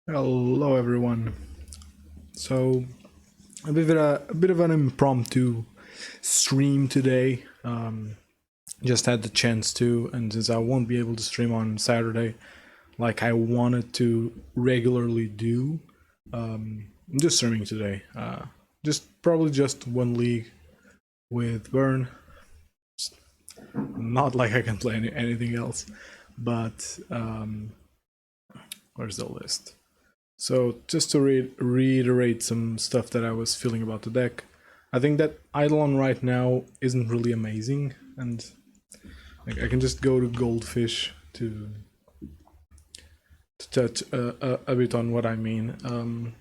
Hello everyone. So a bit of an impromptu stream today. Just had the chance to, and since I won't be able to stream on Saturday like I wanted to regularly do, I'm just streaming today. Just probably just one league with Burn. Not like I can play anything else, but where's the list? So just to reiterate some stuff that I was feeling about the deck, I think that eidolon right now isn't really amazing, and like, I can just go to Goldfish to touch a bit on what I mean.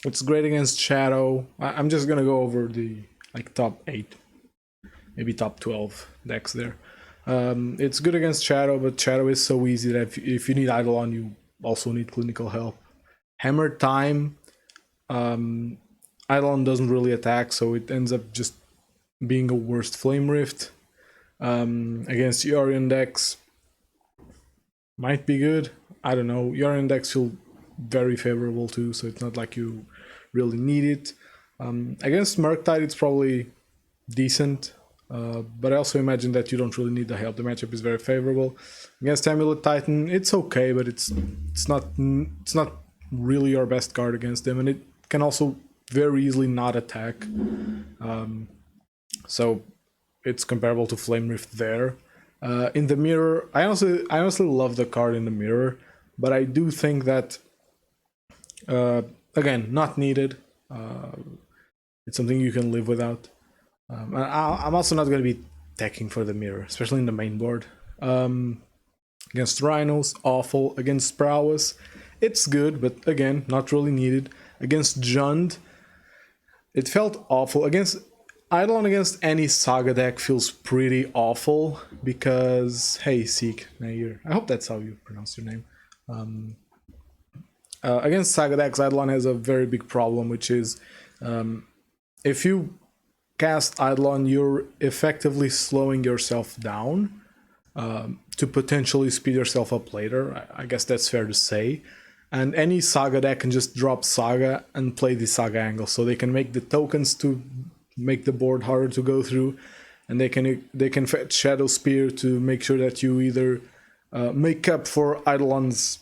It's great against Shadow. I'm just gonna go over the top 8, maybe top 12 decks there. It's good against Shadow, but Shadow is so easy that if you need eidolon, you also need clinical help. Hammer Time, eidolon doesn't really attack, so it ends up just being a worst Flame Rift. Against Yorion decks, might be good. I don't know. Yorion decks feel very favorable too, so it's not like you really need it. Against Murktide, it's probably decent, but I also imagine that you don't really need the help. The matchup is very favorable. Against Amulet Titan, it's okay, but it's not really your best card against them, and it can also very easily not attack. So it's comparable to Flame Rift there. In the mirror, I honestly love the card in the mirror, but I do think that again, not needed. It's something you can live without. I'm also not going to be teching for the mirror, especially in the main board. Against Rhinos, awful. Against Prowess, it's good, but again, not really needed. Against Jund, it felt awful. Against eidolon, against any Saga deck feels pretty awful because, hey, Seek Nair, I hope that's how you pronounce your name. Against Saga decks, eidolon has a very big problem, which is if you cast eidolon, you're effectively slowing yourself down to potentially speed yourself up later. I guess that's fair to say. And any Saga deck can just drop Saga and play the Saga angle, so they can make the tokens to make the board harder to go through, and they can fetch Shadow Spear to make sure that you either make up for eidolon's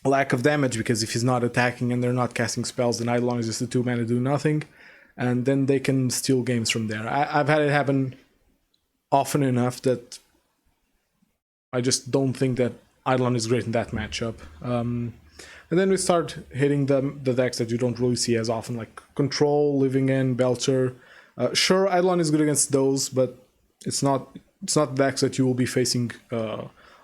lack of damage, because if he's not attacking and they're not casting spells, then eidolon is just a 2-mana do nothing, and then they can steal games from there. I've had it happen often enough that I just don't think that eidolon is great in that matchup. And then we start hitting the decks that you don't really see as often, like Control, Living End, Belcher. Sure, eidolon is good against those, but it's not decks that you will be facing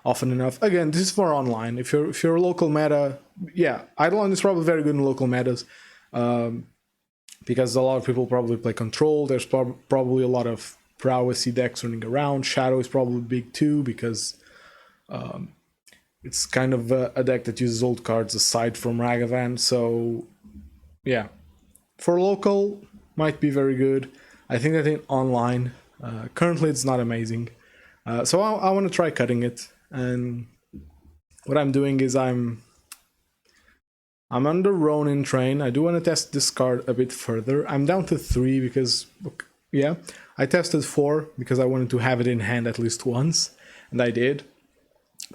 often enough. Again, this is for online. If you're a local meta, yeah, eidolon is probably very good in local metas, because a lot of people probably play Control. There's probably a lot of prowessy decks running around. Shadow is probably big too, because it's kind of a deck that uses old cards aside from Ragavan. So yeah, for local, might be very good. I think that in online, currently it's not amazing. So I want to try cutting it, and what I'm doing is I'm on the Ronin train. I do want to test this card a bit further. I'm down to 3 because, yeah, I tested 4 because I wanted to have it in hand at least once, and I did.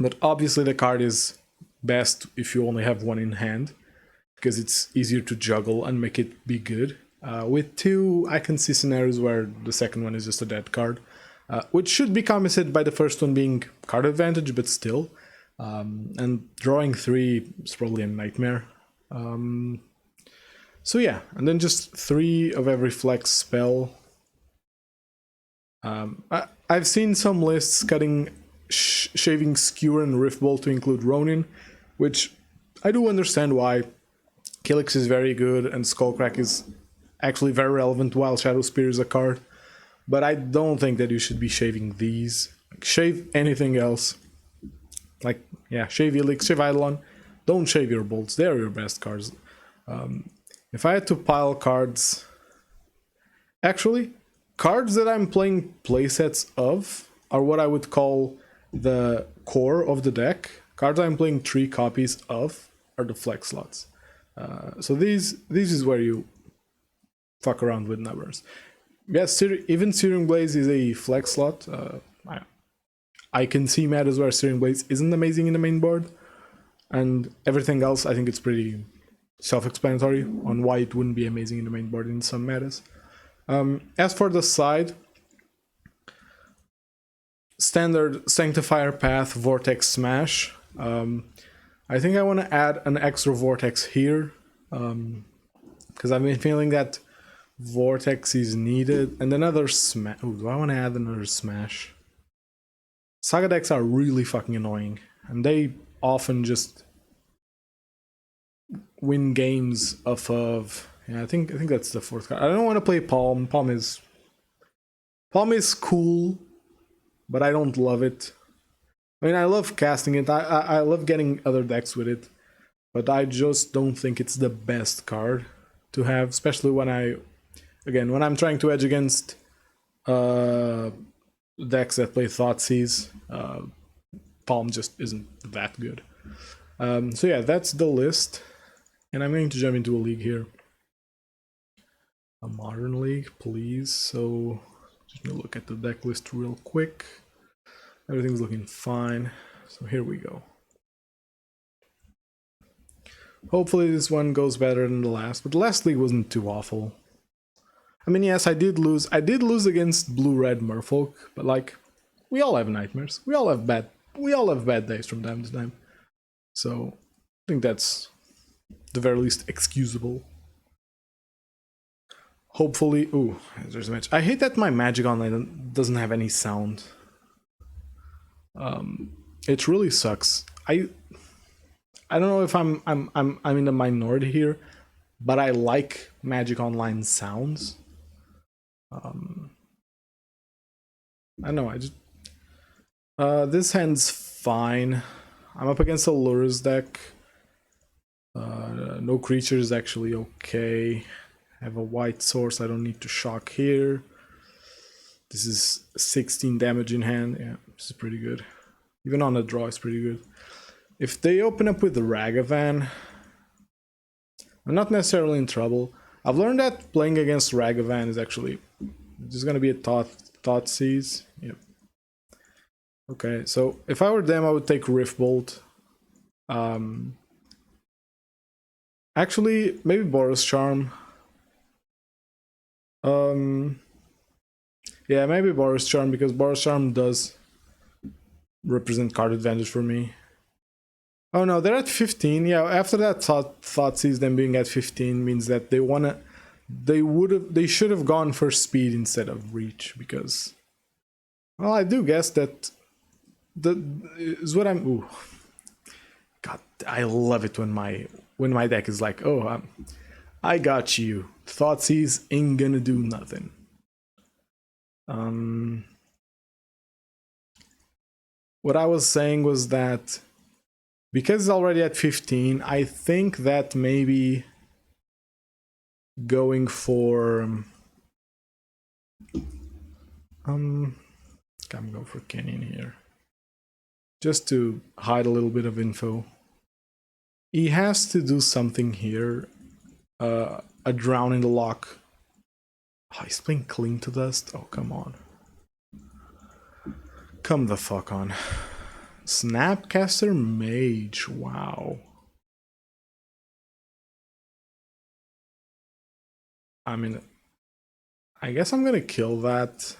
But obviously the card is best if you only have 1 in hand, because it's easier to juggle and make it be good. With 2, I can see scenarios where the second one is just a dead card, which should be compensated by the first one being card advantage, but still. And drawing 3 is probably a nightmare. So yeah, and then just 3 of every flex spell. I've seen some lists cutting shaving Skewer and Riftbolt to include Ronin, which I do understand why. Kylix is very good and Skullcrack is actually very relevant, while Shadow Spear is a card, but I don't think that you should be shaving these. Like, shave anything else. Like, yeah, shave Elix, shave Eidolon. Don't shave your bolts, they're your best cards. If I had to pile cards, actually, cards that I'm playing playsets of are what I would call the core of the deck. Cards I'm playing 3 copies of are the flex slots. So these is where you fuck around with numbers. Yes, even Searing Blaze is a flex slot. I can see metas where Searing Blaze isn't amazing in the main board, and everything else I think it's pretty self-explanatory on why it wouldn't be amazing in the main board in some metas. As for the side, standard Sanctifier Path, Vortex Smash. I think I want to add an extra Vortex here, because I've been feeling that Vortex is needed, and another Smash. Oh, do I want to add another Smash? Saga decks are really fucking annoying, and they often just win games off of. Yeah, I think that's the fourth card. I don't want to play Palm. Palm is cool, but I don't love it. I mean, I love casting it. I love getting other decks with it, but I just don't think it's the best card to have, especially when I'm trying to edge against decks that play Thoughtseize. Palm just isn't that good. So yeah, that's the list, and I'm going to jump into a league here. A modern league, please. So just gonna look at the deck list real quick. Everything's looking fine. So here we go. Hopefully this one goes better than the last, but the last league wasn't too awful. I mean, yes, I did lose against blue-red Merfolk, but like, we all have nightmares. We all have bad days from time to time. So I think that's the very least excusable. Hopefully, ooh, there's a match. I hate that my Magic Online doesn't have any sound. It really sucks. I don't know if I'm in the minority here, but I like Magic Online sounds. I don't know. This hand's fine. I'm up against a Lurrus deck. No creature is actually okay. I have a white source. I don't need to shock here. This is 16 damage in hand. Yeah, this is pretty good. Even on the draw, it's pretty good. If they open up with the Ragavan, I'm not necessarily in trouble. I've learned that playing against Ragavan is actually just gonna be a Thoughtseize. Yep. Okay, so if I were them, I would take Riftbolt. Actually, maybe Boros Charm. Yeah, maybe Boros Charm, because Boros Charm does represent card advantage for me. Oh no, they're at 15. Yeah, after that Thoughtseize, them being at 15 means that they should have gone for speed instead of reach, because, well, I do guess that is what I'm. Ooh, God, I love it when my deck is like, oh, I got you. Thoughtseize ain't gonna do nothing. What I was saying was that because it's already at 15, I think that maybe going for I'm going for Canyon here, just to hide a little bit of info. He has to do something here. A Drown in the Lock. Oh, he's playing Cling to Dust? Oh, come on. Come the fuck on. Snapcaster Mage, wow. I mean, I guess I'm gonna kill that.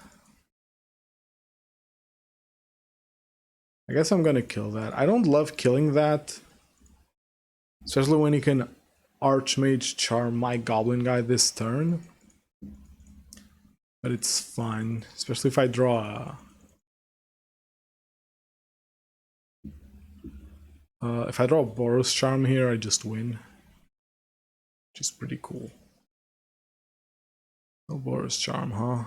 I don't love killing that, especially when you can Archmage Charm my Goblin guy this turn. But it's fine, especially if I draw a... if I draw a Boros Charm here, I just win. Which is pretty cool. No Boros Charm, huh?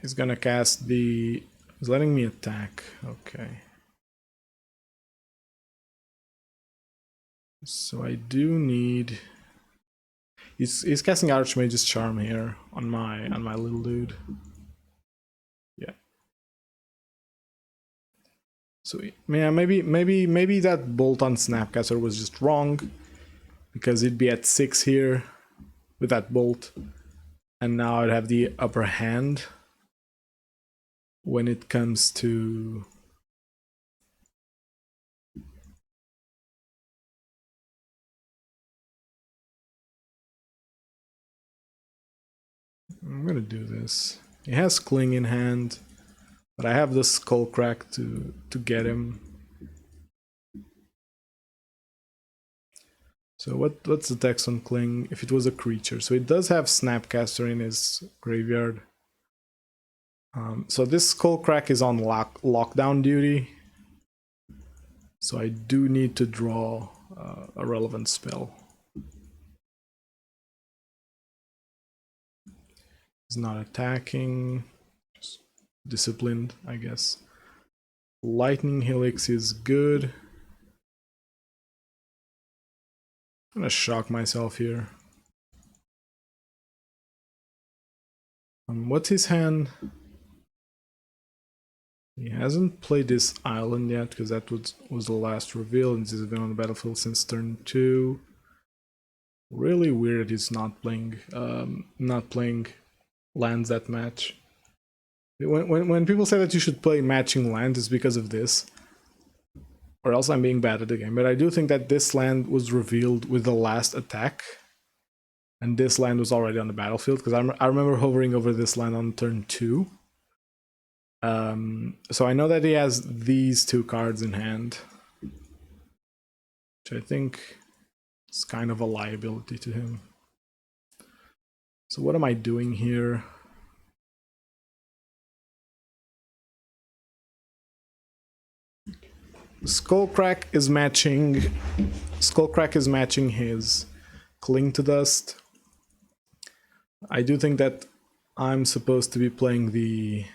He's gonna cast the... He's letting me attack. Okay. So I do need... He's casting Archmage's Charm here on my little dude. Yeah. So yeah, maybe that bolt on Snapcaster was just wrong, because it'd be at 6 here with that bolt, and now I'd have the upper hand when it comes to I'm gonna do this. He has Cling in hand, but I have the Skull Crack to get him. So what's the text on Cling if it was a creature? So it does have Snapcaster in his graveyard. So this Skull Crack is on lockdown duty. So I do need to draw a relevant spell. He's not attacking. Just disciplined, I guess. Lightning Helix is good. I'm gonna shock myself here. What's his hand? He hasn't played this island yet, because that was the last reveal, and this has been on the battlefield since turn 2. Really weird he's not playing lands that match. When people say that you should play matching lands, it's because of this. Or else I'm being bad at the game. But I do think that this land was revealed with the last attack. And this land was already on the battlefield, because I remember hovering over this land on turn 2. So I know that he has these 2 cards in hand, which I think is kind of a liability to him. So what am I doing here? Skullcrack is matching his Cling to Dust. I do think that I'm supposed to be playing the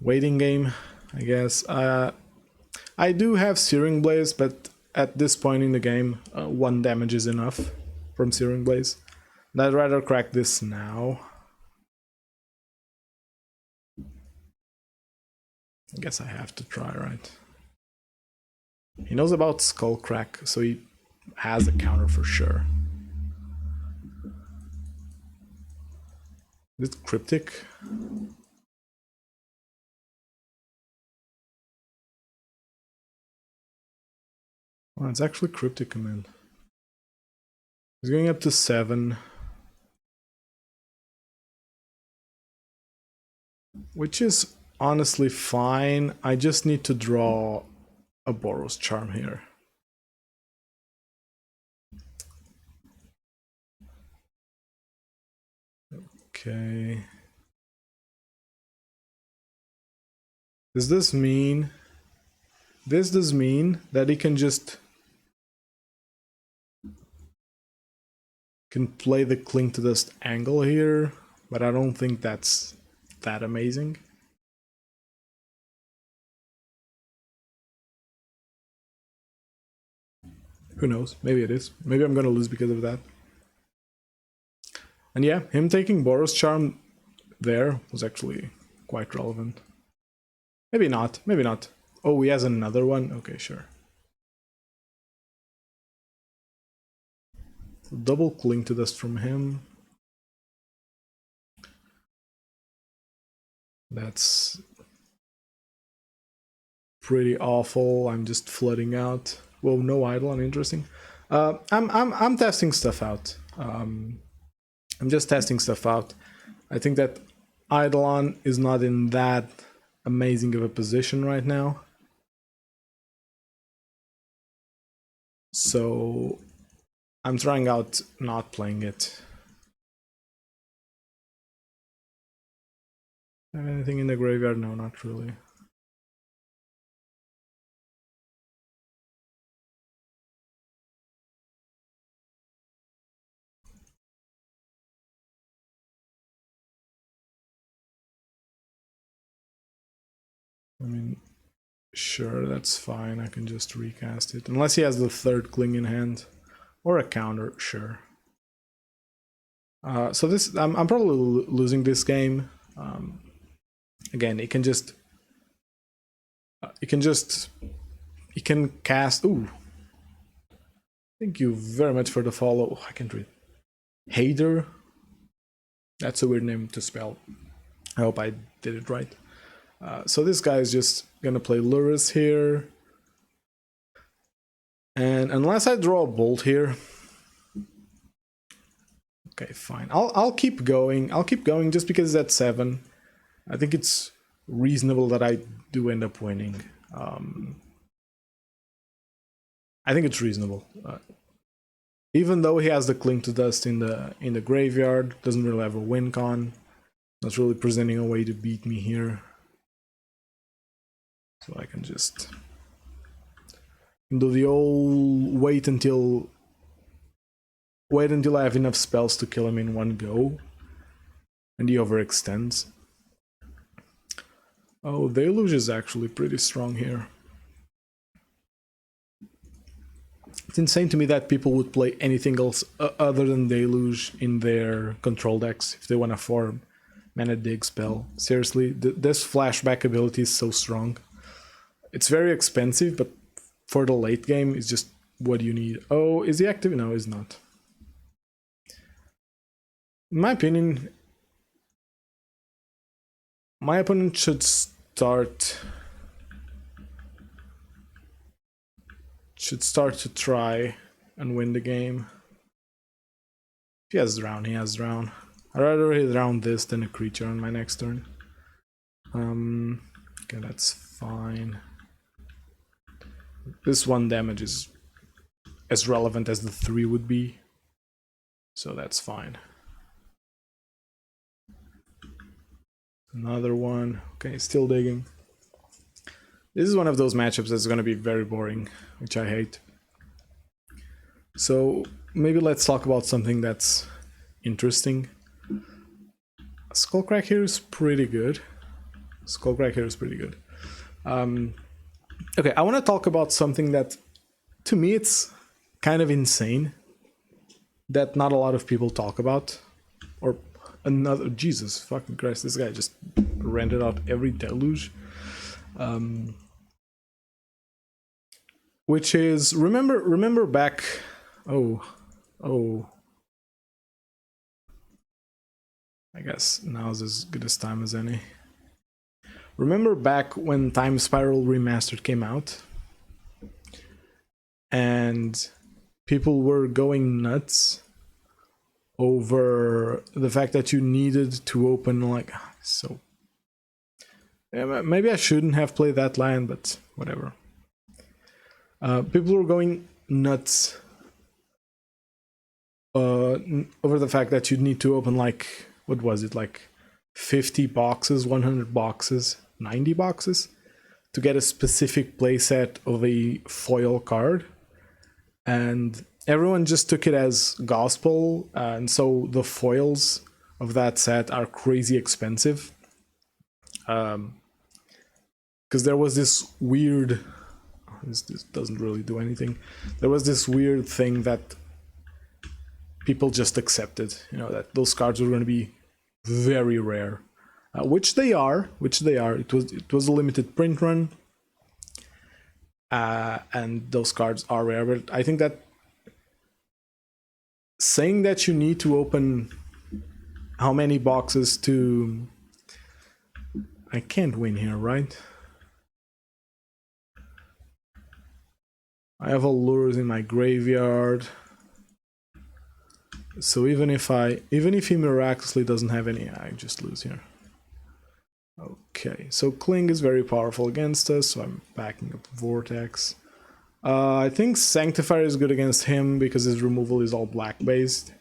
waiting game, I guess. I do have Searing Blaze, but at this point in the game, 1 damage is enough from Searing Blaze. And I'd rather crack this now. I guess I have to try, right? He knows about Skull Crack, so he has a counter for sure. Is it Cryptic? Oh, it's actually Cryptic Command. He's going up to 7. Which is honestly fine. I just need to draw a Boros Charm here. Okay. Does this mean... This does mean that he can just... can play the Cling to Dust angle here, but I don't think that's that amazing. Who knows? Maybe it is. Maybe I'm gonna lose because of that. And yeah, him taking Boros Charm there was actually quite relevant. Maybe not. Maybe not. Oh, he has another one? Okay, sure. Double Cling to Dust from him. That's pretty awful. I'm just flooding out. Whoa, no eidolon, interesting. I'm testing stuff out. I'm just testing stuff out. I think that eidolon is not in that amazing of a position right now. So I'm trying out not playing it. Have anything in the graveyard? No, not really. I mean, sure, that's fine. I can just recast it. Unless he has the 3rd Cling in hand. Or a counter, sure. So this, I'm probably losing this game. Again, you can cast. Ooh, thank you very much for the follow. I can't read. Hader. That's a weird name to spell. I hope I did it right. So this guy is just gonna play Luris here. And unless I draw a bolt here, okay, fine. I'll keep going. I'll keep going just because it's at 7. I think it's reasonable that I do end up winning. I think it's reasonable. Even though he has the Cling to Dust in the graveyard, doesn't really have a win con. Not really presenting a way to beat me here. So I can just do the old wait until I have enough spells to kill him in one go. And he overextends. Oh, Deluge is actually pretty strong here. It's insane to me that people would play anything else other than Deluge in their control decks if they want to farm Mana Dig spell. Seriously, this flashback ability is so strong. It's very expensive, but for the late game, it's just what you need. Oh, is he active? No, he's not. In my opinion, my opponent should start to try and win the game. If he has Drown, he has Drown. I'd rather he drown this than a creature on my next turn. Okay, that's fine. This 1 damage is as relevant as the 3 would be, so that's fine. Another one. Okay, still digging. This is one of those matchups that's going to be very boring, which I hate. So maybe let's talk about something that's interesting. Skullcrack here is pretty good. Okay, I want to talk about something that, to me, it's kind of insane that not a lot of people talk about. Or another, Jesus fucking Christ, this guy just rented out every Deluge. Which is, remember back, oh. I guess now's as good a time as any. Remember back when Time Spiral Remastered came out? And people were going nuts over the fact that you needed to open, like, so... Yeah, maybe I shouldn't have played that land, but whatever. People were going nuts over the fact that you'd need to open, like, what was it, like 50 boxes, 100 boxes, 90 boxes to get a specific playset of a foil card. And everyone just took it as gospel, and so the foils of that set are crazy expensive. Because there was this weird... This doesn't really do anything. There was this weird thing that people just accepted, you know, that those cards were going to be very rare, which they are. It was a limited print run, and those cards are rare. But I think that saying that you need to open how many boxes to... I can't win here, right? I have Allures in my graveyard. So even if he miraculously doesn't have any, I just lose here. Okay, so Cling is very powerful against us, so I'm backing up Vortex. I think Sanctifier is good against him because his removal is all black based.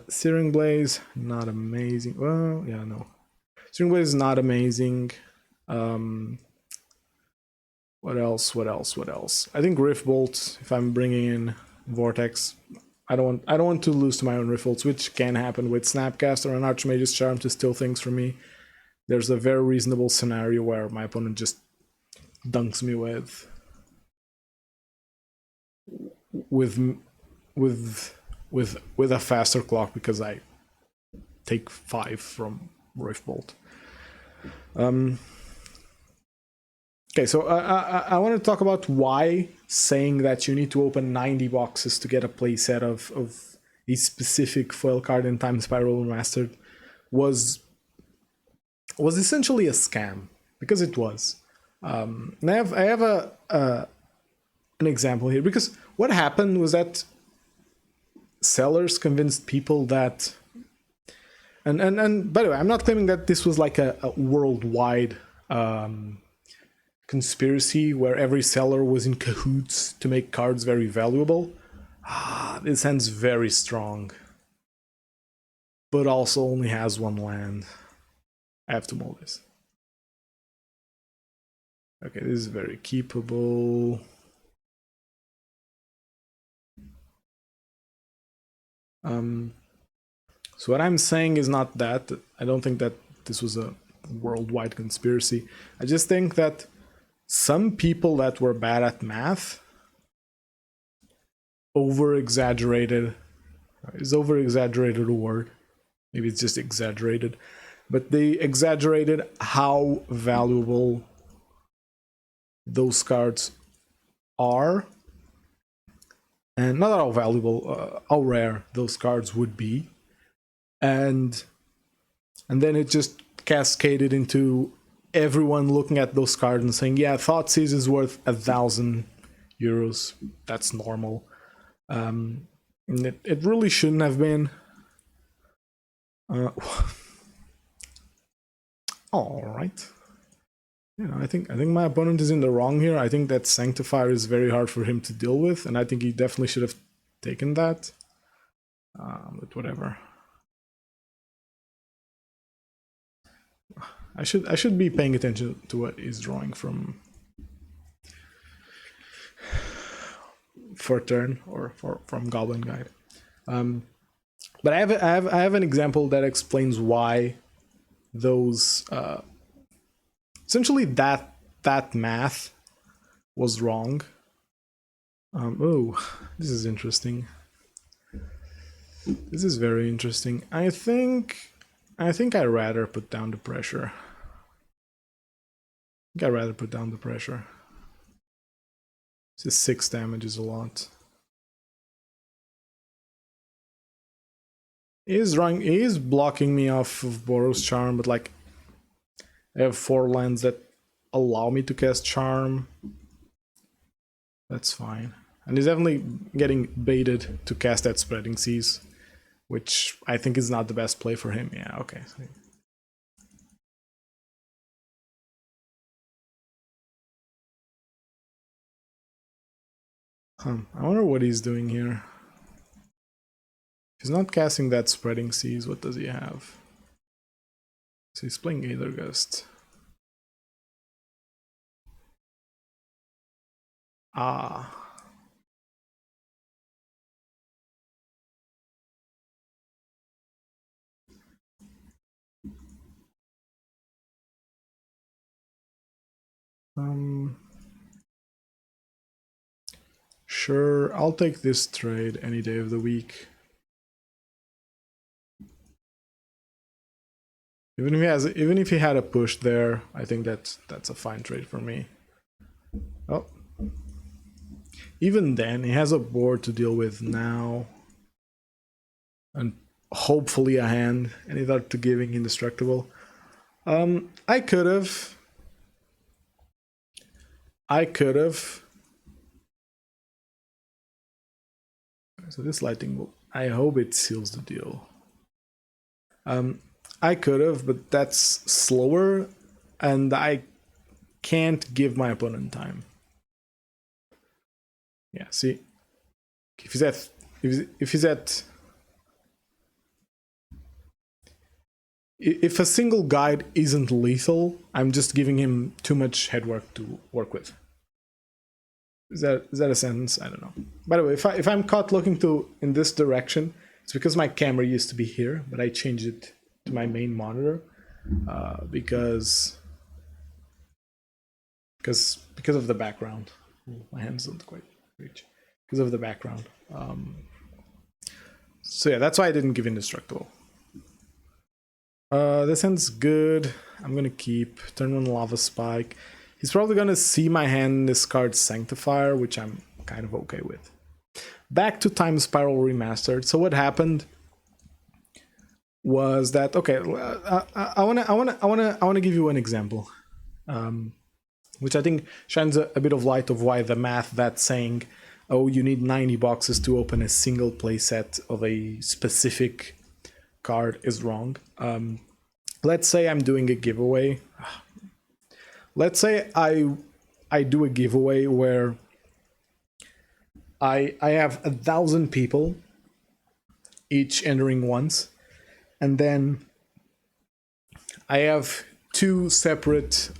Searing Blaze, not amazing. Well, yeah, no. Searing Blaze is not amazing. What else? I think Rift Bolt, if I'm bringing in Vortex, I don't want to lose to my own Rift Bolts, which can happen with Snapcaster and Archmage's Charm to steal things from me. There's a very reasonable scenario where my opponent just dunks me with a faster clock because I take 5 from Rift Bolt. Okay, so I want to talk about why saying that you need to open 90 boxes to get a playset of a specific foil card in Time Spiral Remastered was essentially a scam, because it was. And I have an example here, because what happened was that sellers convinced people that, and by the way, I'm not claiming that this was like a worldwide conspiracy where every seller was in cahoots to make cards very valuable. This hand's very strong, but also only has one land. I have to mold this. Okay, this is very keepable. So what I'm saying is not that. I don't think that this was a worldwide conspiracy. I just think that some people that were bad at math over-exaggerated. Is over-exaggerated a word? Maybe it's just exaggerated. But they exaggerated how valuable those cards are. And not how valuable, how rare those cards would be. And then it just cascaded into everyone looking at those cards and saying, yeah, Thoughtseize is worth 1,000 euros. That's normal. And it really shouldn't have been. All right. You know, I think my opponent is in the wrong here. I think that Sanctifier is very hard for him to deal with, and I think he definitely should have taken that. But whatever. I should be paying attention to what he's drawing from for turn or from Goblin Guide. But I have an example that explains why those essentially that math was wrong. Oh, this is interesting. This is very interesting. I think I'd rather put down the pressure. I'd rather put down the pressure. This is 6 damage is a lot. He is blocking me off of Boros Charm, but like I have 4 lands that allow me to cast Charm. That's fine. And he's definitely getting baited to cast that Spreading Seas, which I think is not the best play for him. Yeah, okay. I wonder what he's doing here. If he's not casting that Spreading Seas, what does he have? So he's playing Aether Gust. Ah. Sure, I'll take this trade any day of the week. Even if he had a push there, I think that's a fine trade for me. Oh. Even then, he has a board to deal with now. And hopefully a hand, and he thought to giving indestructible. I could have. So this lightning will, I hope it seals the deal. I could have, but that's slower, and I can't give my opponent time. Yeah, see, if a single guide isn't lethal, I'm just giving him too much headwork to work with. Is that a sentence? I don't know. By the way, if I'm caught looking in this direction, it's because my camera used to be here, but I changed it to my main monitor because of the background. My hands don't quite reach because of the background. So yeah, that's why I didn't give indestructible. This hand's good. I'm gonna keep turn 1 Lava Spike. He's probably gonna see my hand discard Sanctifier, which I'm kind of okay with. Back to Time Spiral Remastered. So what happened was that, okay, I wanna give you an example, which I think shines a bit of light of why the math that's saying, oh, you need 90 boxes to open a single playset of a specific card is wrong. Let's say I'm doing a giveaway. Let's say I do a giveaway where I have 1,000 people each entering once, and then I have 2 separate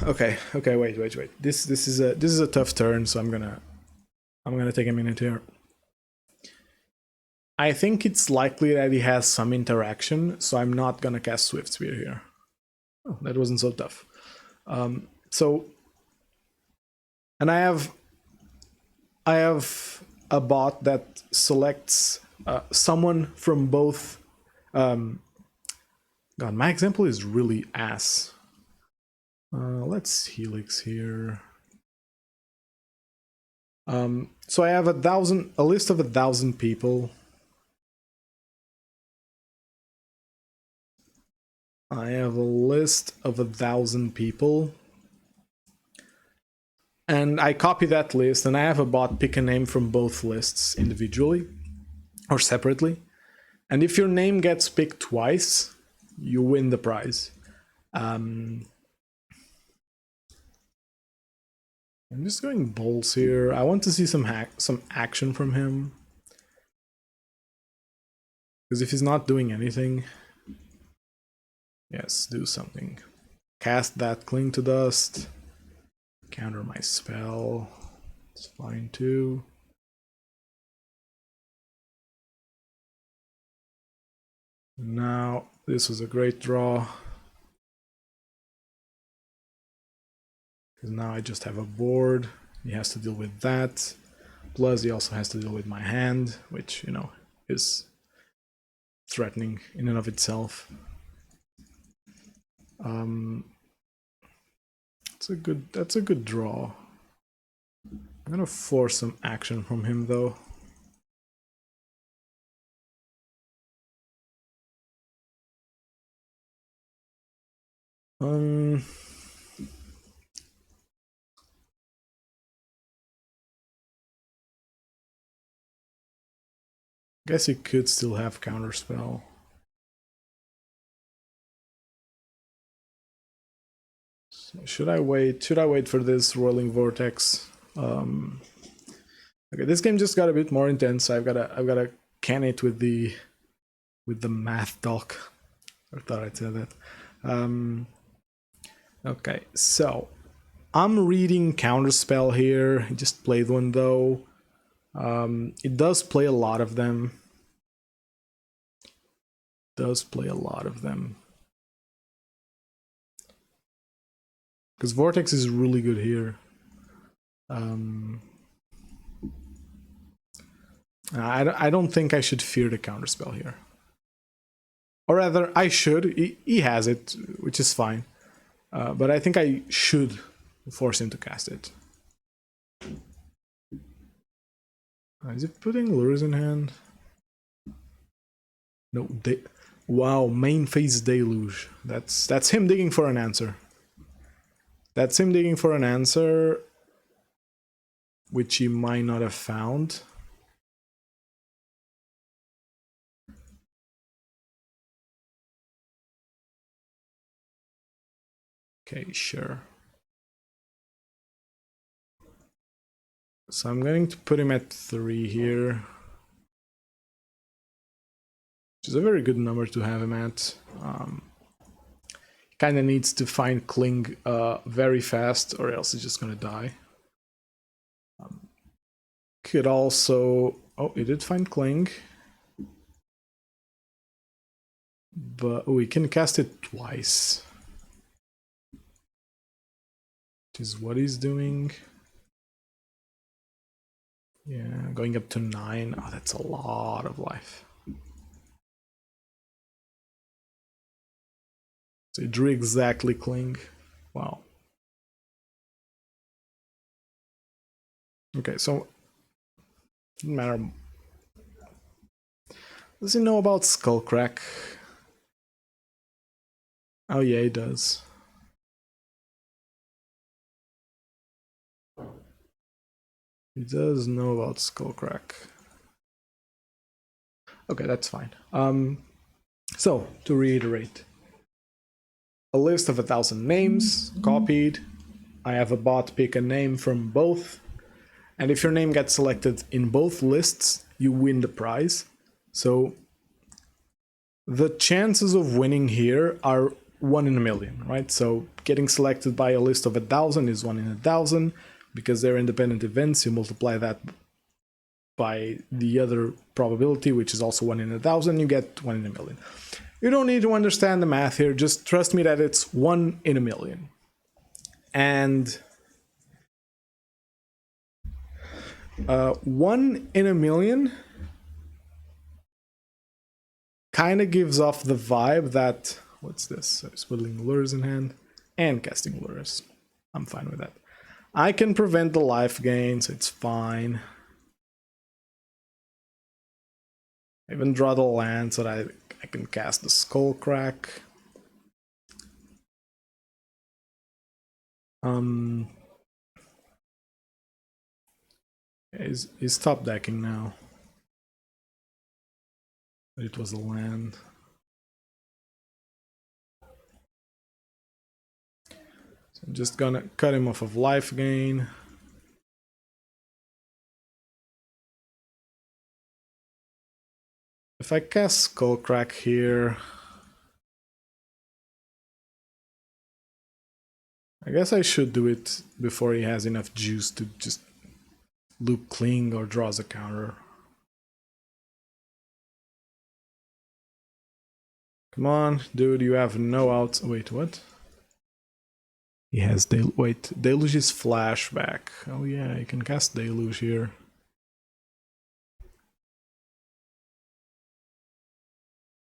okay, wait. This is a tough turn, so I'm gonna take a minute here. I think it's likely that he has some interaction, so I'm not gonna cast Swift Spear here. Oh, that wasn't so tough. And I have a bot that selects someone from both. God, my example is really ass. Let's Helix here. So I have a list of 1,000 people. I have a list of 1,000 people. And I copy that list, and I have a bot pick a name from both lists individually or separately. And if your name gets picked twice, you win the prize. I'm just going Bolts here. I want to see some action from him. Because if he's not doing anything... Yes, do something. Cast that Cling to Dust. Counter my spell. It's fine too. Now, this was a great draw. Because now I just have a board. He has to deal with that. Plus, he also has to deal with my hand, which, you know, is threatening in and of itself. That's a good draw. I'm gonna force some action from him though. Guess he could still have counterspell. So should I wait? Should I wait for this Rolling Vortex? Okay, this game just got a bit more intense. I've gotta can it with the math doc. I thought I'd say that. Okay, so I'm reading counterspell here. I just played one though. It does play a lot of them. Because Vortex is really good here. I don't think I should fear the counterspell here. Or rather, I should. He has it, which is fine. But I think I should force him to cast it. Is it putting lures in hand? No, wow, main phase deluge. That's him digging for an answer. That's him digging for an answer, which he might not have found. Okay, sure. So I'm going to put him at 3 here. Which is a very good number to have him at. Kind of needs to find Cling very fast, or else he's just gonna die. Could also... Oh, he did find Cling. But we can cast it twice. Which is what he's doing. Yeah, going up to 9. Oh, that's a lot of life. So it drew exactly Kling. Wow. Okay, so doesn't matter. Does he know about Skullcrack? Oh yeah, he does. He does know about Skullcrack. Okay, that's fine. So, to reiterate. A list of 1,000 names, copied. I have a bot pick a name from both. And if your name gets selected in both lists, you win the prize. So, the chances of winning here are 1 in a million, right? So, getting selected by a list of 1,000 is 1 in 1,000. Because they're independent events, you multiply that by the other probability, which is also 1 in 1,000, you get 1 in a million. You don't need to understand the math here, just trust me that it's 1 in a million. And 1 in a million kind of gives off the vibe that, what's this? So Swiddling Lures in hand and casting lures. I'm fine with that. I can prevent the life gain, so it's fine. I even draw the land so that I can cast the Skullcrack. He's top decking now. But it was a land. So I'm just gonna cut him off of life gain. If I cast Skullcrack here, I guess I should do it before he has enough juice to just loop Kling or draws a counter. Come on, dude, you have no outs. Wait, what? He has Deluge's flashback. Oh yeah, you can cast Deluge here.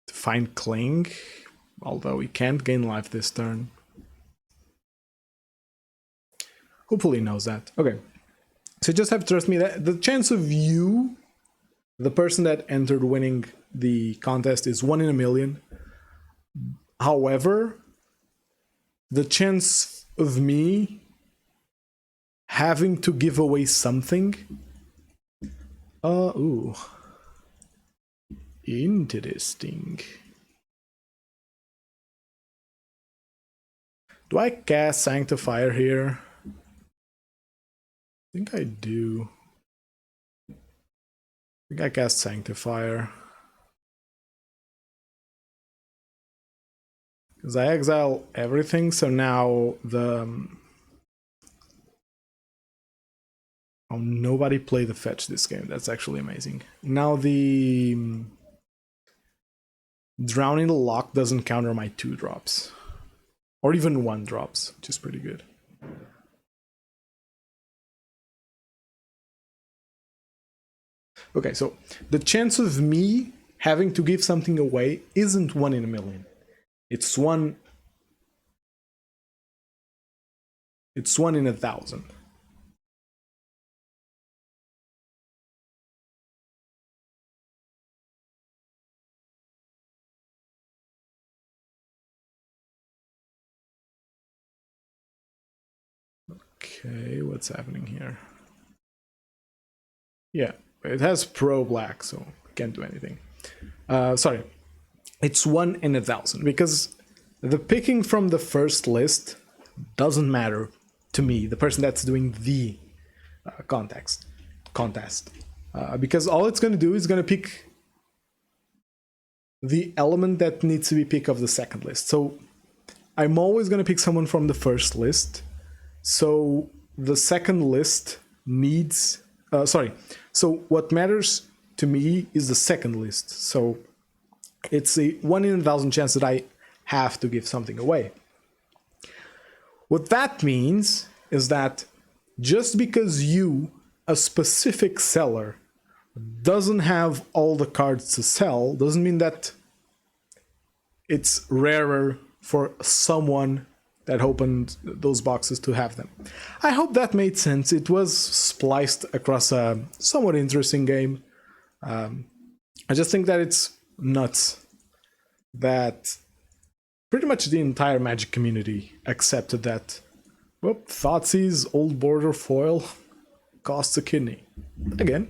To find Kling, although he can't gain life this turn. Hopefully he knows that. Okay, so you just have to trust me that the chance of you, the person that entered winning the contest, is 1 in a million. However, the chance of me having to give away something, ooh, interesting. Do I cast Sanctifier here? I think I do. I think I cast Sanctifier. Because I exile everything, so now the... Oh, nobody played the fetch this game. That's actually amazing. Now the... Drowning the Lock doesn't counter my 2 drops. Or even 1 drops, which is pretty good. Okay, so the chance of me having to give something away isn't 1 in a million. It's 1 in 1,000. Okay, what's happening here? Yeah, it has pro black, so can't do anything. Sorry, it's 1 in 1,000 because the picking from the first list doesn't matter to me, the person that's doing the contest, because all it's going to do is going to pick the element that needs to be picked of the second list. So I'm always going to pick someone from the first list. So the second list needs... So what matters to me is the second list. So it's a 1 in 1,000 chance that I have to give something away. What that means is that just because you, a specific seller, doesn't have all the cards to sell, doesn't mean that it's rarer for someone that opened those boxes to have them. I hope that made sense. It was spliced across a somewhat interesting game. I just think that it's nuts that pretty much the entire Magic community accepted that, well, Thoughtseize old border foil costs a kidney. Again,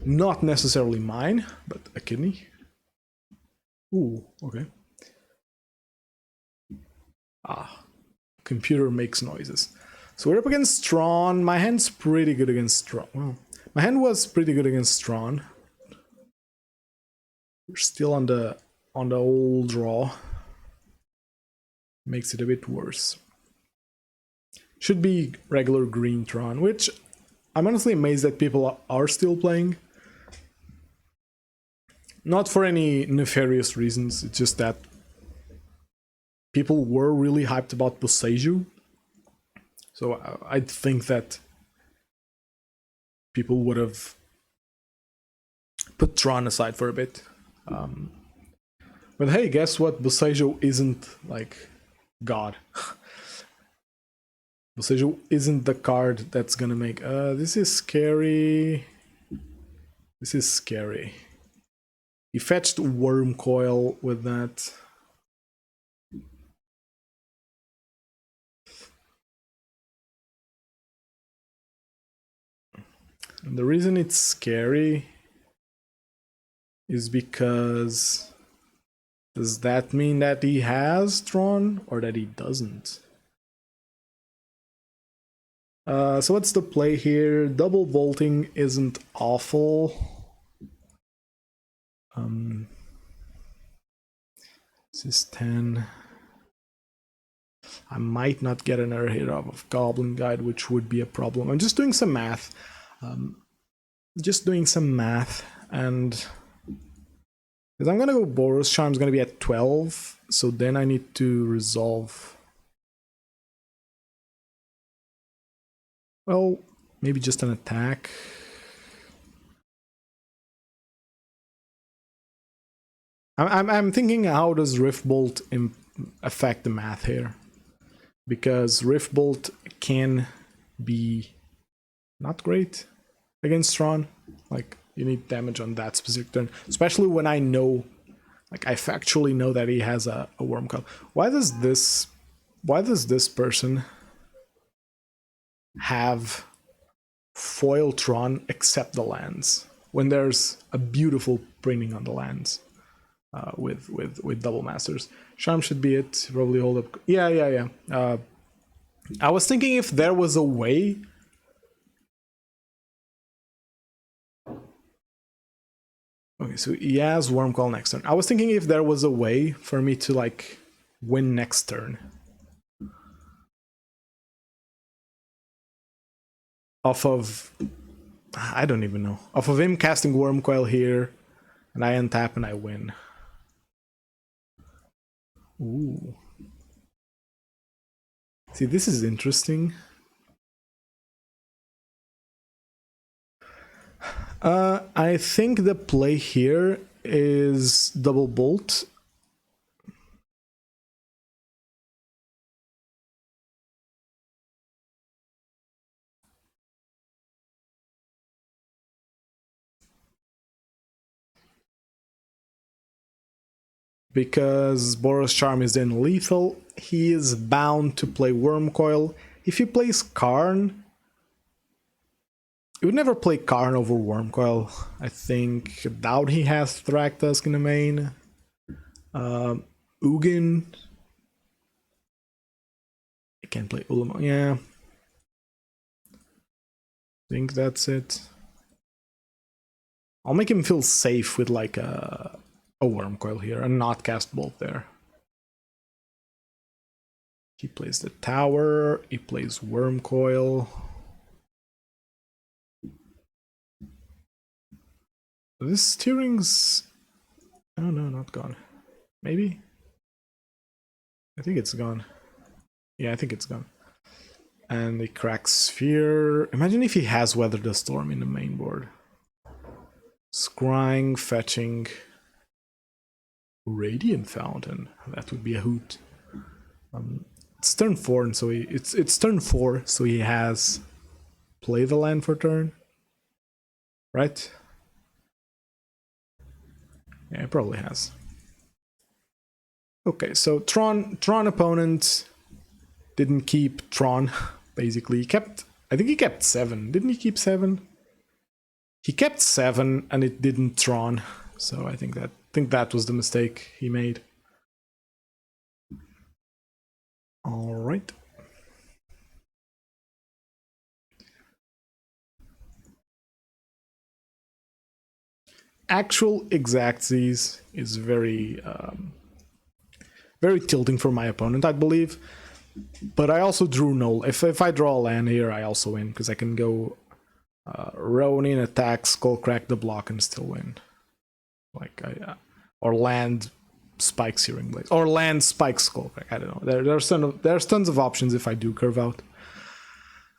not necessarily mine, but a kidney. Ooh, okay. Ah, computer makes noises. So we're up against Strawn. My hand's pretty good against Strawn. Well, my hand was pretty good against Strawn. We're still on the old draw. Makes it a bit worse. Should be regular green Tron, which I'm honestly amazed that people are still playing. Not for any nefarious reasons, it's just that people were really hyped about Boseiju. So I think that people would have put Tron aside for a bit. But hey, guess what? Boseiju isn't like God. Boseiju isn't the card that's gonna make... this is scary. This is scary. He fetched Worm Coil with that. And the reason it's scary is because... does that mean that he has Tron or that he doesn't? So what's the play here? Double vaulting isn't awful. This is 10. I might not get another hit off of Goblin Guide, which would be a problem. I'm just doing some math. And because I'm gonna go Boros Charm's gonna be at 12, so then I need to resolve. Well, maybe just an attack. I'm thinking, how does Riftbolt affect the math here? Because Riftbolt can be not great against Tron. Like, you need damage on that specific turn, especially when I know, like, I factually know that he has a Worm Coil. Why does this person have foil Tron except the lands when there's a beautiful printing on the lands with double masters? Charm should be it. Probably hold up. Yeah. I was thinking if there was a way. Okay, so he has Worm Coil next turn. I was thinking if there was a way for me to, like, win next turn. Off of... I don't even know. Off of him casting Worm Coil here, and I untap and I win. Ooh. See, this is interesting. I think the play here is double bolt. Because Boros Charm is then lethal, he is bound to play Worm Coil. If he plays Karn, he would never play Karn over Worm Coil. I think. I doubt he has Thragtusk in the main. Ugin. I can't play Ulama. Yeah. I think that's it. I'll make him feel safe with like a Worm Coil here and not cast Bolt there. He plays the tower, he plays Worm Coil. This steering's... oh no, not gone. Maybe? I think it's gone. Yeah, I think it's gone. And he cracks Sphere. Imagine if he has Weather the Storm in the main board. Scrying, fetching... Radiant Fountain. That would be a hoot. It's turn 4, and so it's turn 4, so he has play the land for turn, right? Yeah, it probably has. Okay, so Tron opponent didn't keep Tron. Basically, he kept. I think he kept 7. Didn't he keep 7? He kept 7, and it didn't Tron. So I think that was the mistake he made. All right. Actual exactsies is very tilting for my opponent, I believe. But I also drew null. If I draw a land here, I also win, because I can go Ronin, attack, Skullcrack the block, and still win. Like or land spike Searing Blaze, or land spike Skullcrack. I don't know. There's tons of options if I do curve out.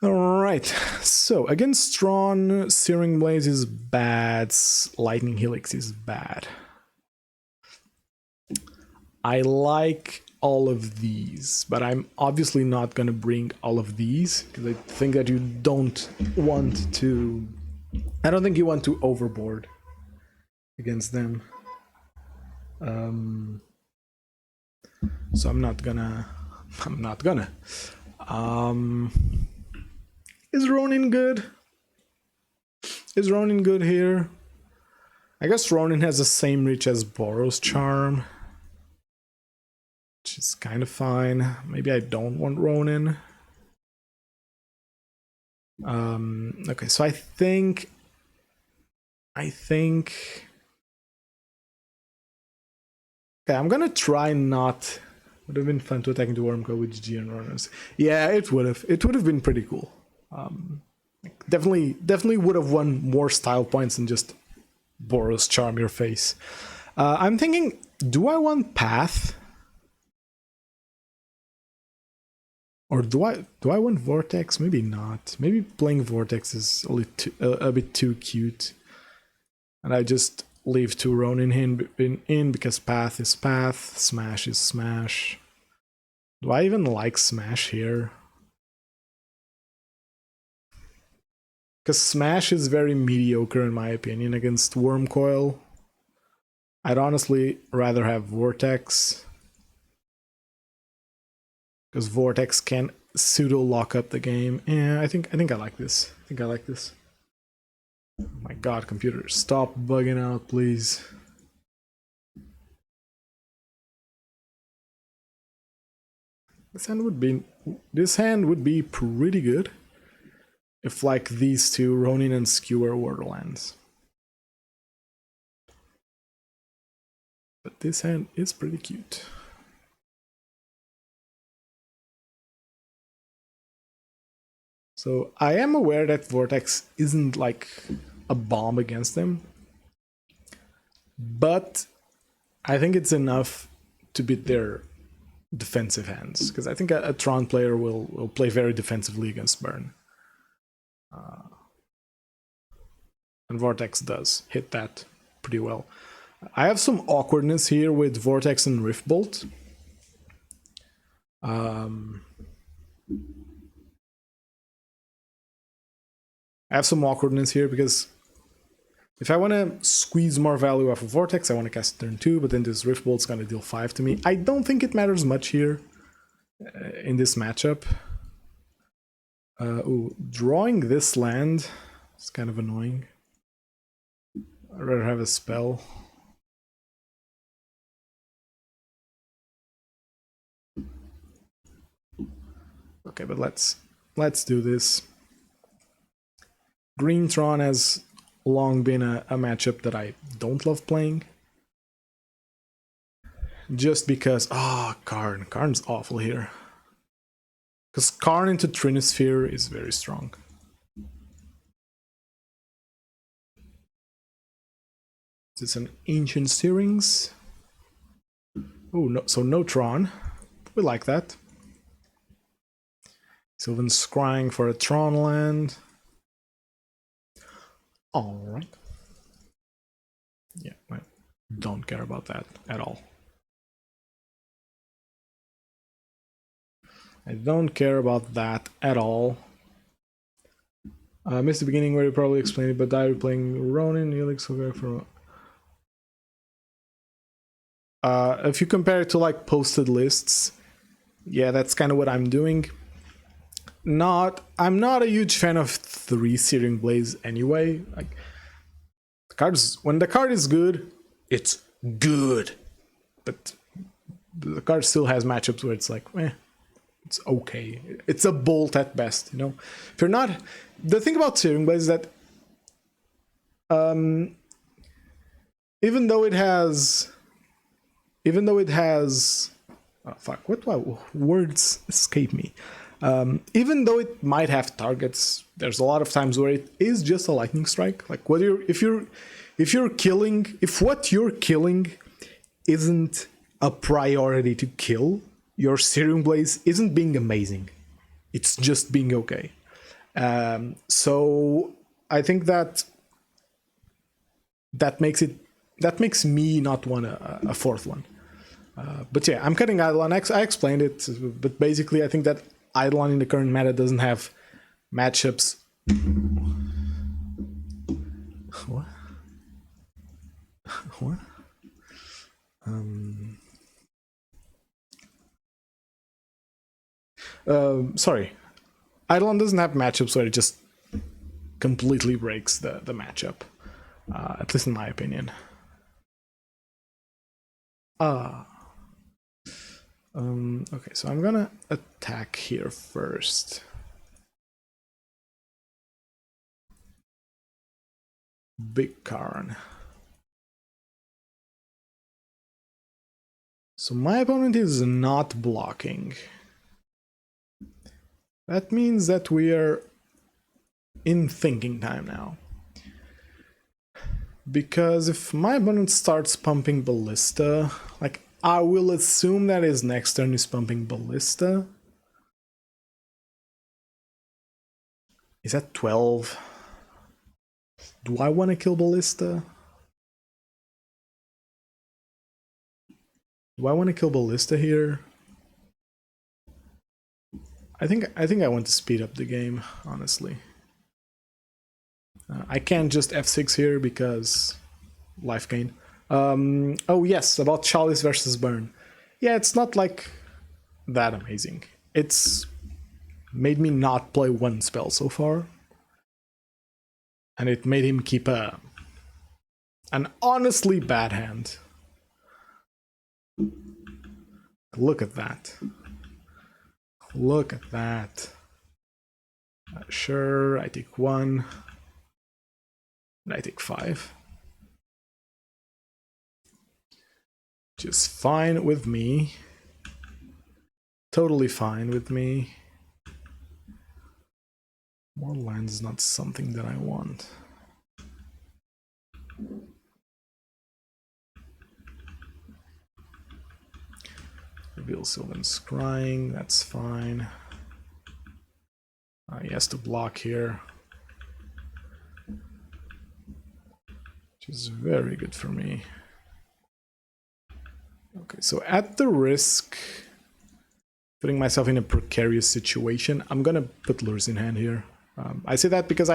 Alright, so against Tron, Searing Blaze is bad, Lightning Helix is bad. I like all of these, but I'm obviously not going to bring all of these, because I think that you don't want to... I don't think you want to overboard against them. So I'm not gonna... Is Ronin good? Is Ronin good here? I guess Ronin has the same reach as Boros Charm, which is kind of fine. Maybe I don't want Ronin. Okay, so I think... Okay, I'm gonna try not... Would have been fun to attack into Wormco with GG and runners. Yeah, it would have. It would have been pretty cool. Definitely would have won more style points than just Boros Charm your face. I'm thinking, do I want Path? Or do I want Vortex? Maybe not. Maybe playing Vortex is a bit too cute. And I just leave 2 Ronin in because Path is Path, Smash is Smash. Do I even like Smash here? Because Smash is very mediocre in my opinion against Wormcoil. I'd honestly rather have Vortex. Because Vortex can pseudo lock up the game. Yeah, I think I like this. Oh my god, computer, stop bugging out, please. This hand would be pretty good if like these 2, Ronin and Skewer, were lands. But this hand is pretty cute. So I am aware that Vortex isn't like a bomb against them, but I think it's enough to beat their defensive hands, because I think a Tron player will play very defensively against Burn. And Vortex does hit that pretty well. I have some awkwardness here with Vortex and Riftbolt. I have some awkwardness here because if I want to squeeze more value off of Vortex, I want to cast turn 2, but then this Riftbolt's going to deal 5 to me. I don't think it matters much here in this matchup. Ooh, drawing this land is kind of annoying. I'd rather have a spell. Okay, but let's do this. Green Tron has long been a matchup that I don't love playing. Just because... Karn. Karn's awful here. Because Karn into Trinisphere is very strong. It's an Ancient Searings. Oh, no, so no Tron. We like that. Sylvan Scrying for a Tron land. Alright. Yeah, I don't care about that at all. I don't care about that at all. Missed the beginning where you probably explained it, but Diary playing Ronin, Helix, from. If you compare it to like posted lists, yeah, that's kind of what I'm doing. I'm not a huge fan of 3 Searing Blaze anyway. Like, when the card is good, it's good. But the card still has matchups where it's like, it's okay. It's a bolt at best, you know. If you're not, the thing about Searing Blaze is that, even though it has, oh fuck, words escape me. Even though it might have targets, there's a lot of times where it is just a lightning strike. Like if what you're killing isn't a priority to kill, your Searing Blaze isn't being amazing. It's just being okay. So I think that makes me not want a fourth one. But yeah, I'm cutting eidolon. I explained it, but basically I think that eidolon in the current meta doesn't have matchups. What? What? Sorry. Eidolon doesn't have matchups where it just completely breaks the matchup. At least in my opinion. Okay, so I'm gonna attack here first. Big Karn. So my opponent is not blocking. That means that we are in thinking time now. Because if my opponent starts pumping Ballista, like, I will assume that his next turn is pumping Ballista. Is that 12? Do I want to kill Ballista? Do I want to kill Ballista here? I think I want to speed up the game, honestly. I can't just F6 here because life gain. Oh yes, about Chalice versus Burn. Yeah, it's not like that amazing. It's made me not play one spell so far. And it made him keep an honestly bad hand. Look at that. Look at that. Sure, I take 1. And I take 5. Which is fine with me. Totally fine with me. More lands is not something that I want. Reveal Sylvan's Scrying, that's fine. He has to block here. Which is very good for me. Okay, so at the risk putting myself in a precarious situation, I'm gonna put lures in hand here. I say that because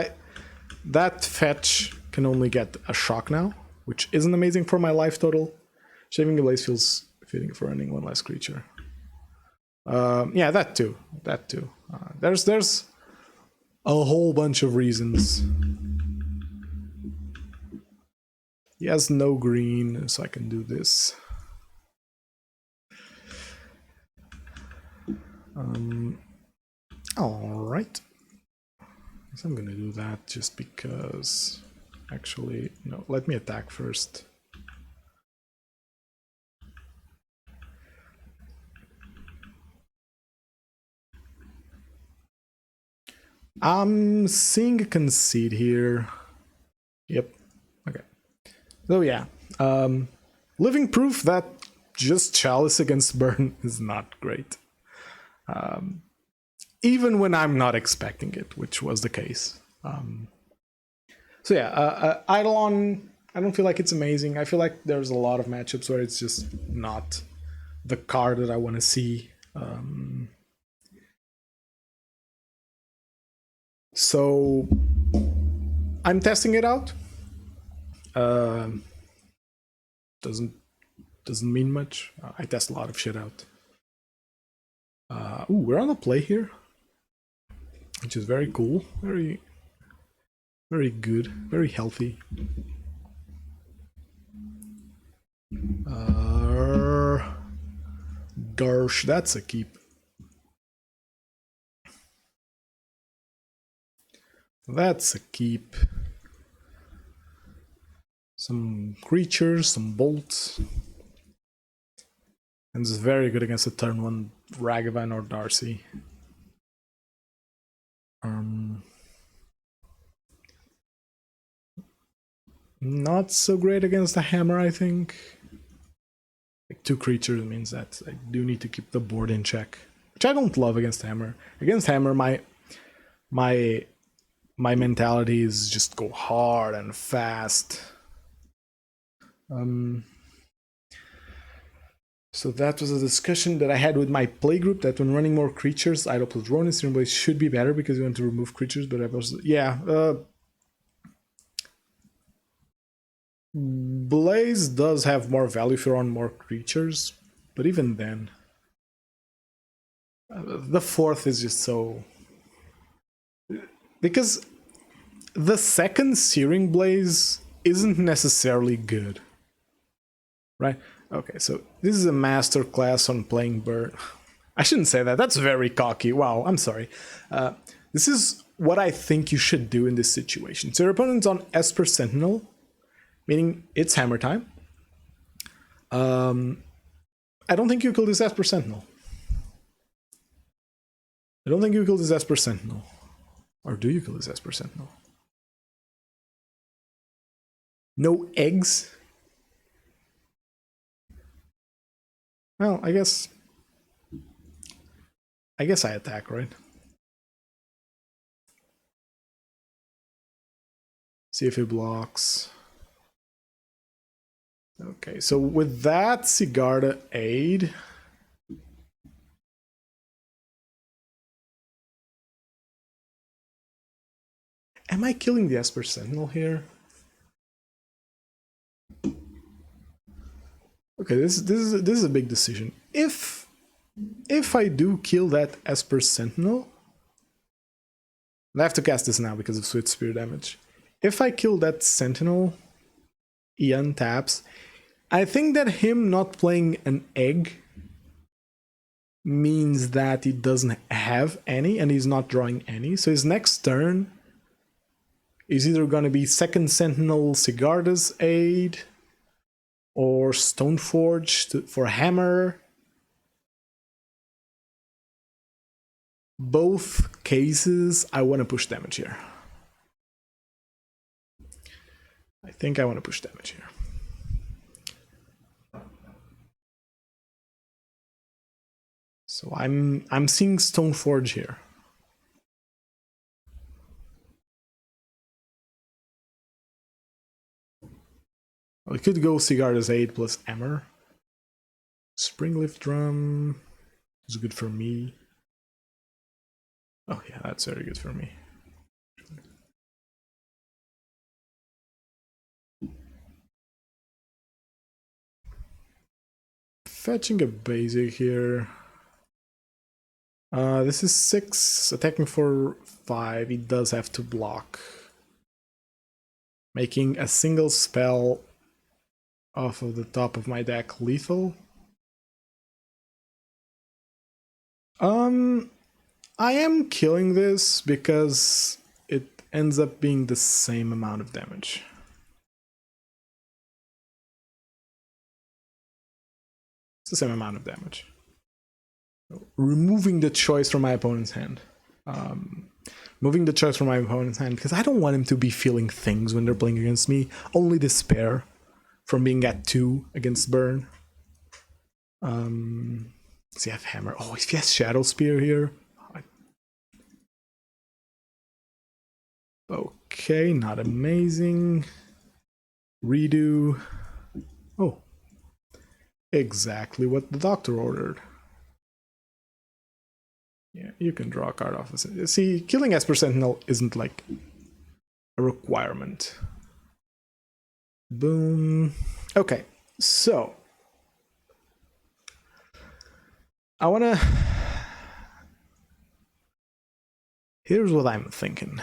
that fetch can only get a shock now, which isn't amazing for my life total. Shaving a Blaze feels fitting for running one less creature. Yeah, that too. There's a whole bunch of reasons. He has no green, so I can do this. Alright. I'm gonna do that just because... Actually, no, let me attack first. I'm seeing a concede here. Yep. Okay. So yeah. Living proof that just Chalice against Burn is not great. Even when I'm not expecting it, which was the case. So yeah, eidolon, I don't feel like it's amazing. I feel like there's a lot of matchups where it's just not the card that I want to see. So I'm testing it out. Doesn't mean much. I test a lot of shit out. Ooh, we're on a play here, which is very cool. Very good. Very healthy. Darsh, that's a keep. That's a keep. Some creatures, some bolts. And it's very good against a turn 1 Ragavan or Darcy. Not so great against the hammer, I think. Like 2 creatures means that I do need to keep the board in check, which I don't love against hammer. Against hammer, my mentality is just go hard and fast. So that was a discussion that I had with my playgroup, that when running more creatures, Idol plus Ronin Stream Blaze should be better because you want to remove creatures, but I was, Blaze does have more value if you're on more creatures, but even then, the 4th is just so... Because the 2nd Searing Blaze isn't necessarily good, right? Okay, so this is a master class on playing Burn. I shouldn't say that, that's very cocky. Wow, I'm sorry. This is what I think you should do in this situation. So your opponent's on Esper Sentinel, meaning it's hammer time. I don't think you kill this Esper Sentinel. I don't think you kill this Esper Sentinel. Or do you kill this Esper Sentinel? No eggs? Well, I guess I attack, right? See if he blocks. Okay, so with that Sigarda aid, am I killing the Esper Sentinel here? Okay, this is a big decision. If I do kill that Esper Sentinel, and I have to cast this now because of Sweet Spear damage. If I kill that Sentinel, he untaps. I think that him not playing an egg means that he doesn't have any and he's not drawing any. So his next turn is either going to be 2nd Sentinel Sigarda's aid or Stoneforge for hammer. Both cases, I want to push damage here. I think I want to push damage here. So I'm seeing Stoneforge here. Well, we could go Sigarda's aid plus Emmer. Springleaf Drum is good for me. Oh yeah, that's very good for me. Fetching a basic here. This is 6, attacking for 5. He does have to block. Making a single spell off of the top of my deck lethal. I am killing this because it ends up being the same amount of damage. It's the same amount of damage. Removing the choice from my opponent's hand. Moving the choice from my opponent's hand because I don't want him to be feeling things when they're playing against me. Only despair from being at 2 against Burn. Does he have hammer? Oh, if he has Shadow Spear here. Okay, not amazing. Redo. Oh. Exactly what the doctor ordered. Yeah, you can draw a card off. See, killing Esper Sentinel isn't like a requirement. Boom. Okay, so I wanna. Here's what I'm thinking.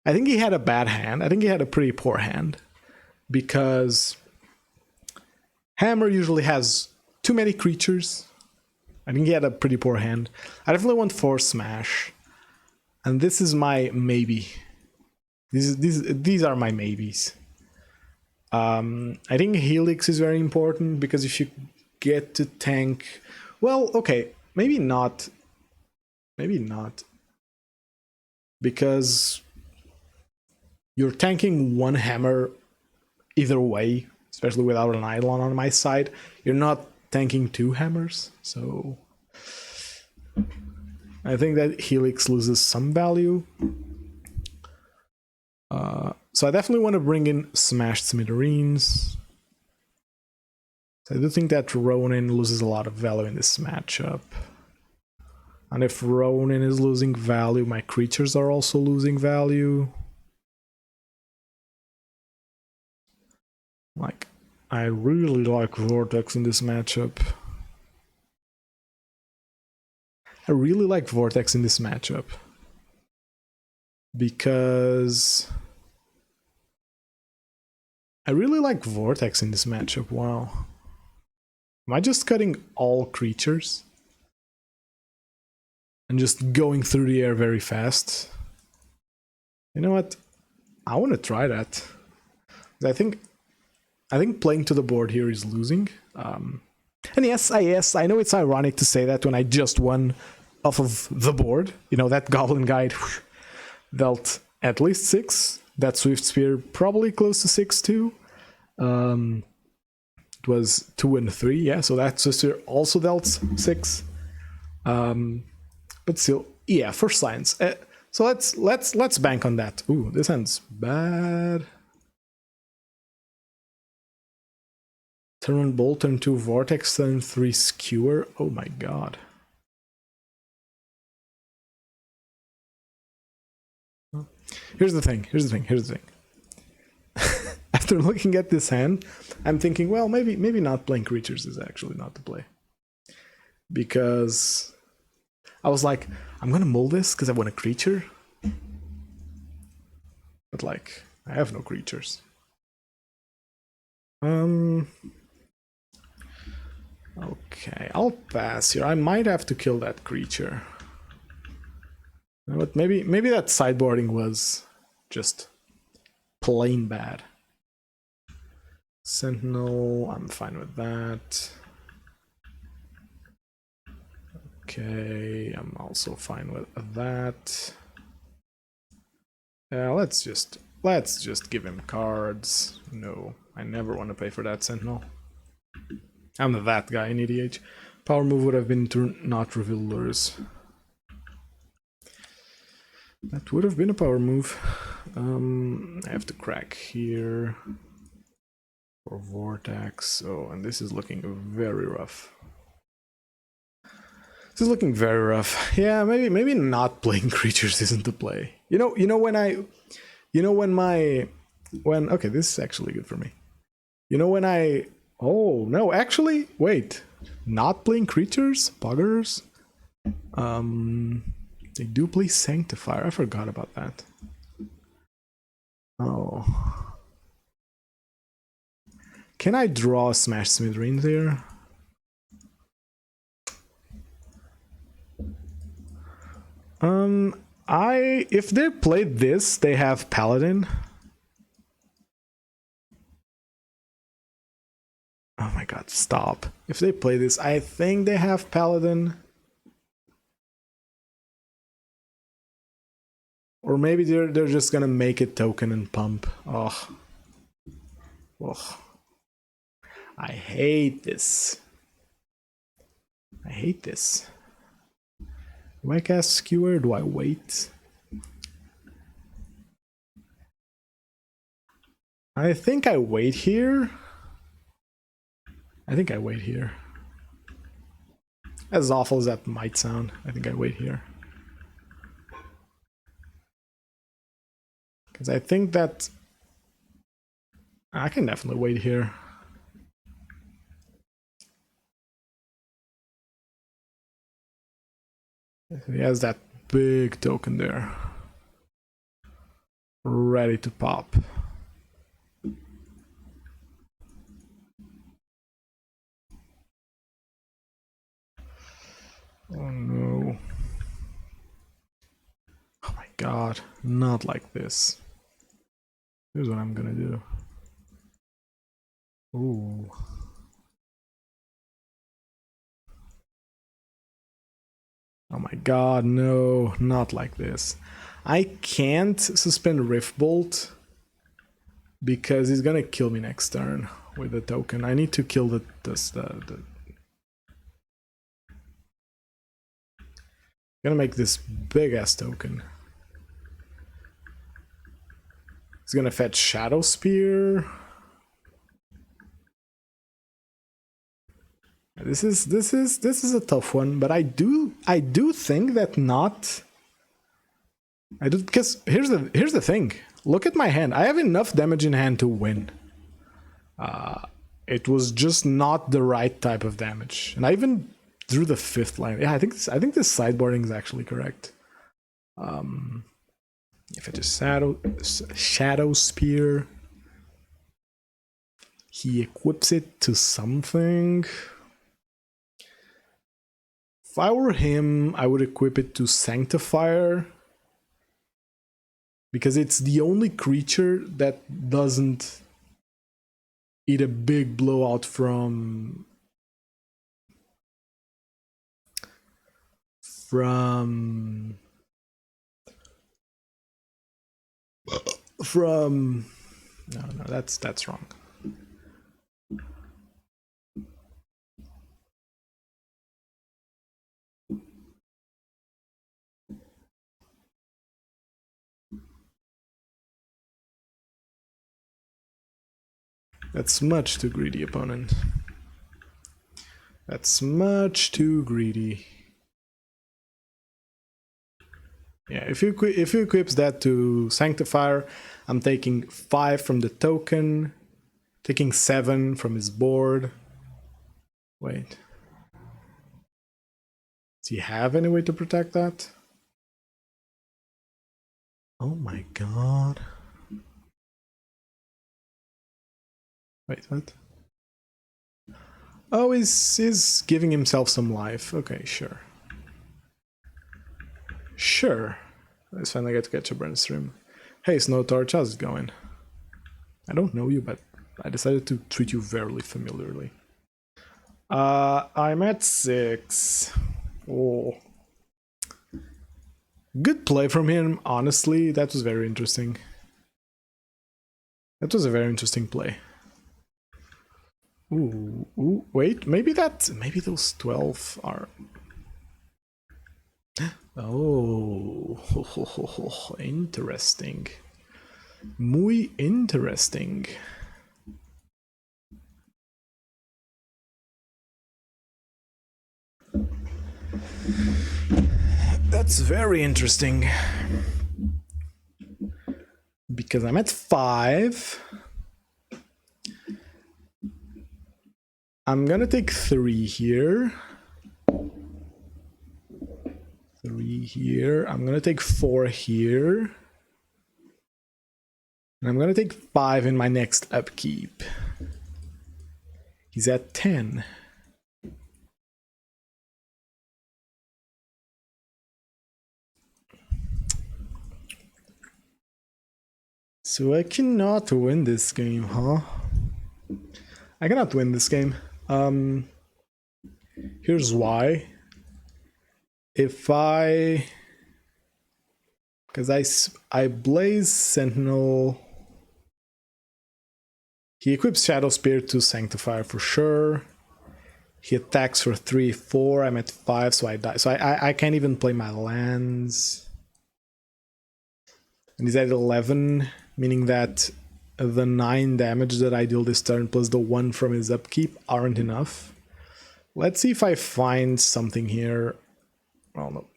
I think he had a bad hand. I think he had a pretty poor hand because Hammer usually has too many creatures. I think he had a pretty poor hand. I definitely want Force Smash, and this is my maybe. These are my maybes. I think Helix is very important because if you get to tank, well, okay, maybe not, because you're tanking one hammer either way, especially without an eidolon on my side. You're not tanking two hammers, so I think that Helix loses some value. So I definitely want to bring in Smashed Smithereens. So I do think that Ronin loses a lot of value in this matchup. And if Ronin is losing value, my creatures are also losing value. Like, I really like Vortex in this matchup. I really like Vortex in this matchup. Because I really like Vortex in this matchup. Wow. Am I just cutting all creatures? And just going through the air very fast? You know what? I want to try that. I think playing to the board here is losing. And yes, I know it's ironic to say that when I just won off of the board. You know, that Goblin Guide dealt at least 6. That Swift Spear probably close to 6 too. It was 2 and 3, yeah, so that Sister also dealt 6. But still, yeah, for science. So let's bank on that. Ooh, this hand's bad. Turn 1 Bolt, turn 2 Vortex, turn 3 Skewer. Oh my god. Here's the thing. After looking at this hand, I'm thinking, well, maybe not playing creatures is actually not the play. Because I was like, I'm gonna mull this because I want a creature. But like, I have no creatures. Okay, I'll pass here. I might have to kill that creature. But maybe that sideboarding was just plain bad. Sentinel, I'm fine with that. Okay, I'm also fine with that. Yeah, let's just give him cards. No, I never want to pay for that Sentinel. I'm that guy in EDH. Power move would have been to not reveal lures. That would have been a power move. I have to crack here for Vortex. Oh, and this is looking very rough. This is looking very rough. Yeah, maybe not playing creatures isn't the play. You know when okay, this is actually good for me. You know when oh no, actually, wait. Not playing creatures? Buggers? They do play Sanctifier. I forgot about that. Oh. Can I draw a Smash Smithereens here? If they played this, they have Paladin. Oh my god, stop. If they play this, I think they have Paladin. Or maybe they're just gonna make it token and pump. Oh. Ugh. I hate this. I hate this. Do I cast Skewer? Do I wait? I think I wait here. As awful as that might sound, I think I wait here. Because I think that I can definitely wait here. He has that big token there. Ready to pop. Oh no. Oh my god, not like this. Here's what I'm gonna do. Ooh. Oh my god, no, not like this. I can't suspend Rift Bolt because he's gonna kill me next turn with the token. I need to kill the gonna make this big ass token. He's gonna fetch Shadow Spear. This is a tough one, but I do think that not. I do, because here's the thing. Look at my hand. I have enough damage in hand to win. It was just not the right type of damage, and I even drew the 5th line. Yeah, I think this sideboarding is actually correct. If it is Shadow Spear, he equips it to something. If I were him, I would equip it to Sanctifier, because it's the only creature that doesn't eat a big blowout from no, that's wrong. That's much too greedy, opponent. That's much too greedy. Yeah, if you equips that to Sanctifier, I'm taking 5 from the token, taking 7 from his board. Wait. Does he have any way to protect that? Oh my god. Wait, what? Oh, he's giving himself some life. Okay, sure. Sure. Let's finally get to catch a burn stream. Hey, Snow Torch, how's it going? I don't know you, but I decided to treat you very familiarly. I'm at 6. Oh. Good play from him, honestly. That was very interesting. That was a very interesting play. Ooh, wait, maybe those 12 are... Oh, interesting. Muy interesting. That's very interesting. Because I'm at 5. I'm gonna take 3 here. 3 here. I'm gonna take 4 here. And I'm gonna take 5 in my next upkeep. He's at 10. So I cannot win this game, huh? I cannot win this game. Here's why. Because I blaze Sentinel. He equips Shadow Spear to Sanctifier for sure. He attacks for 3, 4. I'm at 5, so I die. So I can't even play my lands. And he's at 11, meaning that the 9 damage that I deal this turn plus the 1 from his upkeep aren't enough. Let's see if I find something here. Oh no.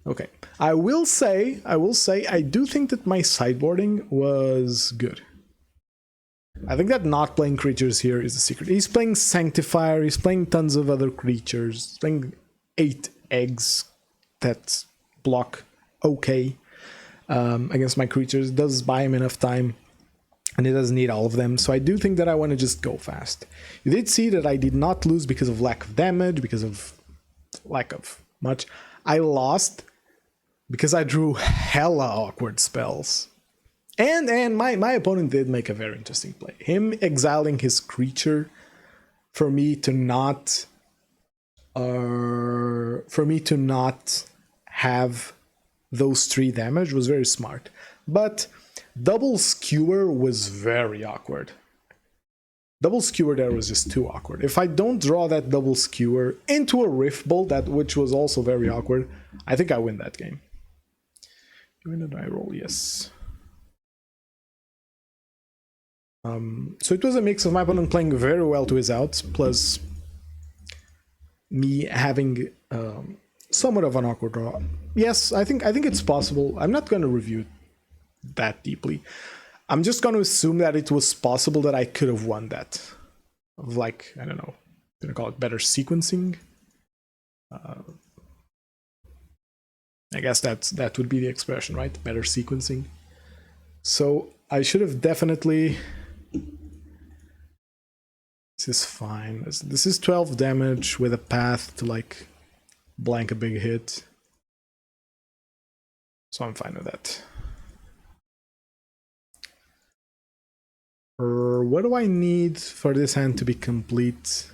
Okay. I will say, I do think that my sideboarding was good. I think that not playing creatures here is the secret. He's playing Sanctifier, he's playing tons of other creatures, he's playing 8 eggs that block okay against my creatures. It does buy him enough time, and he doesn't need all of them, so I do think that I want to just go fast. You did see that I did not lose because of lack of damage, because of lack of much. I lost because I drew hella awkward spells. And my opponent did make a very interesting play. Him exiling his creature for me to not have those 3 damage was very smart. But double skewer was very awkward. Double skewer there was just too awkward. If I don't draw that double skewer into a Rift Bolt, which was also very awkward, I think I win that game. You win a die roll, yes. So it was a mix of my opponent playing very well to his outs, plus me having somewhat of an awkward draw. Yes, I think it's possible. I'm not going to review it that deeply. I'm just going to assume that it was possible that I could have won that. Of like, I don't know, I'm going to call it better sequencing. I guess that would be the expression, right? Better sequencing. So I should have definitely... This is fine. This is 12 damage with a path to like blank a big hit. So I'm fine with that. What do I need for this hand to be complete?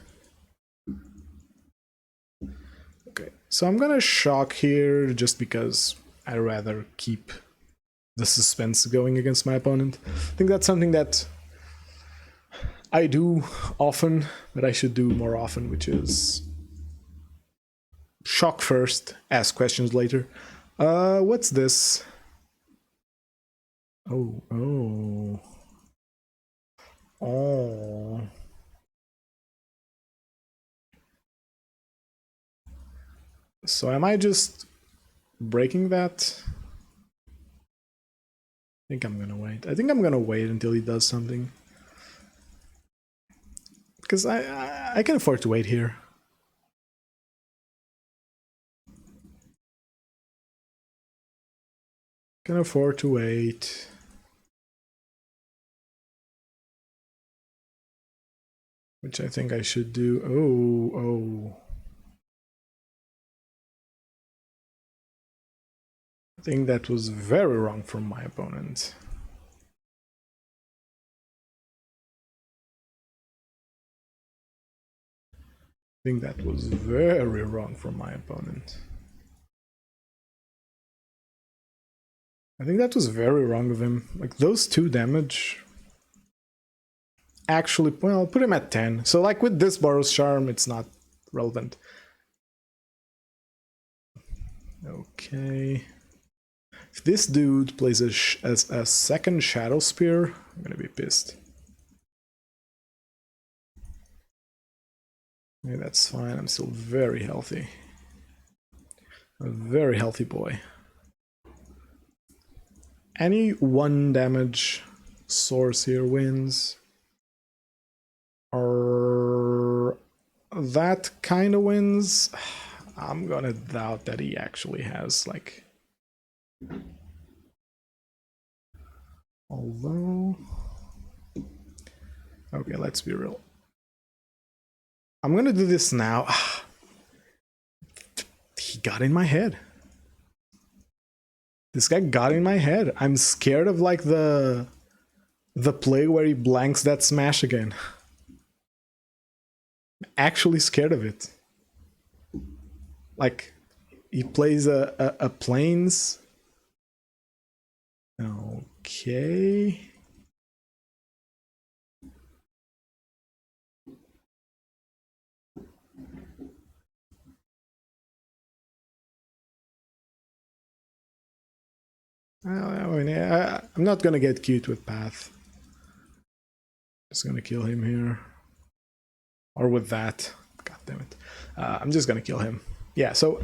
Okay, so I'm gonna shock here just because I'd rather keep the suspense going against my opponent. I think that's something that I do often, but I should do more often, which is shock first, ask questions later. What's this? Oh. So am I just breaking that? I think I'm gonna wait. I think I'm gonna wait until he does something. Because I can afford to wait here. Can afford to wait. Which I think I should do. Oh. I think that was very wrong from my opponent. I think that was very wrong from my opponent. I think that was very wrong of him. Like, those 2 damage... Actually, well, I'll put him at 10. So, like, with this Borrow's Charm, it's not relevant. Okay. If this dude plays a second Shadow Spear, I'm gonna be pissed. Okay, that's fine. I'm still very healthy. A very healthy boy. Any 1 damage source here wins. Or that kind of wins. I'm gonna doubt that he actually has, like... Although... Okay, let's be real. I'm gonna do this now. He got in my head. This guy got in my head. I'm scared of like the play where he blanks that smash again. I'm actually scared of it. Like, he plays a plains. Okay. I mean, I'm not gonna get cute with Path. Just gonna kill him here. or with that. God damn it. I'm just gonna kill him. Yeah, so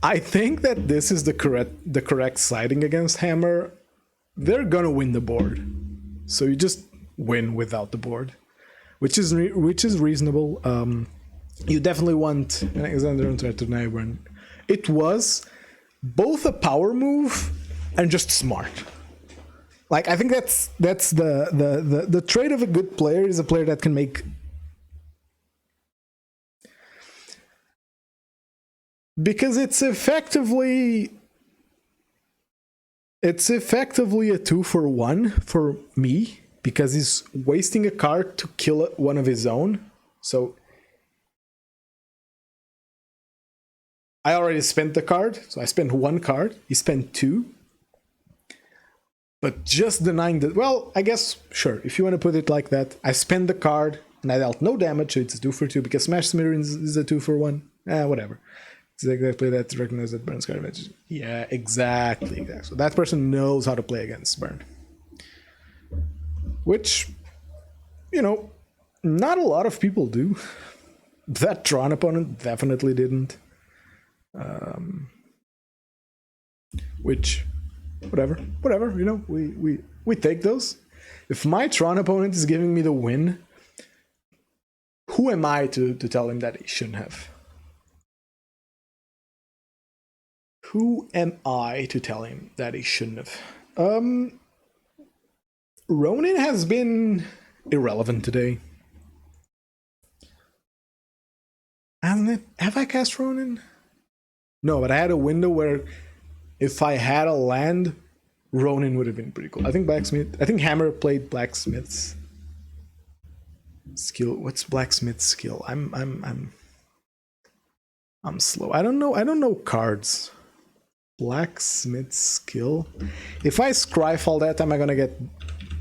I think that this is the correct siding against Hammer. They're gonna win the board, so you just win without the board, which is reasonable. You definitely want an Alexander on to Nyburn. It was both a power move and just smart. Like, I think that's the trait of a good player, is a player that can make. Because it's effectively a 2-for-1 for me, because he's wasting a card to kill one of his own. So I already spent the card, so I spent 1 card, he spent 2. But just denying that, well, I guess, sure, if you want to put it like that, I spent the card and I dealt no damage, so it's a 2-for-2, because Smash Smear is a 2-for-1. Whatever. It's exactly that to recognize that Burn's card advantage. Yeah, exactly. So that person knows how to play against Burn. Which, you know, not a lot of people do. That Tron opponent definitely didn't. Which, whatever, you know, we take those. If my Tron opponent is giving me the win, who am I to tell him that he shouldn't have? Who am I to tell him that he shouldn't have? Ronin has been irrelevant today. Hasn't it? Have I cast Ronin? No, but I had a window where if I had a land, Ronin would have been pretty cool. I think Hammer played Blacksmith's skill. What's Blacksmith's skill? I'm slow. I don't know cards. Blacksmith skill. If I Scryfall that, am I gonna get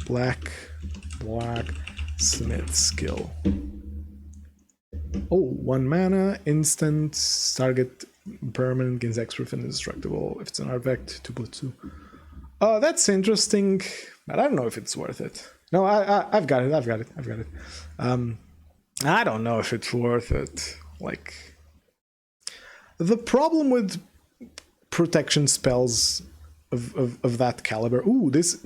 Blacksmith skill? Oh, 1 mana, instant, target permanent, gains X-Proof and indestructible. If it's an artifact, 2/2. Oh, that's interesting, but I don't know if it's worth it. No, I've got it. I don't know if it's worth it. Like, the problem with protection spells of that caliber. Ooh, this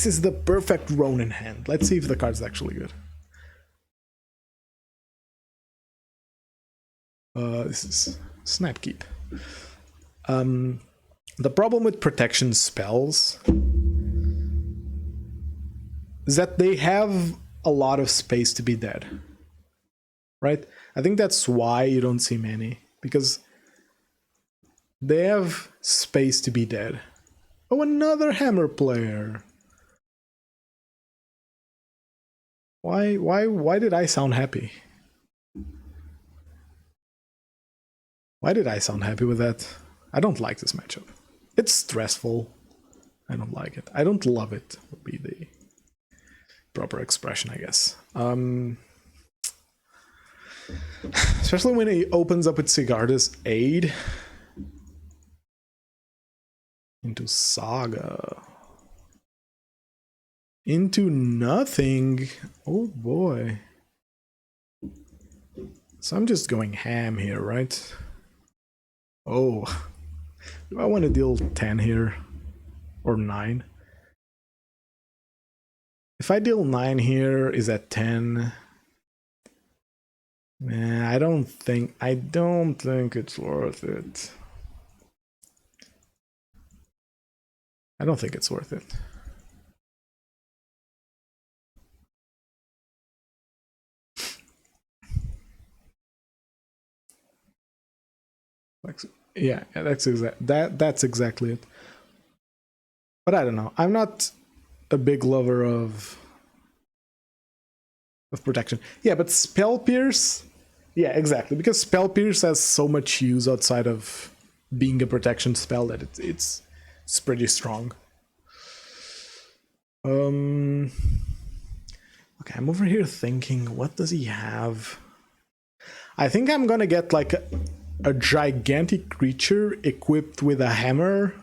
is the perfect Ronin hand. Let's see if the card's actually good. This is Snapkeep. The problem with protection spells is that they have a lot of space to be dead. Right? I think that's why you don't see many, because they have space to be dead. Oh, another Hammer player. Why did I sound happy? Why did I sound happy with that? I don't like this matchup. It's stressful. I don't like it. I don't love it, would be the proper expression, I guess. Especially when he opens up with Sigarda's Aid into Saga. Into nothing. Oh boy. So I'm just going ham here, right? Oh. Do I want to deal 10 here? Or 9? If I deal 9 here, is that 10? Nah, I don't think it's worth it. I don't think it's worth it. Yeah, that's exactly it. But I don't know. I'm not a big lover of protection. Yeah, but Spell Pierce. Yeah, exactly. Because Spell Pierce has so much use outside of being a protection spell that it's pretty strong. Okay, I'm over here thinking, what does he have? I think I'm gonna get like a gigantic creature equipped with a hammer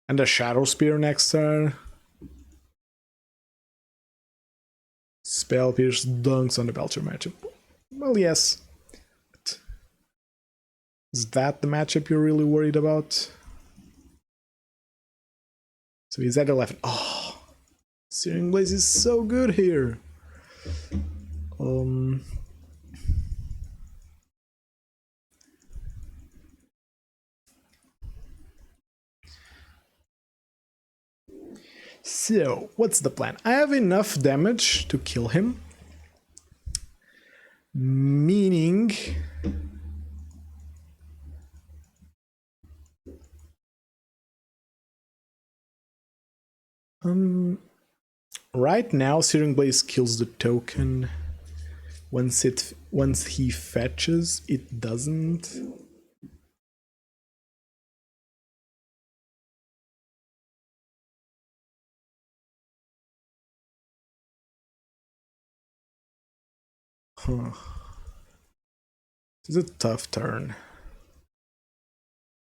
and a Shadow Spear next turn. Spell Pierce dunks on the Belcher matchup. Well, yes. But is that the matchup you're really worried about? So he's at 11. Oh, Searing Blaze is so good here. So, what's the plan? I have enough damage to kill him. Meaning... right now, Searing Blaze kills the token. Once he fetches, it doesn't. Huh. This is a tough turn.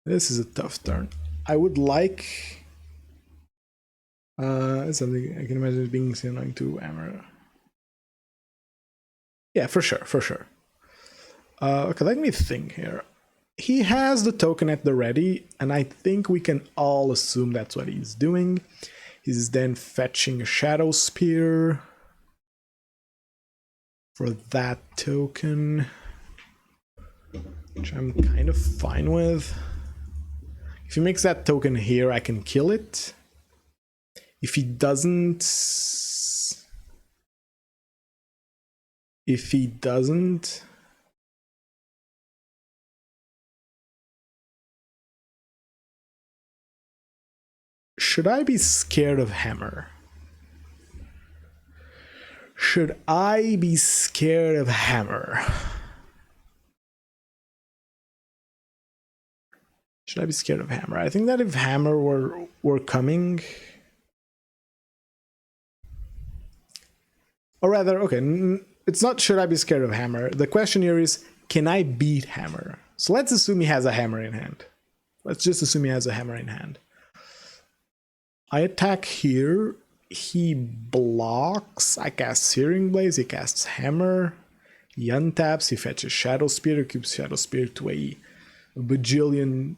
This is a tough turn. I would like... something I can imagine it being annoying to Hammer. Yeah, for sure, for sure. Okay, let me think here. He has the token at the ready, and I think we can all assume that's what he's doing. He's then fetching a Shadow Spear for that token, which I'm kind of fine with. If he makes that token here, I can kill it. If he doesn't... Should I be scared of Hammer? Should I be scared of Hammer? Should I be scared of Hammer? I think that if Hammer were coming... Or rather, okay, it's not should I be scared of Hammer. The question here is, can I beat Hammer? So let's assume he has a hammer in hand. Let's just assume he has a hammer in hand. I attack here. He blocks. I cast Searing Blaze. He casts Hammer. He untaps. He fetches Shadow Spear. He keeps Shadow Spear to a bajillion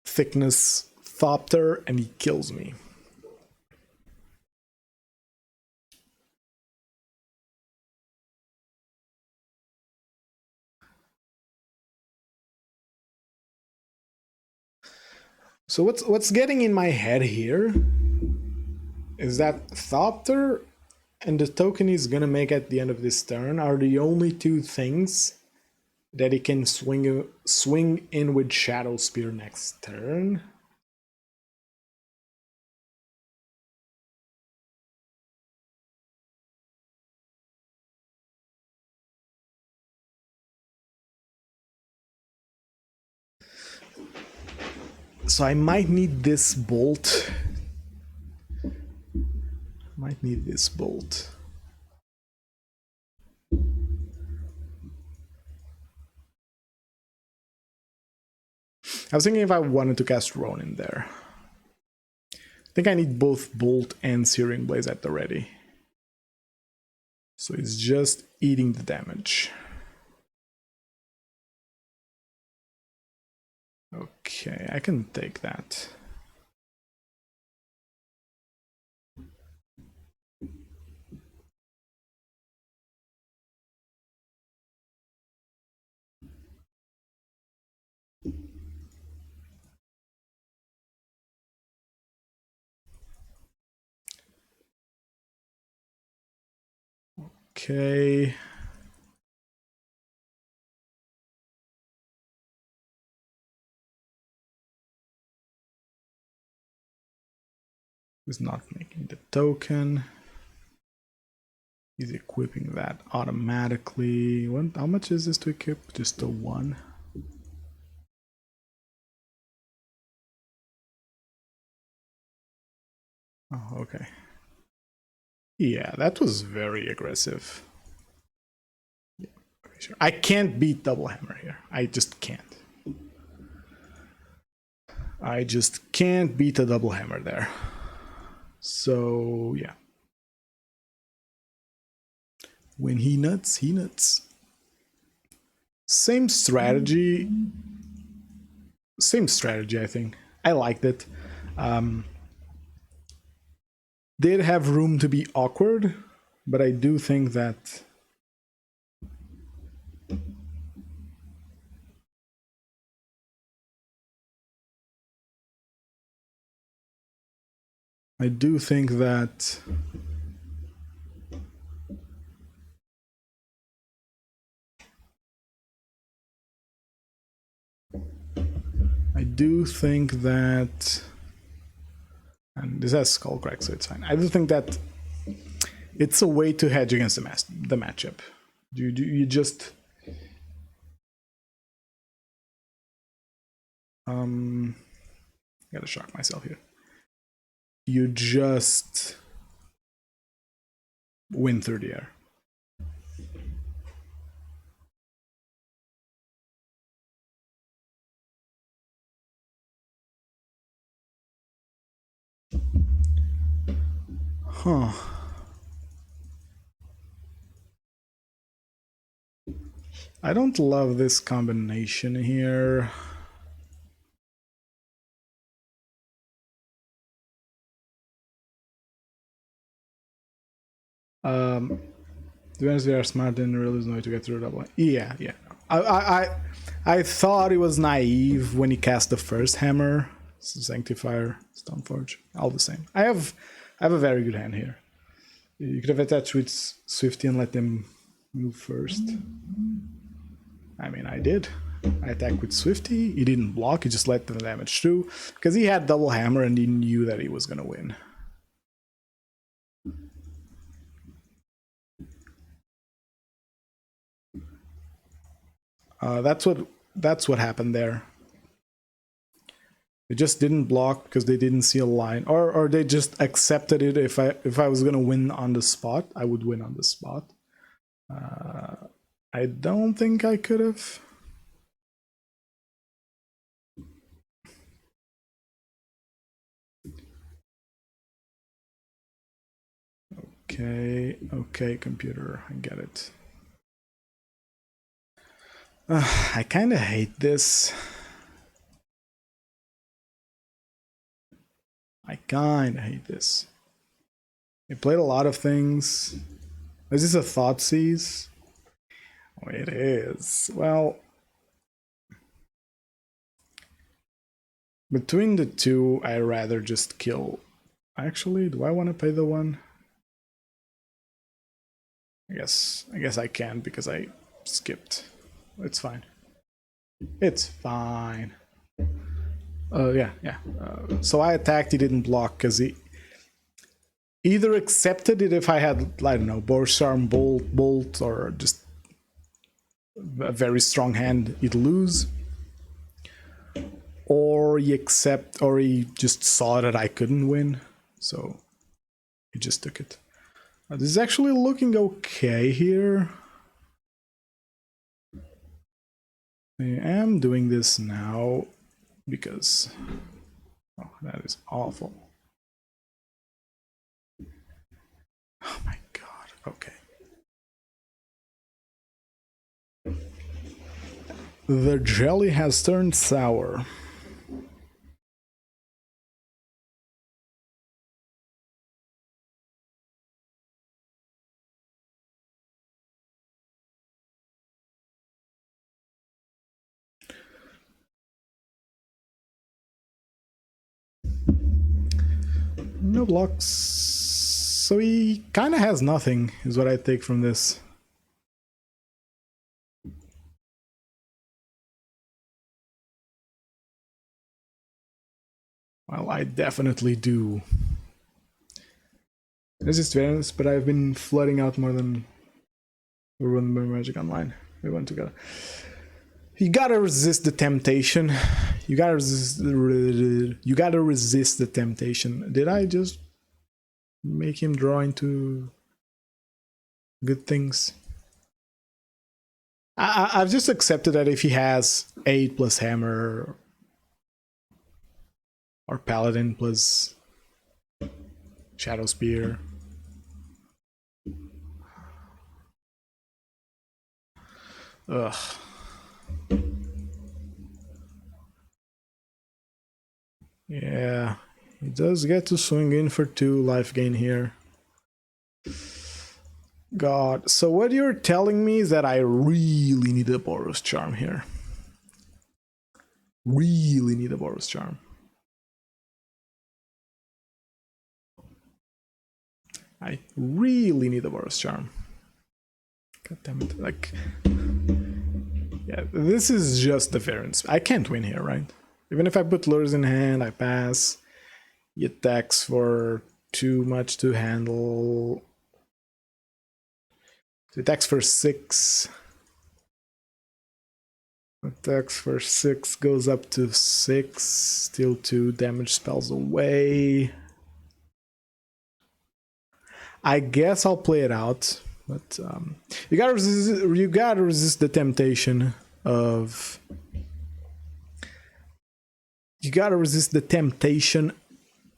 thickness Thopter, and he kills me. So what's getting in my head here is that Thopter and the token he's gonna make at the end of this turn are the only two things that he can swing in with Shadow Spear next turn. So I might need this bolt. I was thinking if I wanted to cast Ronin there. I think I need both Bolt and Searing Blaze at the ready. So it's just eating the damage. Okay, I can take that. Okay. He's not making the token. He's equipping that automatically. How much is this to equip? Just the one. Oh, okay. Yeah, that was very aggressive. Yeah, sure. I can't beat Double Hammer here. I just can't. I just can't beat a Double Hammer there. So, yeah. When he nuts, he nuts. Same strategy. Same strategy, I think. I liked it. Did have room to be awkward, but I do think that I do think that and this has skull crack, so it's fine. I do think that it's a way to hedge against the matchup. You just gotta shock myself here. You just win through the air. Huh. I don't love this combination here. To be honest, they are smart and really is no way to get through double. Yeah. I thought it was naive when he cast the first hammer. Sanctifier, Stoneforge, all the same. I have a very good hand here. You could have attached with Swifty and let them move first. I mean, I did. I attacked with Swifty. He didn't block. He just let the damage through because he had double hammer and he knew that he was gonna win. That's what happened there. They just didn't block because they didn't see a line, or they just accepted it. If I was gonna win on the spot, I would win on the spot. I don't think I could have. Okay, computer, I get it. I kind of hate this. I kind of hate this. He played a lot of things. Is this a Thoughtseize? Oh, it is. Well, between the two, I'd rather just kill. Actually, do I want to pay the one? I guess I can because I skipped. It's fine. It's fine. Yeah. So I attacked, he didn't block because he either accepted it if I had, I don't know, Borsarm, Bolt, or just a very strong hand, he'd lose. Or he just saw that I couldn't win, so he just took it. This is actually looking okay here. I am doing this now because that is awful. Oh my god. Okay. The jelly has turned sour. No blocks. So he kind of has nothing, is what I take from this. Well, I definitely do. This is fairness, but I've been flooding out more than we run Magic Online. We went together. You gotta resist the temptation. You gotta resist the temptation. Did I just make him draw into good things? I've just accepted that if he has 8 plus hammer or paladin plus shadow spear, Ugh. Yeah, he does get to swing in for 2 life gain here. God, so what you're telling me is that I really need a Boros Charm here. Really need a Boros Charm. I really need a Boros Charm. God damn it, like... Yeah, this is just the variance. I can't win here, right? Even if I put lures in hand, I pass. He attacks for too much to handle. He attacks for 6. Attacks for 6, goes up to 6. Still 2 damage spells away. I guess I'll play it out, but you gotta resist the temptation of... You gotta resist the temptation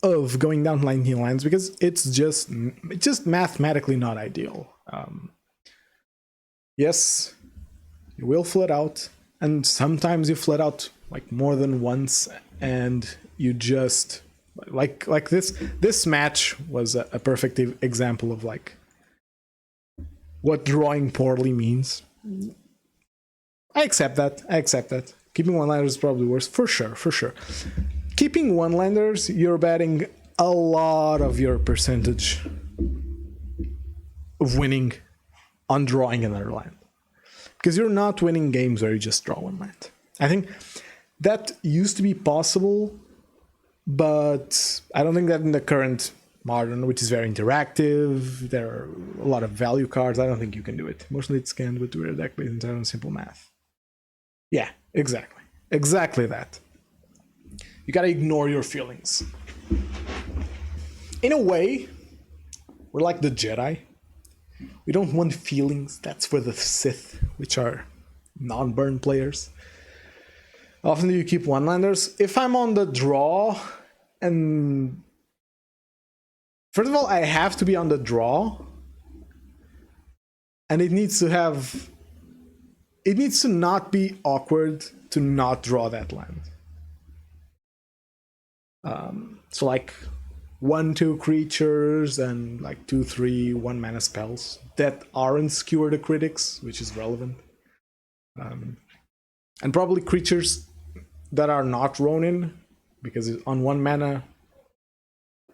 of going down 19 lines, because it's just mathematically not ideal. Yes, you will flat out, and sometimes you flat out like more than once, and you just like this match was a perfect example of like what drawing poorly means. I accept that. Keeping one-landers is probably worse, for sure. Keeping one-landers, you're betting a lot of your percentage of winning on drawing another land. Because you're not winning games where you just draw one land. I think that used to be possible, but I don't think that in the current Modern, which is very interactive, there are a lot of value cards, I don't think you can do it. Mostly it's scanned with weird deck based entirely on simple math. Yeah, exactly. Exactly that. You gotta ignore your feelings. In a way, we're like the Jedi. We don't want feelings. That's for the Sith, which are non-burn players. Often you keep one-landers. If I'm on the draw, and first of all, I have to be on the draw, and it needs to not be awkward to not draw that land. So like 1-2 creatures and like 2-3 1-mana spells that aren't skewer the critics, which is relevant. And probably creatures that are not Ronin, because on 1 mana,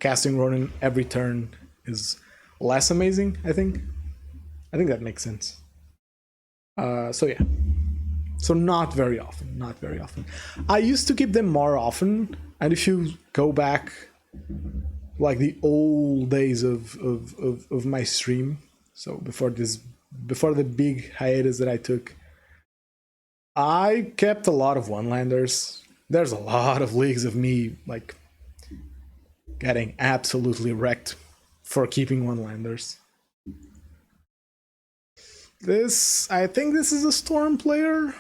casting Ronin every turn is less amazing, I think. I think that makes sense. So yeah. So not very often. I used to keep them more often, and if you go back like the old days of my stream, so before the big hiatus that I took, I kept a lot of one-landers. There's a lot of leagues of me like getting absolutely wrecked for keeping one-landers. I think this is a Storm player.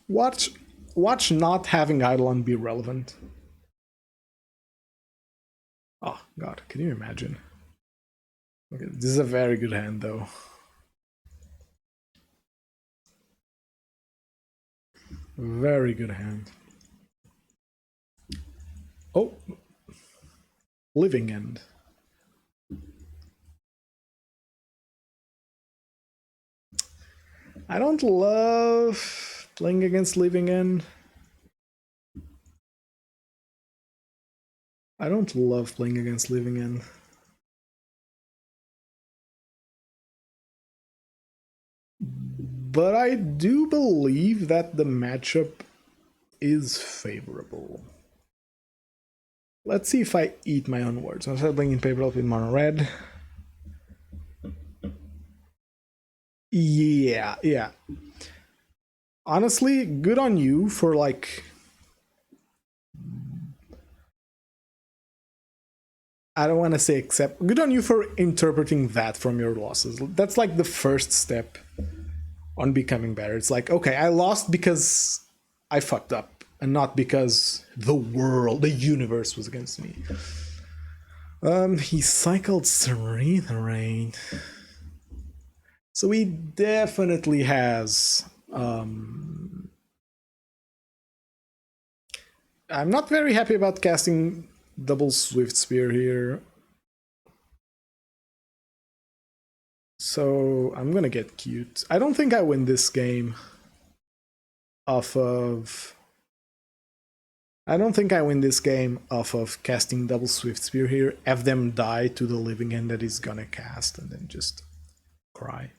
Watch not having eidolon be relevant. Oh god, can you imagine? Okay, this is a very good hand though. Very good hand. Oh, Living End. I don't love playing against Living End. I don't love playing against Living End. But I do believe that the matchup is favorable. Let's see if I eat my own words. I'm settling in paper with mono red. Yeah. Honestly, good on you for like... I don't want to say accept. Good on you for interpreting that from your losses. That's like the first step on becoming better. It's like, okay, I lost because I fucked up, and not because the world, the universe was against me. He cycled Serene Rain. So he definitely has I'm not very happy about casting double Swift Spear here. So I'm gonna get cute. I don't think I win this game off of... I don't think I win this game off of casting double Swift Spear here, have them die to the living end that he's gonna cast, and then just cry.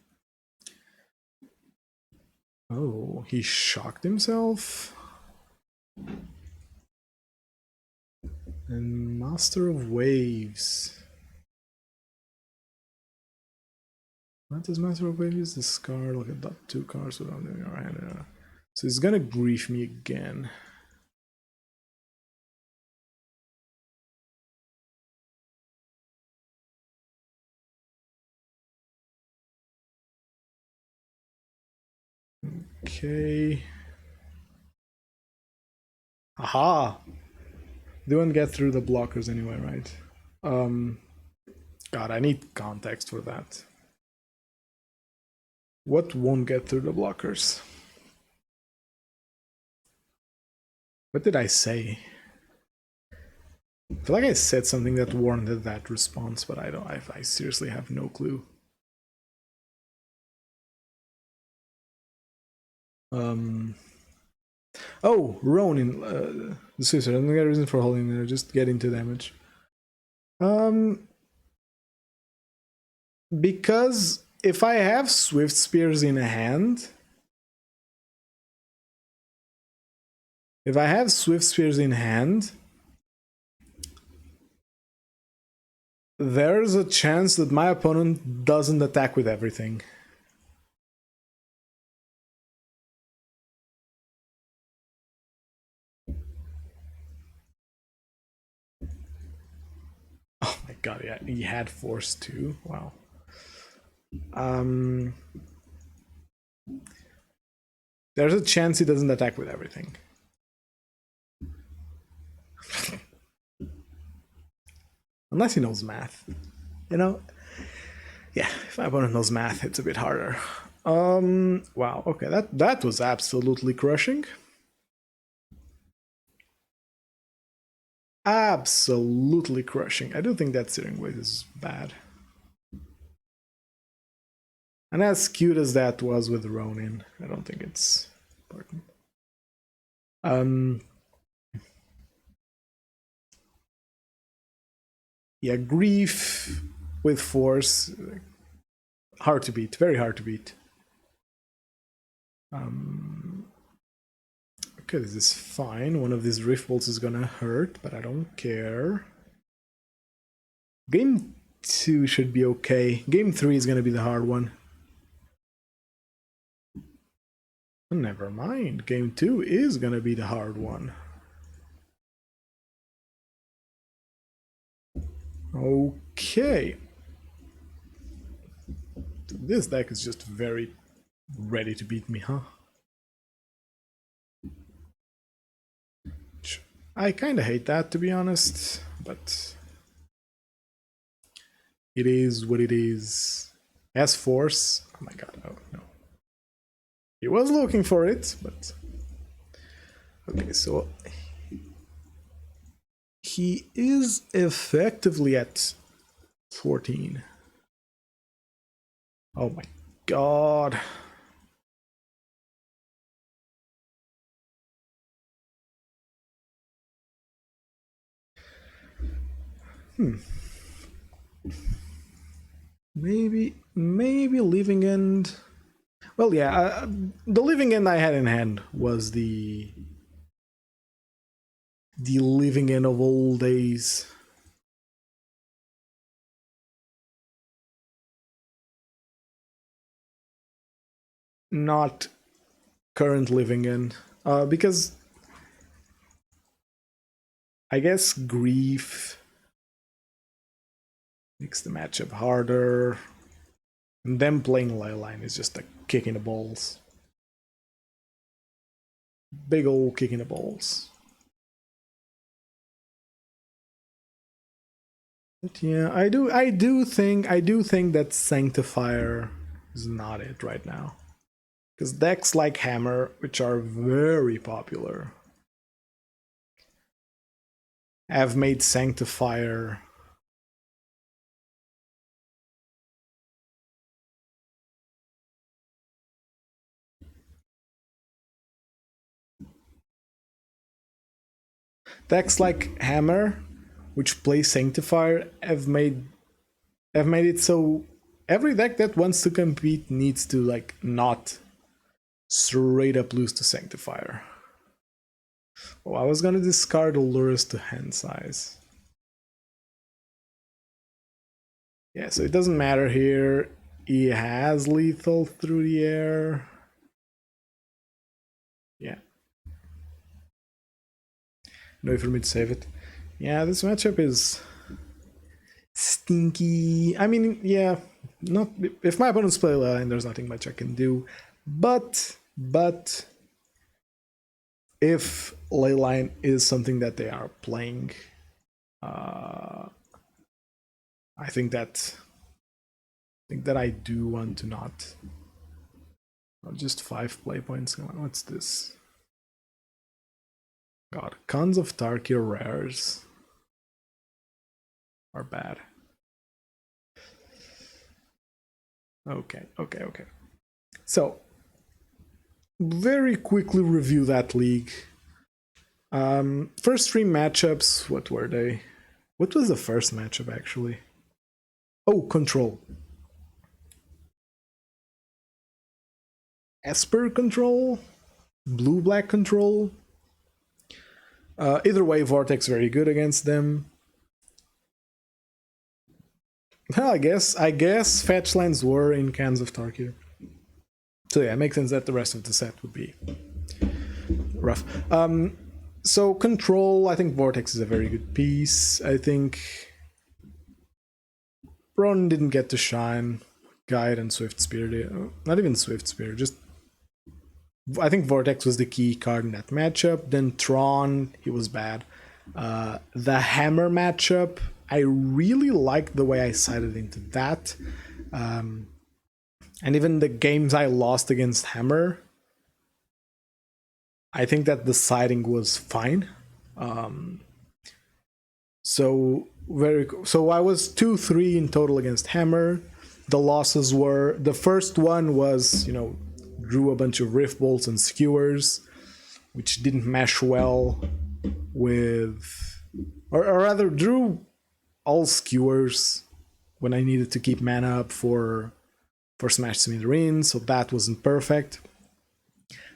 Oh, he shocked himself? And Master of Waves. What does Master of Waves discard? Look at that, 2 cards without in your hand. So he's gonna grief me again. Okay. Aha! They won't get through the blockers anyway, right? God, I need context for that. What won't get through the blockers? What did I say? I feel like I said something that warranted that response, but I don't. I seriously have no clue. Oh, Ronin, the suicide. I don't get a reason for holding there. Just get into damage. Because if I have Swift Spears in hand, there's a chance that my opponent doesn't attack with everything. Oh my god, yeah, he had force too. Wow. There's a chance he doesn't attack with everything. Unless he knows math. You know? Yeah, if my opponent knows math, it's a bit harder. Wow, okay, that was absolutely crushing. Absolutely crushing. I don't think that Searing Blade is bad. And as cute as that was with Ronin, I don't think it's important. Yeah, grief with force, hard to beat, very hard to beat. Okay, this is fine. One of these Rift Bolts is gonna hurt, but I don't care. Game 2 should be okay. Game 3 is gonna be the hard one. Never mind. Game 2 is gonna be the hard one. Okay. This deck is just very ready to beat me, huh? I kinda hate that, to be honest, but it is what it is. S-Force. Oh my god, oh no. He was looking for it, but... Okay, so... He is effectively at 14. Oh my god. Maybe Living End. Well, yeah, the Living End I had in hand was the Living End of old days. Not current Living End, because I guess grief makes the matchup harder. And them playing Leyline is just a kick in the balls. Big ol' kick in the balls. But yeah, I do think that Sanctifier is not it right now. Because decks like Hammer, which are very popular, have made Sanctifier decks like Hammer, which play Sanctifier, have made it so every deck that wants to compete needs to like not straight up lose to Sanctifier. Oh, I was gonna discard Allures to hand size. Yeah, so it doesn't matter here. He has lethal through the air. Yeah. No way for me to save it. Yeah, this matchup is stinky. I mean, yeah, not if my opponents play Leyline, there's nothing much I can do. But if Leyline is something that they are playing, I think that I do want to not. Just 5 play points. Come on, what's this? God, Cons of Tarkir rares are bad. Okay. So, very quickly review that league. First 3 matchups, what were they? What was the first matchup, actually? Oh, Control. Esper Control? Blue-Black Control? Either way, Vortex very good against them. Well, I guess fetch lands were in Cans of Tarkir. So yeah, it makes sense that the rest of the set would be rough. So Control, I think Vortex is a very good piece. I think Ron didn't get to shine. Guide and Swift Spear, not even Swift Spear, just I think Vortex was the key card in that matchup. Then Tron, he was bad. The Hammer matchup, I really liked the way I sided into that. And even the games I lost against Hammer, I think that the siding was fine. So I was 2-3 in total against Hammer. The losses were, the first one was, drew a bunch of Rift Bolts and Skewers, which didn't mesh well with, or rather drew all Skewers when I needed to keep mana up for Smash Smithereens, so that wasn't perfect.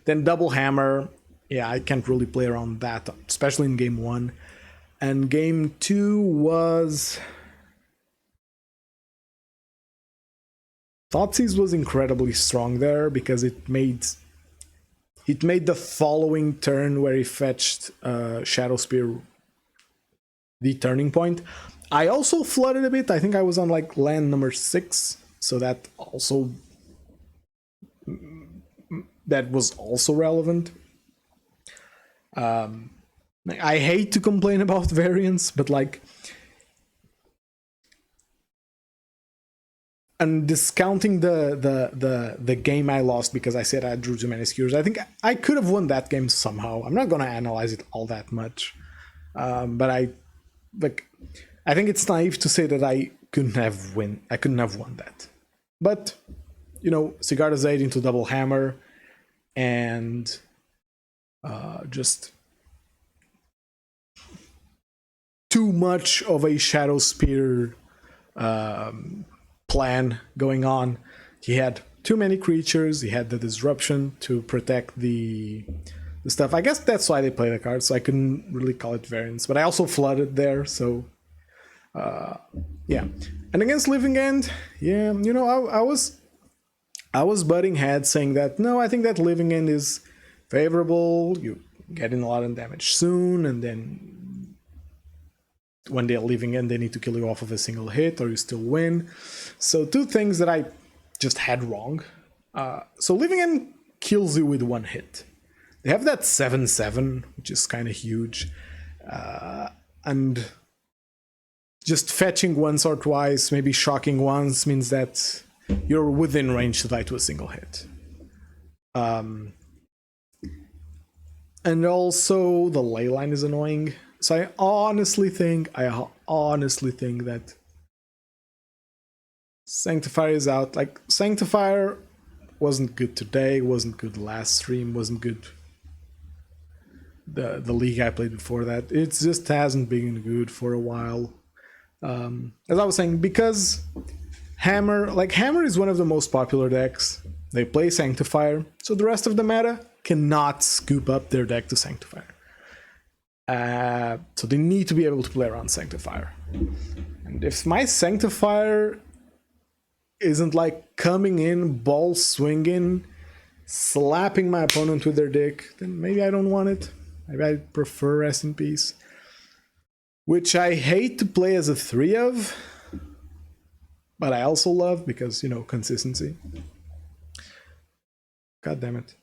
Then Double Hammer, yeah, I can't really play around that, especially in game 1. And game 2 was... Thoughtseize was incredibly strong there because it made the following turn where he fetched Shadow Spear the turning point. I also flooded a bit. I think I was on like land number 6, so that was also relevant. I hate to complain about variance, but like, and discounting the game I lost because I said I drew too many skewers, I think I could have won that game somehow. I'm not gonna analyze it all that much, but I think it's naive to say that I couldn't have won that. But Sigarda's 8 into Double Hammer, and just too much of a Shadow Spear plan going on. He had too many creatures, he had the disruption to protect the stuff. I guess that's why they play the card, so I couldn't really call it variance, but I also flooded there, so yeah. And against Living End, yeah, I was butting heads saying that no, I think that Living End is favorable, you get in a lot of damage soon, and then when they're Living End, they need to kill you off of a single hit, or you still win. So 2 things that I just had wrong. So Living End kills you with 1 hit. They have that 7/7, which is kind of huge. And just fetching once or twice, maybe shocking once, means that you're within range to die to a single hit. Um, and also the ley line is annoying. So I honestly think that Sanctifier is out. Like, Sanctifier wasn't good today, wasn't good last stream, wasn't good the league I played before that. It just hasn't been good for a while. As I was saying, because Hammer is one of the most popular decks. They play Sanctifier, so the rest of the meta cannot scoop up their deck to Sanctifier. So they need to be able to play around Sanctifier. And if my Sanctifier isn't like coming in, ball swinging, slapping my opponent with their dick, then maybe I don't want it. Maybe I prefer Rest in Peace, which I hate to play as a 3 of, but I also love because, you know, consistency. God damn it.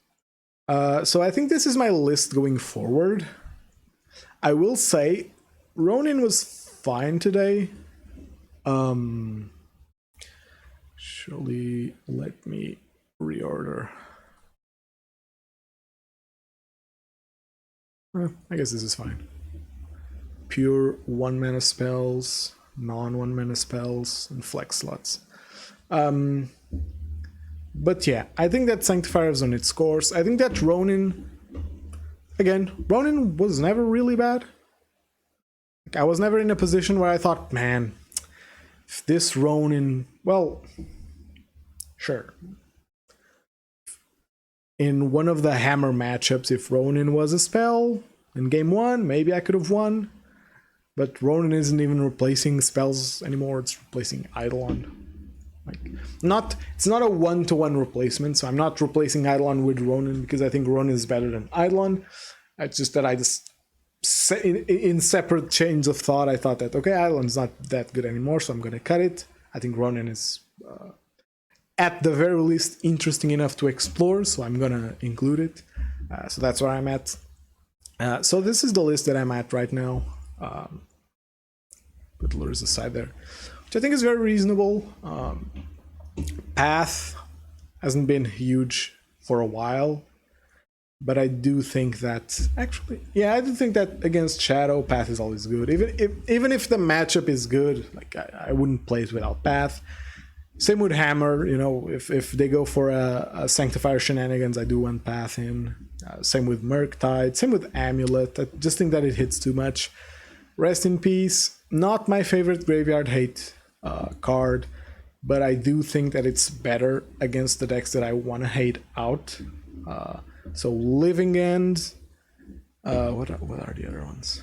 So I think this is my list going forward. I will say Ronin was fine today. Surely let me reorder. I guess this is fine. Pure 1-mana spells, non-1-mana spells, and flex slots. But yeah, I think that Sanctifier is on its course. I think that Ronin, again, Ronin was never really bad. Like, I was never in a position where I thought, man, if this Ronin, well, sure. In one of the Hammer matchups, if Ronin was a spell in game 1, maybe I could have won. But Ronin isn't even replacing spells anymore, it's replacing eidolon. Like, it's not a one-to-one replacement, so I'm not replacing eidolon with Ronin because I think Ronin is better than eidolon. It's just that I just, in separate chains of thought, I thought that, okay, eidolon's not that good anymore, so I'm going to cut it. I think Ronin is, at the very least, interesting enough to explore, so I'm going to include it. So that's where I'm at. So this is the list that I'm at right now. Put lures aside there, which I think is very reasonable. Path hasn't been huge for a while, but I do think that actually, yeah, I do think that against Shadow, Path is always good. Even if the matchup is good, like I wouldn't play it without Path. Same with Hammer, you know, if they go for a Sanctifier shenanigans, I do want Path in. Same with Murktide, same with Amulet. I just think that it hits too much. Rest in Peace, not my favorite graveyard hate card, but I do think that it's better against the decks that I want to hate out. So Living End, what are the other ones?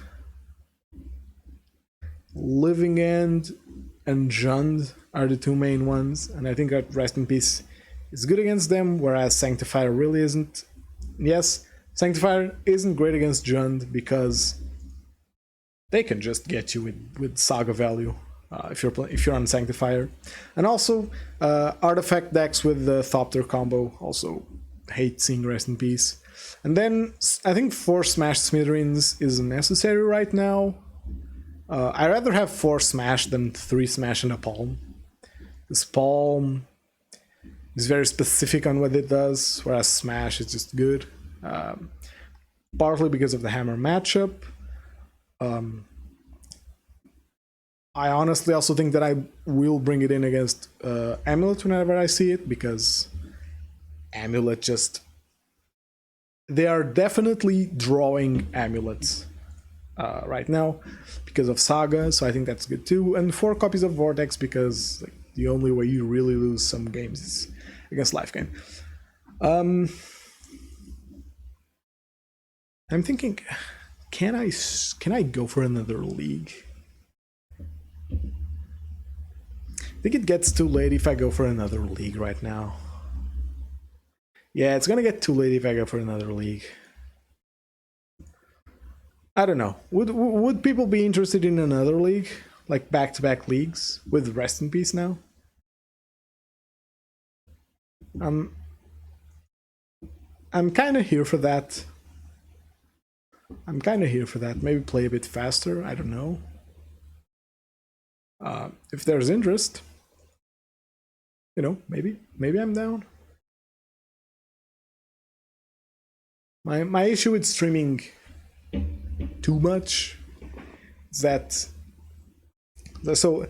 Living End and Jund are the two main ones, and I think that Rest in Peace is good against them, whereas Sanctifier really isn't. Yes, Sanctifier isn't great against Jund because they can just get you with Saga value if you're on Sanctifier, and also artifact decks with the Thopter combo also hate seeing Rest in Peace. And then I think 4 Smash Smithereens is necessary right now. I'd rather have 4 Smash than 3 Smash and a Palm. This Palm is very specific on what it does, whereas Smash is just good. Partly because of the Hammer matchup. I honestly also think that I will bring it in against Amulet whenever I see it, because Amulet just... They are definitely drawing Amulets right now because of Saga, so I think that's good too. And 4 copies of Vortex because like, the only way you really lose some games is against Life Gain. I'm thinking, can I go for another league? I think it gets too late if I go for another league right now. Yeah, it's gonna get too late if I go for another league. I don't know. Would people be interested in another league? Like back-to-back leagues with Rest in Peace now? I'm kind of here for that. Maybe play a bit faster. I don't know. If there's interest, you know, maybe I'm down. My issue with streaming too much is that so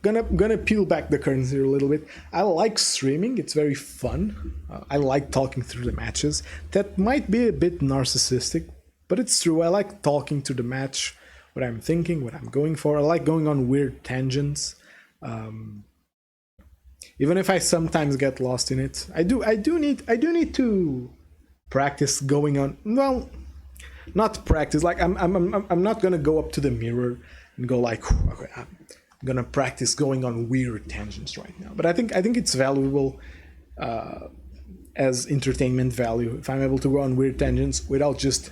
gonna peel back the curtains here a little bit. I like streaming; it's very fun. I like talking through the matches. That might be a bit narcissistic, but it's true. I like talking to the match, what I'm thinking, what I'm going for. I like going on weird tangents, even if I sometimes get lost in it. I do need to practice going on. Well, not practice. Like I'm not gonna go up to the mirror and go like, okay, I'm gonna practice going on weird tangents right now. But I think it's valuable as entertainment value if I'm able to go on weird tangents without just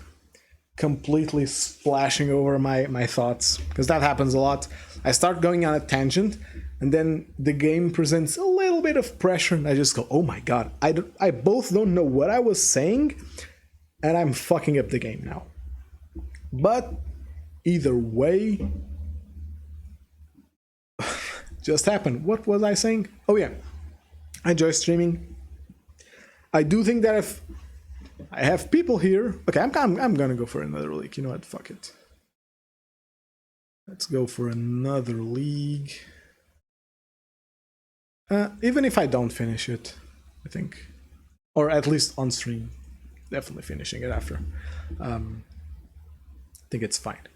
completely splashing over my thoughts, because that happens a lot. I start going on a tangent and then the game presents a little bit of pressure and I just go, oh my god, I both don't know what I was saying and I'm fucking up the game now. But either way, just happened. What was I saying? Oh yeah, I enjoy streaming. I do think that if I have people here, okay, I'm gonna go for another league. You know what? Fuck it. Let's go for another league. Even if I don't finish it, I think, or at least on stream, definitely finishing it after. I think it's fine.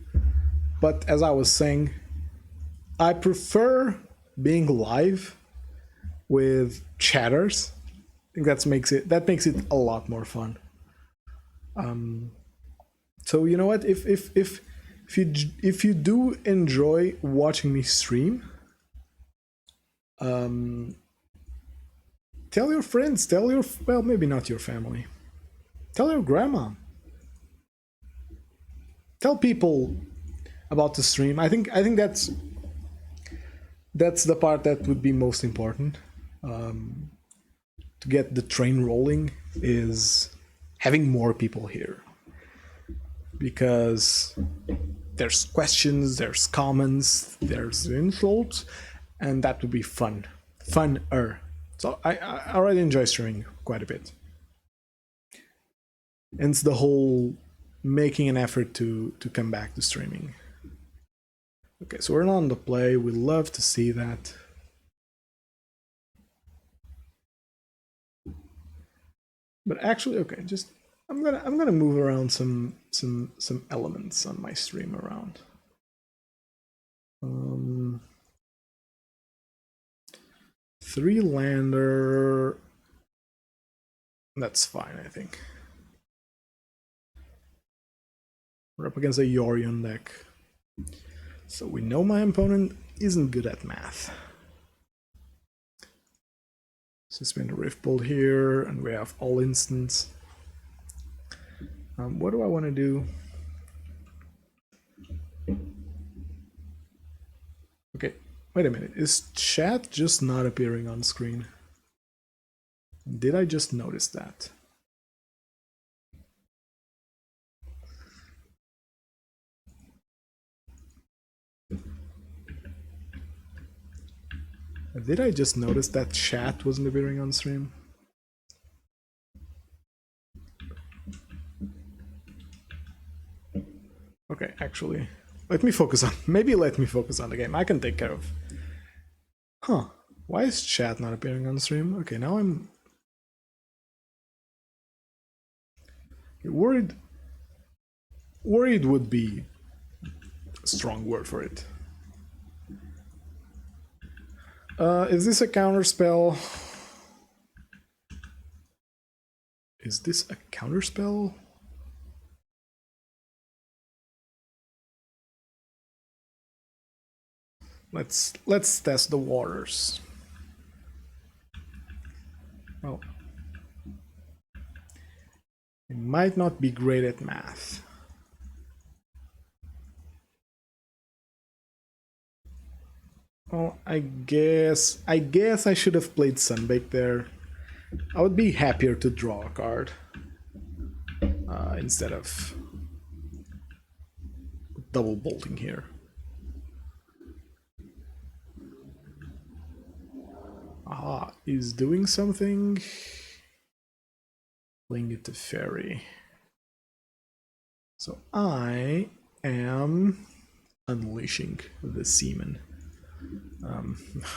But as I was saying, I prefer being live with chatters. I think that makes it a lot more fun. So you know what? If you do enjoy watching me stream, tell your friends, well, maybe not your family, tell your grandma, tell people about the stream. I think that's the part that would be most important. To get the train rolling is having more people here, because there's questions, there's comments, there's insults, and that would be funner. So I already enjoy streaming quite a bit, and it's the whole making an effort to come back to streaming. Okay, so we're not on the play. We love to see that. But actually, okay, just I'm gonna move around some elements on my stream around. Three lander. That's fine, I think. We're up against a Yorion deck, so we know my opponent isn't good at math. Suspend the Rift Bolt here, and we have all instants. What do I want to do? Okay, wait a minute. Is chat just not appearing on screen? Did I just notice that? Did I just notice that chat wasn't appearing on stream? Okay, actually, let me focus on the game. I can take care of. Huh? Why is chat not appearing on stream? Okay, now I'm worried. Worried would be a strong word for it. Is this a counter spell? Is this a counter spell? Let's test the waters. Well, it might not be great at math. Well, I guess I should have played Sunbake there. I would be happier to draw a card instead of double bolting here. Ah, he's doing something. Playing it to fairy. So I am unleashing the semen.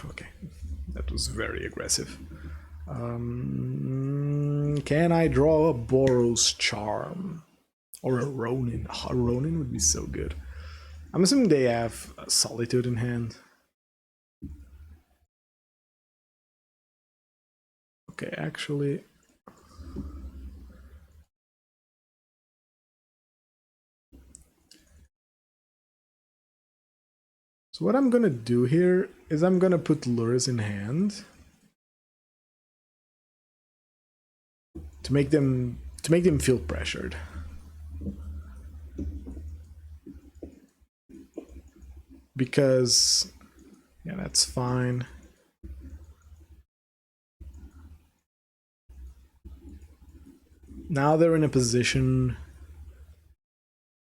Okay, that was very aggressive. Can I draw a Boros Charm? Or a Ronin? A Ronin would be so good. I'm assuming they have Solitude in hand. Okay, actually... So what I'm gonna do here is I'm gonna put lures in hand to make them feel pressured. Because yeah, that's fine. Now they're in a position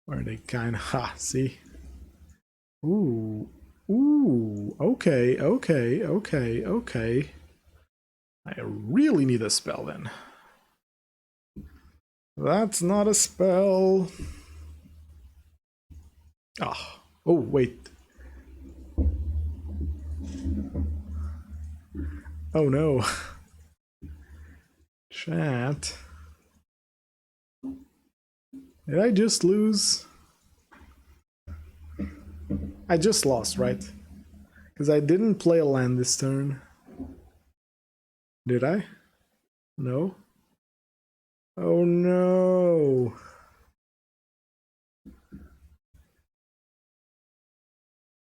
where they kind of see. Ooh, ooh, okay, okay, okay, okay. I really need a spell then. That's not a spell. Ah, oh wait. Oh no. Chat. Did I just lose? I just lost, right? Because I didn't play a land this turn. Did I? No? Oh no!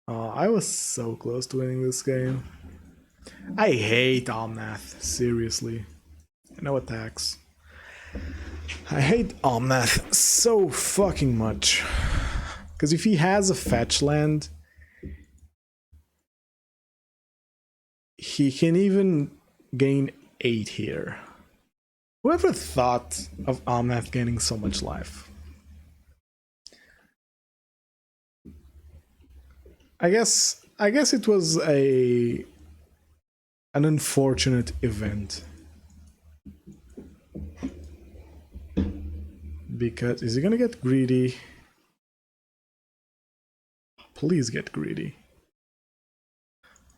Oh, I was so close to winning this game. I hate Omnath, seriously. No attacks. I hate Omnath so fucking much. Because if he has a fetch land, he can even gain 8 here. Whoever thought of Omnath gaining so much life? I guess it was an unfortunate event. Because is he gonna get greedy? Please get greedy.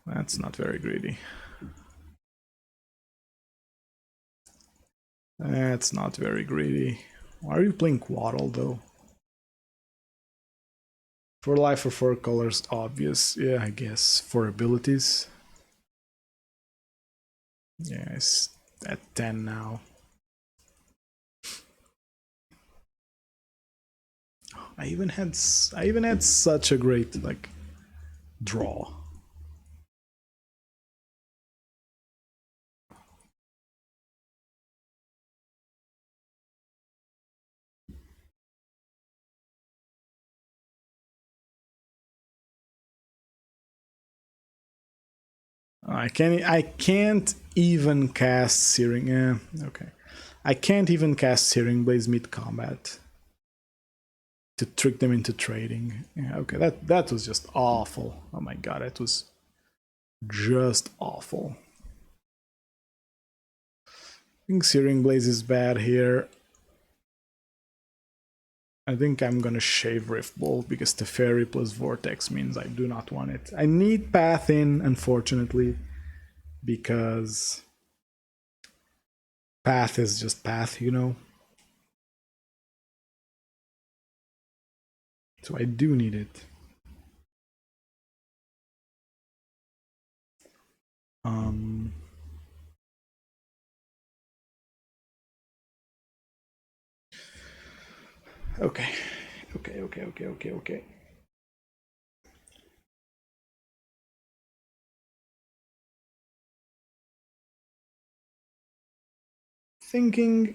That's not very greedy. That's not very greedy. Why are you playing Quaddle though? For life or 4 colors, obvious. Yeah, I guess. For abilities. Yeah, it's at 10 now. I even had such a great like draw. I can't even cast Searing. Yeah, okay. I can't even cast Searing Blaze mid combat to trick them into trading. Yeah, okay, that was just awful. Oh my god, that was just awful. I think Searing Blaze is bad here. I think I'm gonna shave Rift Bolt because Teferi plus Vortex means I do not want it. I need Path in, unfortunately, because Path is just Path, you know? So I do need it. Okay. Okay. Thinking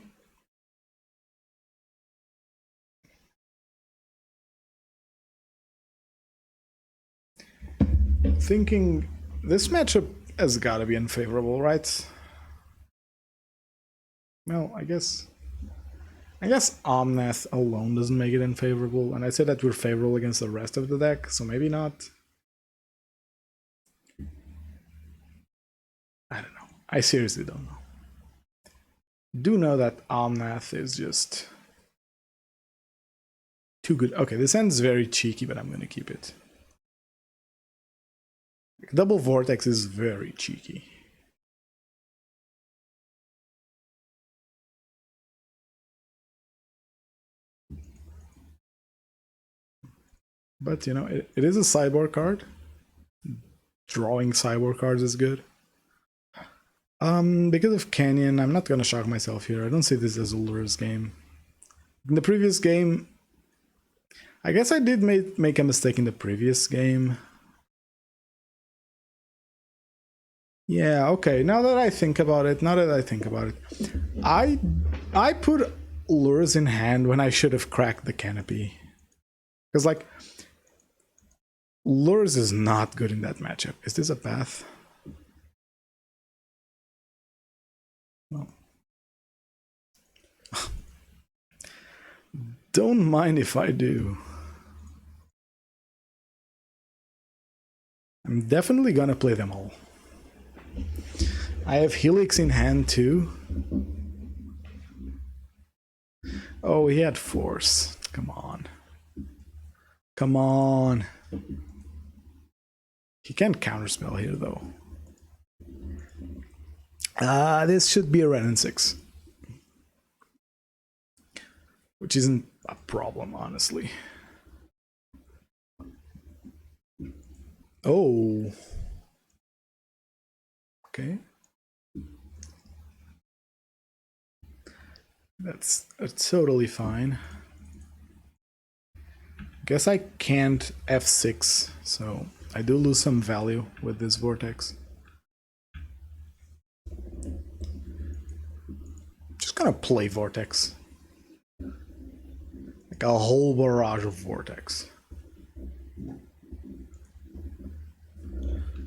this matchup has gotta be unfavorable, right? Well, I guess Omnath alone doesn't make it unfavorable, and I said that we're favorable against the rest of the deck, so maybe not. I don't know. I seriously don't know. Do know that Omnath is just too good. Okay, this end's very cheeky, but I'm gonna keep it. Double Vortex is very cheeky. But, you know, it is a cyborg card. Drawing cyborg cards is good. Because of Canyon, I'm not gonna shock myself here. I don't see this as Ulra's game. In the previous game, I guess I did make a mistake in the previous game. Yeah, okay, now that I think about it, I put lures in hand when I should have cracked the canopy. Because, like, lures is not good in that matchup. Is this a path? No. Don't mind if I do. I'm definitely gonna play them all. I have Helix in hand too. Oh, he had Force. Come on. Come on. He can't counterspell here though. This should be a Ren and 6. Which isn't a problem, honestly. Oh. Okay. That's totally fine. Guess I can't F6, so I do lose some value with this Vortex. Just gonna play Vortex. Like a whole barrage of Vortex.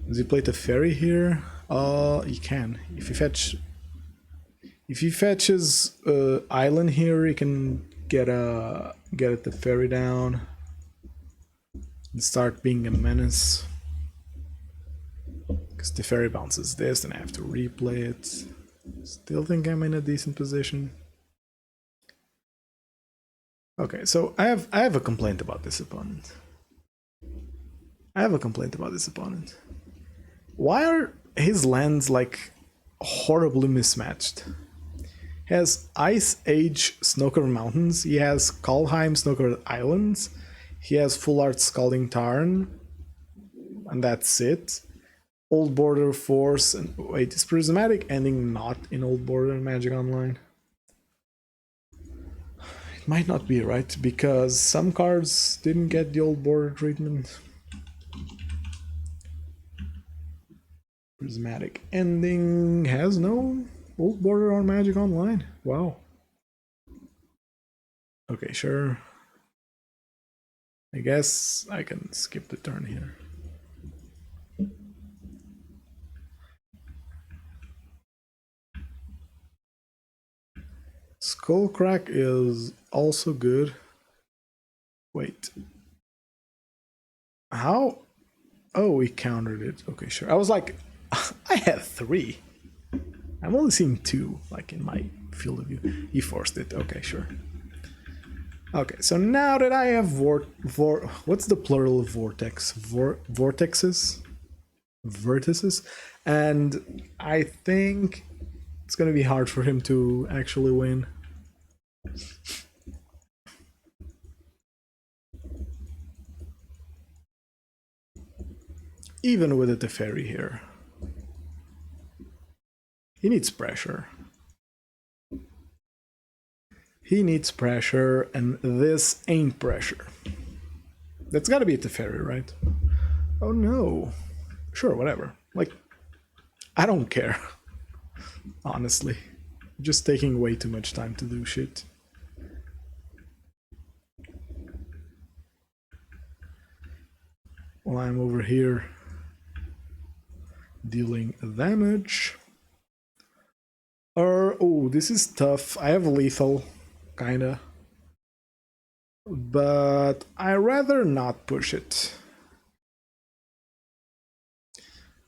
Does he play the Fairy here? He can. If he fetches Island here, he can get the Fairy down and start being a menace. Because the Fairy bounces this, then I have to replay it. Still think I'm in a decent position. Okay, so I have a complaint about this opponent. Why are his lands like horribly mismatched? He has Ice Age Snowcovered Mountains, he has Kaldheim Snowcovered Islands, he has Full Art Scalding Tarn, and that's it. Old Border Force, and wait, is Prismatic Ending not in Old Border Magic Online? It might not be, right? Because some cards didn't get the Old Border treatment. Prismatic Ending has no Old Border on Magic Online. Wow. Okay, sure. I guess I can skip the turn here. Skullcrack is also good. Wait. How? Oh, he countered it. Okay, sure. I was like, I have 3. I'm only seeing 2, like in my field of view. He forced it. Okay, sure. Okay, so now that I have what's the plural of vortex? Vortexes? Vertices? And I think it's gonna be hard for him to actually win. Even with the Teferi here. He needs pressure. He needs pressure, and this ain't pressure. That's gotta be a Teferi, right? Oh no. Sure, whatever. Like, I don't care. Honestly. Just taking way too much time to do shit. While I'm over here dealing damage. Oh, this is tough. I have lethal, kinda. But I rather not push it.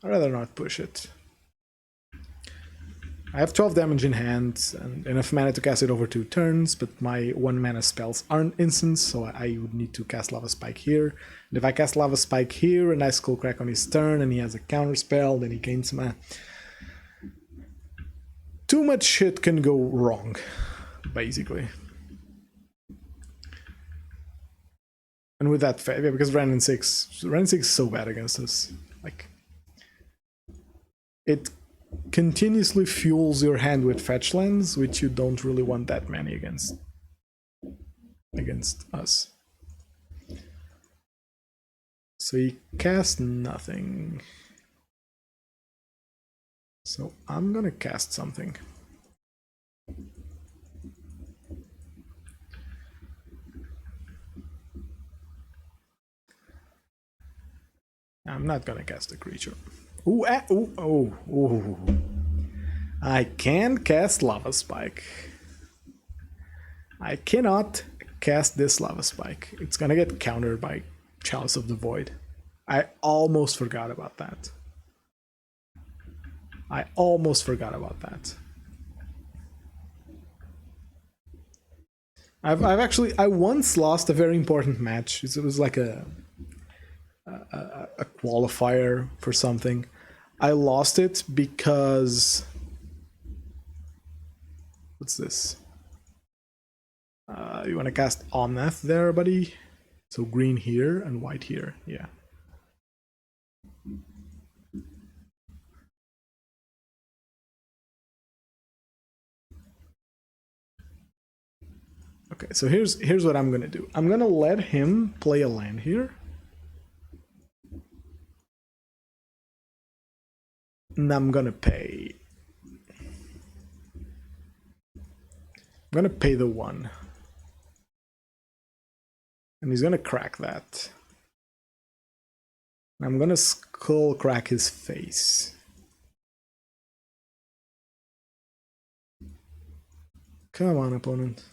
I'd rather not push it. I have 12 damage in hand and enough mana to cast it over 2 turns, but my 1 mana spells aren't instants, so I would need to cast Lava Spike here. And if I cast Lava Spike here and I Skullcrack on his turn and he has a counter spell, then he gains mana. Too much shit can go wrong, basically. And with that, yeah, because Renin 6 is so bad against us. Like, it continuously fuels your hand with fetch lands, which you don't really want that many against us. So he cast nothing. So I'm gonna cast something. I'm not gonna cast a creature. Ooh, ooh. I can cast Lava Spike. I cannot cast this Lava Spike. It's gonna get countered by Chalice of the Void. I almost forgot about that. I once lost a very important match. It was like a qualifier for something. I lost it because... What's this? You want to cast Omnath there, buddy? So green here and white here, yeah. Okay, so here's what I'm gonna do. I'm gonna let him play a land here. And I'm gonna pay. I'm gonna pay the 1. And he's gonna crack that. I'm gonna skull crack his face. Come on, opponent.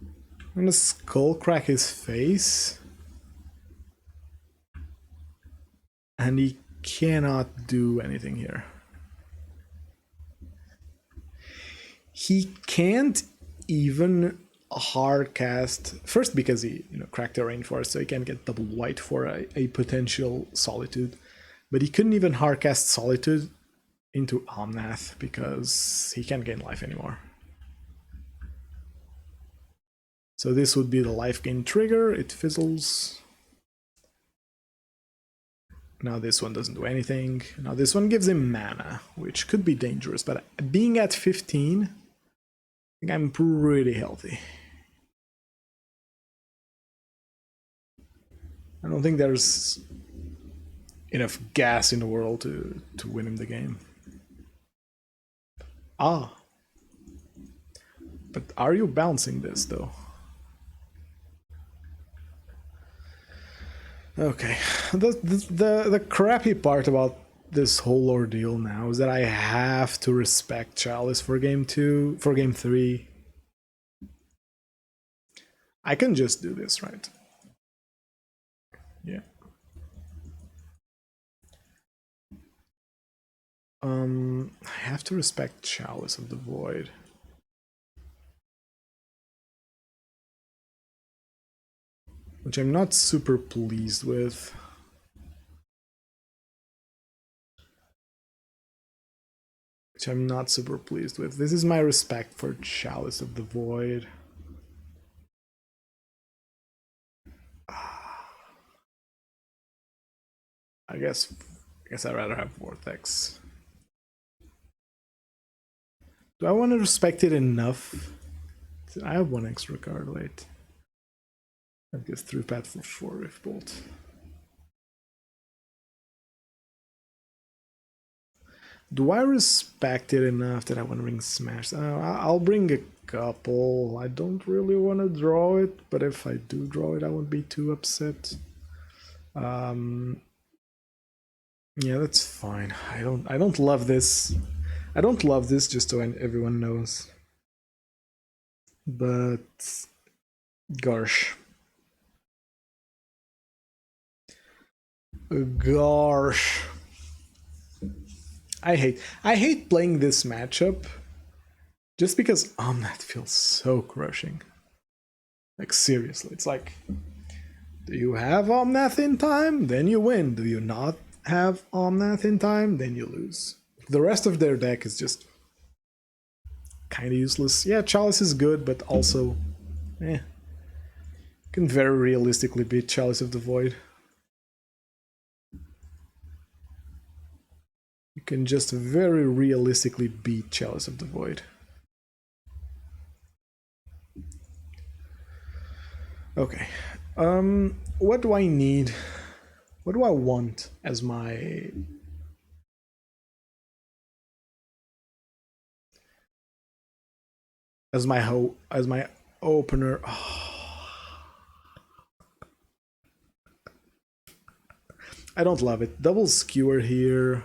I'm gonna skull crack his face. And he cannot do anything here. He can't even hard cast, first because he cracked the rainforest, so he can get double white for a potential Solitude, but he couldn't even hard cast Solitude into Omnath because he can't gain life anymore. So this would be the life gain trigger. It fizzles. Now this one doesn't do anything. Now this one gives him mana, which could be dangerous, but being at 15, I think I'm pretty healthy. I don't think there's enough gas in the world to win him the game. Ah. But are you bouncing this, though? Okay. The crappy part about this whole ordeal now is that I have to respect Chalice for game 3. I can just do this, right? Yeah. I have to respect Chalice of the Void. Which I'm not super pleased with. This is my respect for Chalice of the Void. I guess I'd rather have Vortex. Do I want to respect it enough? I have 1 extra card, wait. I guess 3 path for 4 Rift Bolt. Do I respect it enough that I want to bring Smash? I'll bring a couple. I don't really want to draw it, but if I do draw it, I won't be too upset. Yeah, that's fine. I don't love this. I don't love this, just so everyone knows. But gosh. Gosh. I hate playing this matchup just because eidolon feels so crushing. Like seriously, it's like, do you have eidolon in time? Then you win. Do you not have eidolon in time? Then you lose. The rest of their deck is just kind of useless. Yeah, Chalice is good, but also, can very realistically beat Chalice of the Void. You can just very realistically beat Chalice of the Void. Okay. What do I need? What do I want as my opener? Oh. I don't love it. Double skewer here.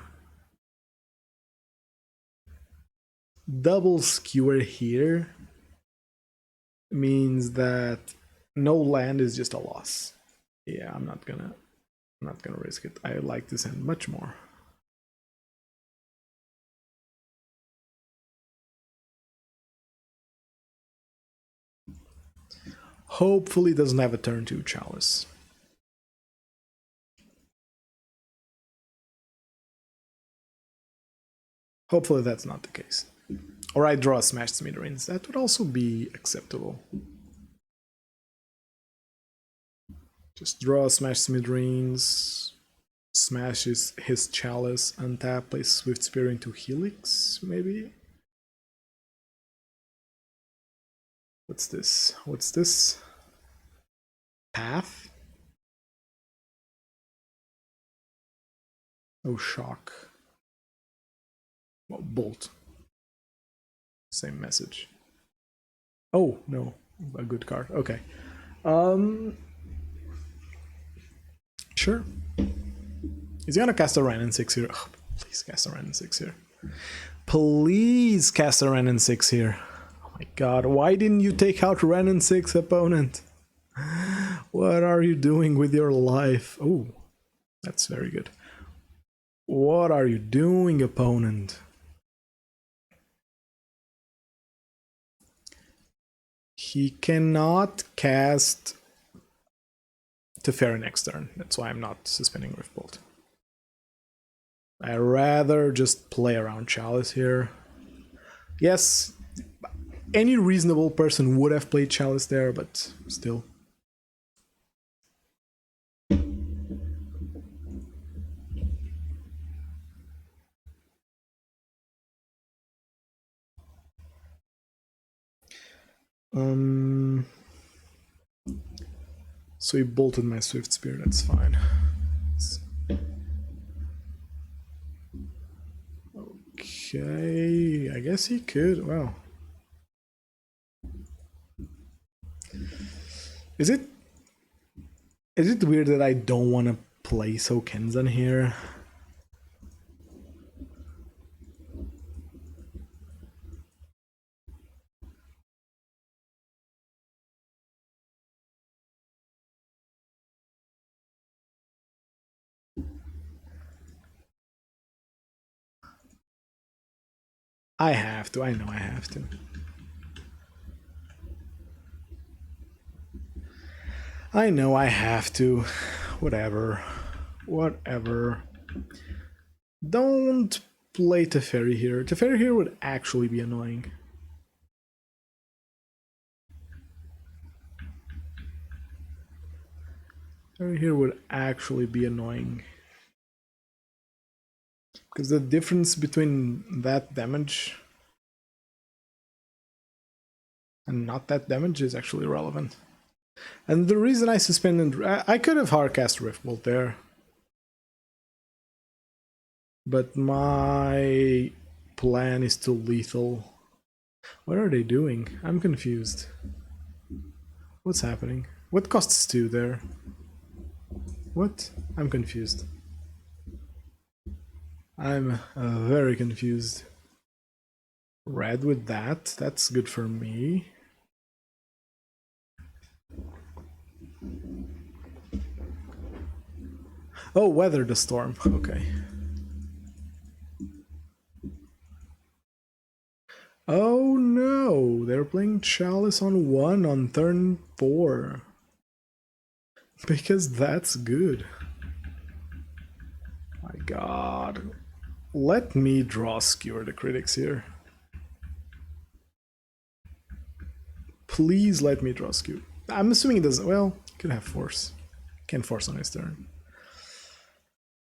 Double skewer here means that no land is just a loss. Yeah, I'm not gonna risk it. I like this hand much more. Hopefully it doesn't have a turn 2 Chalice. Hopefully that's not the case. Or I draw a Smashed Smithereens. That would also be acceptable. Just draw a Smashed Smithereens, smashes his Chalice, untap, plays Swift Spear into Helix, maybe? What's this? What's this? Path? Oh, Shock. Well, Bolt. Same message. Oh, no. A good card. Okay. Sure. He's gonna cast a Ren in 6 here. Oh, please cast a Ren in 6 here. Please cast a Ren in 6 here. Oh my god, why didn't you take out Ren in 6, opponent? What are you doing with your life? Oh, that's very good. What are you doing, opponent? He cannot cast Teferi next turn. That's why I'm not suspending Riftbolt. I'd rather just play around Chalice here. Yes, any reasonable person would have played Chalice there, but still. So he bolted my Swift Spear, that's fine. Okay, I guess he could. Wow. Is it weird that I don't want to play Sokenzan here? I have to. I know I have to. I know I have to. Whatever. Whatever. Don't play Teferi here. Teferi here would actually be annoying. Teferi here would actually be annoying. Because the difference between that damage and not that damage is actually relevant. And the reason I suspended... I could have hardcast Riftbolt there. But my plan is too lethal. What are they doing? I'm confused. What's happening? What costs 2 there? What? I'm confused. I'm very confused. Red with that, that's good for me. Oh, weather the storm, okay. Oh no, they're playing Chalice on 1 on turn 4. Because that's good. My god. Let me draw Skewer the Critics here. Please let me draw Skewer. I'm assuming it doesn't. Well, could have Force. Can Force on his turn.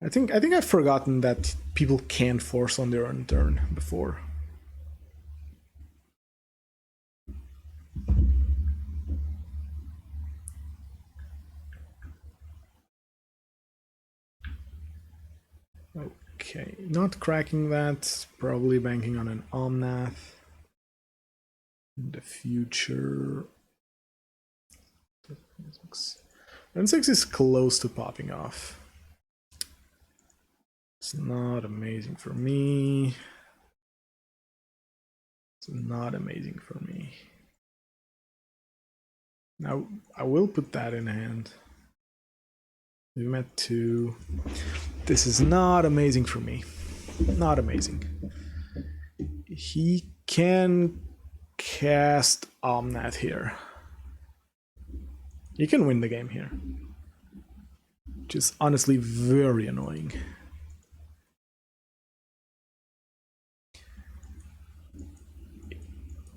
I think I've forgotten that people can't Force on their own turn before. Okay, not cracking that. Probably banking on an Omnath. In the future. Turn 6 is close to popping off. It's not amazing for me. It's not amazing for me. Now, I will put that in hand. We met 2. This is not amazing for me. Not amazing. He can cast Omnath here. He can win the game here. Which is honestly very annoying.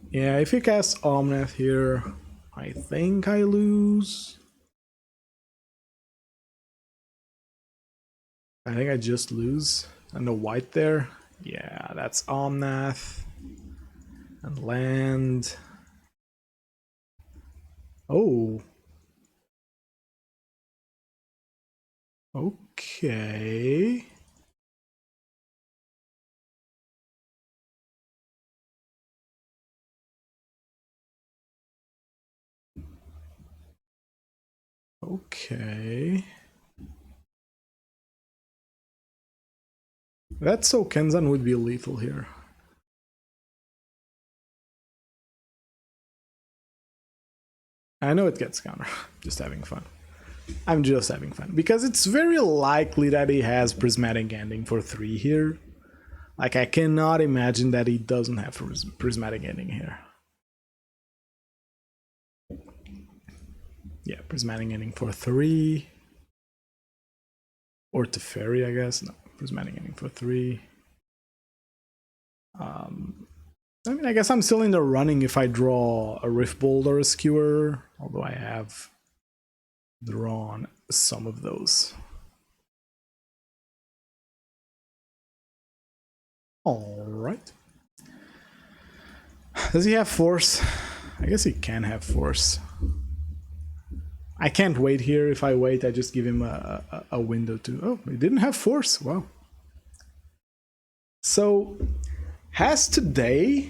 Yeah, if he casts Omnath here, I think I lose. I think I just lose. And the white there. Yeah, that's Omnath. And land. Oh. Okay. Okay. That so Kenzan would be lethal here. I know it gets counter. Just having fun. I'm just having fun. Because it's very likely that he has Prismatic Ending for 3 here. Like, I cannot imagine that he doesn't have Prismatic Ending here. Yeah, Prismatic Ending for 3. Or Teferi, I guess. No, Prismatic Ending for 3. I mean, I guess I'm still in the running if I draw a Riftbolt or a Skewer, although I have drawn some of those. Alright. Does he have Force? I guess he can have Force. I can't wait here. If I wait, I just give him a window to... Oh, he didn't have Force. Wow. So, has today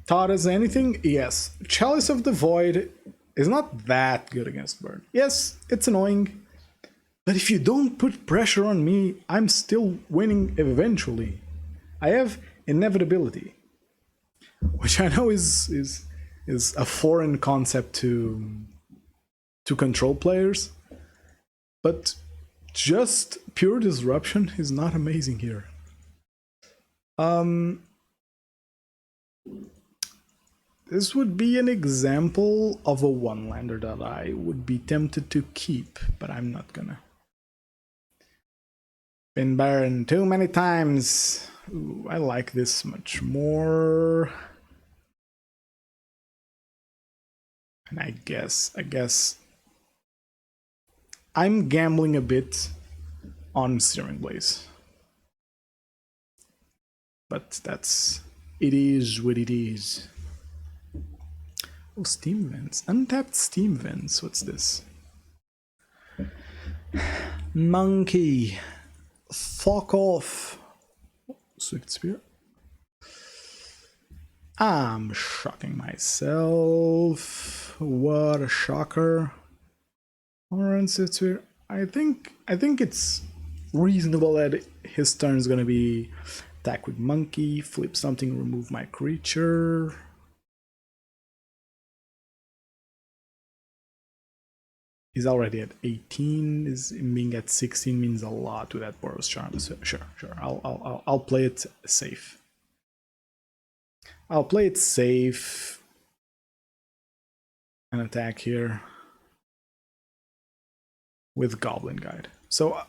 taught us anything? Yes. Chalice of the Void is not that good against Burn. Yes, it's annoying. But if you don't put pressure on me, I'm still winning eventually. I have inevitability. Which I know is a foreign concept to control players. But just pure disruption is not amazing here. This would be an example of a one-lander that I would be tempted to keep, but I'm not gonna. Been burned too many times. Ooh, I like this much more. And I guess I'm gambling a bit on Searing Blaze. But it is what it is. Oh, Steam Vents. Untapped Steam Vents. What's this? Monkey. Fuck off. Swift Spear. I'm shocking myself. What a shocker. Orange Swift Spear. I think it's reasonable that his turn is gonna be attack with monkey, flip something, remove my creature. He's already at 18. Is being at 16 means a lot with that Boros Charm. So sure. I'll play it safe. I'll play it safe and attack here with Goblin Guide. So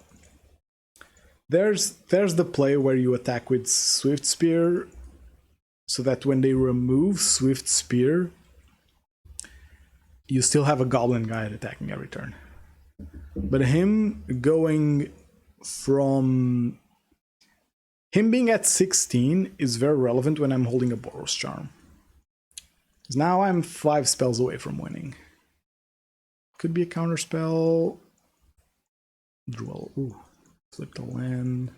there's the play where you attack with Swift Spear, so that when they remove Swift Spear, you still have a Goblin Guide attacking every turn. But him going from... him being at 16 is very relevant when I'm holding a Boros Charm. Because now I'm 5 spells away from winning. Could be a counterspell. Draw. Ooh. Flip the land.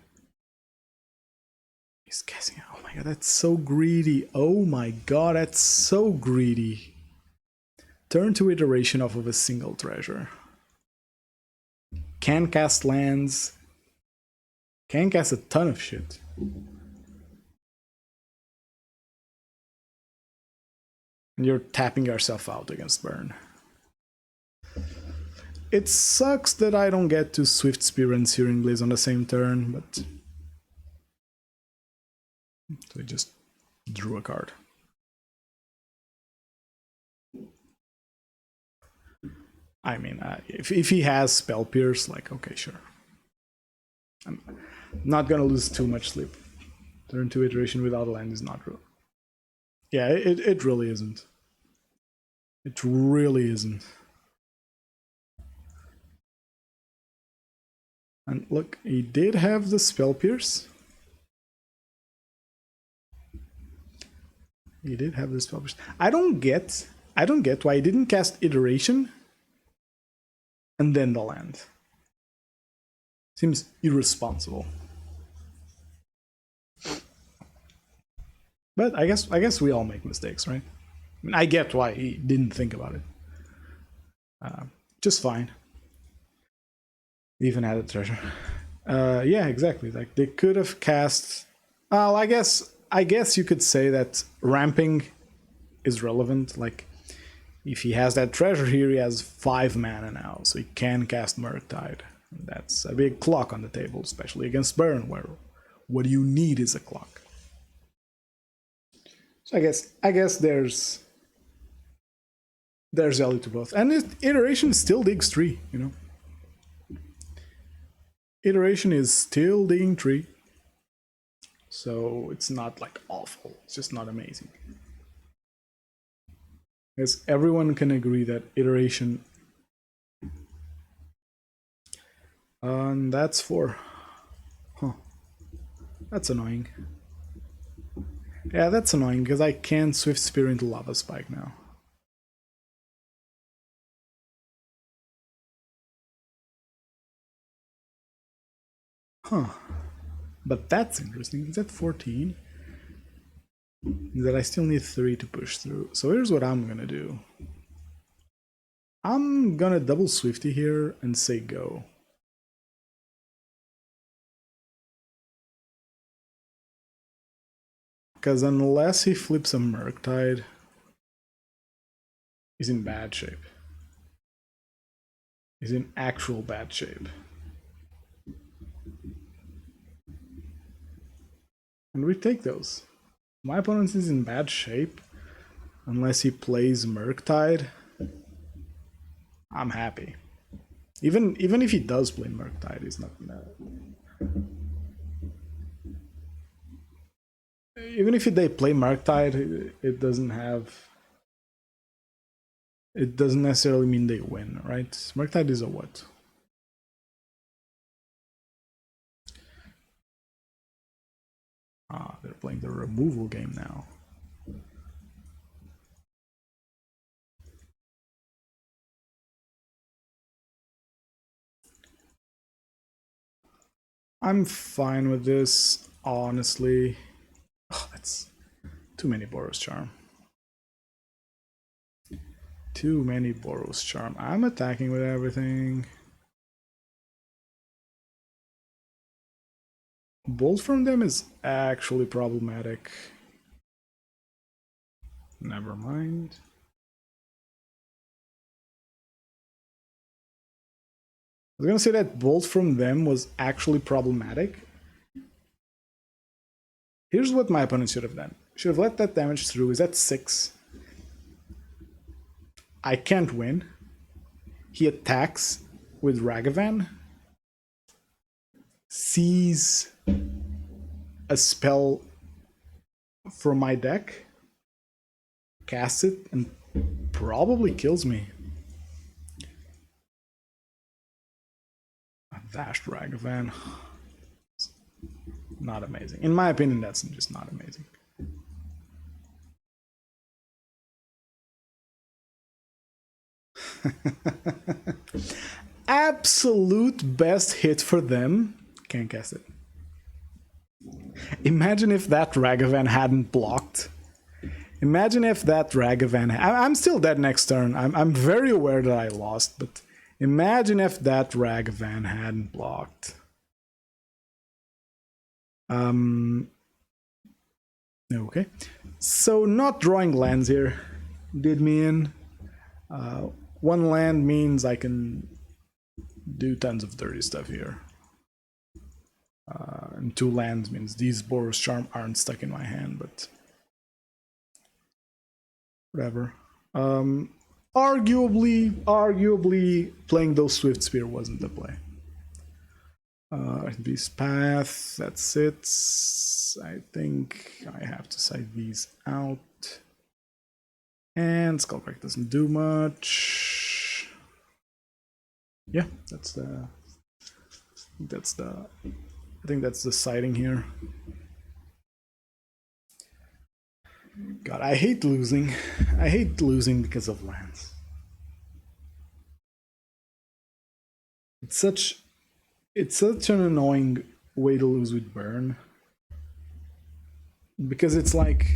He's guessing. Oh my god, that's so greedy. Oh my god, that's so greedy. Turn to iteration off of a single treasure. Can cast lands. Can cast a ton of shit. And you're tapping yourself out against burn. It sucks that I don't get to Swift Spear and Searing Blaze on the same turn, but... so I just drew a card. I mean, if he has Spell Pierce, like, okay, sure. I'm not gonna lose too much sleep. Turn 2 iteration without a land is not real. Yeah, it really isn't. It really isn't. And look, he did have the Spell Pierce. He did have the Spell Pierce. I don't get why he didn't cast Iteration and then the land. Seems irresponsible. But I guess we all make mistakes, right? I mean, I get why he didn't think about it. Just fine. Even had a treasure. Yeah, exactly. Like they could have cast. Well, I guess you could say that ramping is relevant. Like if he has that treasure here, he has 5 mana now, so he can cast Murktide. That's a big clock on the table, especially against Burn, where what you need is a clock. So I guess there's value to both, and iteration still digs 3, you know. Iteration is still digging 3, so it's not like awful. It's just not amazing. Because everyone can agree that iteration. And that's 4. Huh. That's annoying. Yeah, that's annoying because I can't Swift Spear into Lava Spike now. Huh. But that's interesting. Is that 14? That I still need 3 to push through. So here's what I'm gonna do. I'm gonna double Swifty here and say go. Because unless he flips a Murktide, he's in bad shape. He's in actual bad shape. And we take those. My opponent is in bad shape. Unless he plays Murktide, I'm happy. Even if he does play Murktide, he's not gonna... Even if they play Murktide, it doesn't necessarily mean they win, right? Murktide is a what? Ah, they're playing the removal game now. I'm fine with this, honestly. Oh, that's too many Boros Charm. Too many Boros Charm. I'm attacking with everything. Bolt from them is actually problematic. Never mind. I was gonna say that Bolt from them was actually problematic. Here's what my opponent should have done. Should have let that damage through. Is that 6? I can't win. He attacks with Ragavan. Sees a spell from my deck. Casts it and probably kills me. A Vashed Ragavan. Not amazing. In my opinion, that's just not amazing. Absolute best hit for them. Can't cast it. Imagine if that Ragavan hadn't blocked. Imagine if that Ragavan... I'm still dead next turn. I'm very aware that I lost, but imagine if that Ragavan hadn't blocked. Okay. So not drawing lands here did me in. One land means I can do tons of dirty stuff here. And 2 lands means these Boros Charm aren't stuck in my hand, but whatever. Arguably, playing those Swift Spear wasn't the play. Beast Path, that's it. I think I have to side these out. And Skullcrack doesn't do much. Yeah, I think that's the siding here. God, I hate losing. I hate losing because of lands. It's such an annoying way to lose with burn. Because it's like...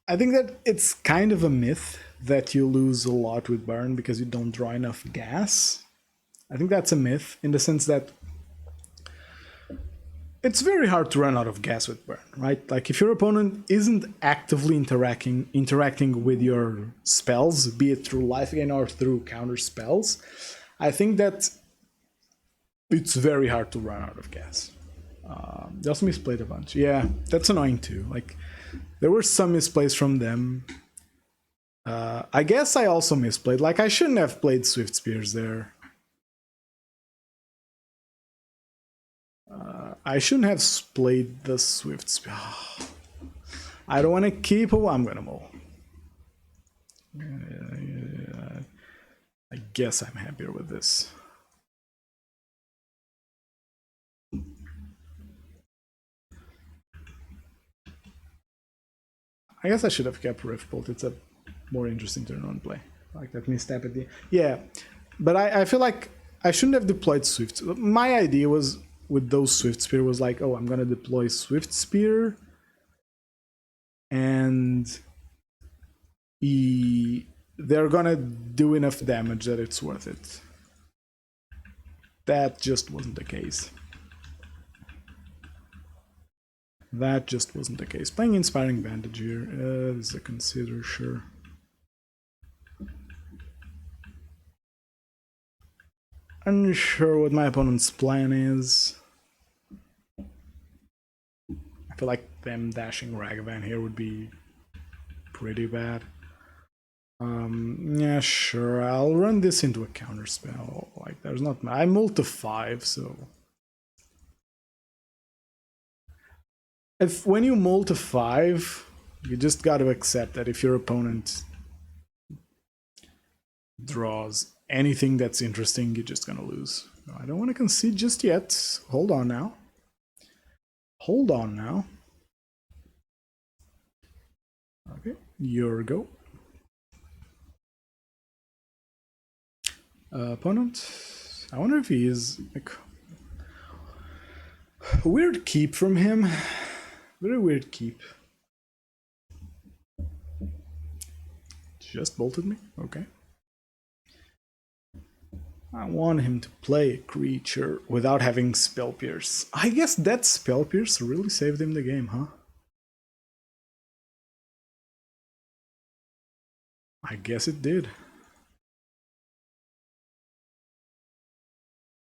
I think that it's kind of a myth that you lose a lot with burn because you don't draw enough gas. I think that's a myth in the sense that it's very hard to run out of gas with burn, right? Like if your opponent isn't actively interacting with your spells, be it through life gain or through counter spells, I think that it's very hard to run out of gas. They also misplayed a bunch. Yeah, that's annoying too. Like there were some misplays from them. I guess I also misplayed. Like I shouldn't have played Swift Spears there. I shouldn't have played the Swift Spear. I don't want to keep. Oh, I'm gonna mull. I guess I'm happier with this. I guess I should have kept Rift Bolt. It's a more interesting turn on play. Like that misstep at the... Yeah, but I feel like I shouldn't have deployed Swift. My idea was with those Swift Spear was like, oh, I'm gonna deploy Swift Spear and they're gonna do enough damage that it's worth it. That just wasn't the case. That just wasn't the case. Playing Inspiring Bandage here is a consider, sure. Unsure what my opponent's plan is. I feel like them dashing Ragavan here would be pretty bad. Yeah, sure. I'll run this into a counter spell. Like, there's not. I mulled to 5, so. When you mull to 5, you just got to accept that if your opponent draws anything that's interesting, you're just gonna lose. No, I don't want to concede just yet. Hold on now. Hold on now. Okay, your go. Opponent. I wonder if he is like weird keep from him. Very weird keep. Just bolted me? Okay. I want him to play a creature without having Spell Pierce. I guess that Spell Pierce really saved him the game, huh? I guess it did.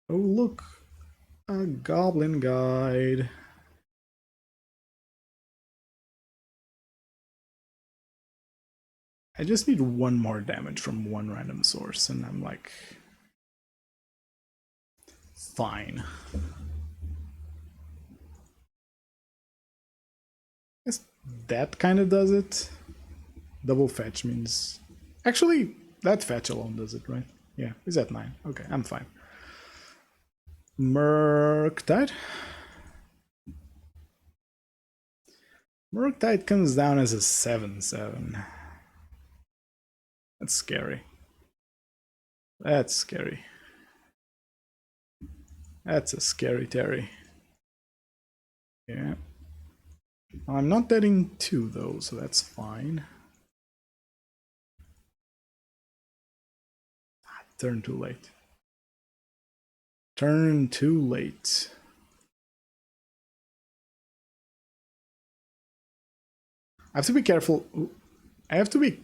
Oh, look. A Goblin Guide. I just need one more damage from one random source, and I'm like, fine. I guess that kind of does it. Double fetch means... Actually, that fetch alone does it, right? Yeah, he's at 9. Okay, I'm fine. Murktide? Murktide comes down as a 7/7. That's scary. That's scary. That's a scary Terry. Yeah. I'm not betting 2 though, so that's fine. Turn too late. Turn too late. I have to be careful. I have to be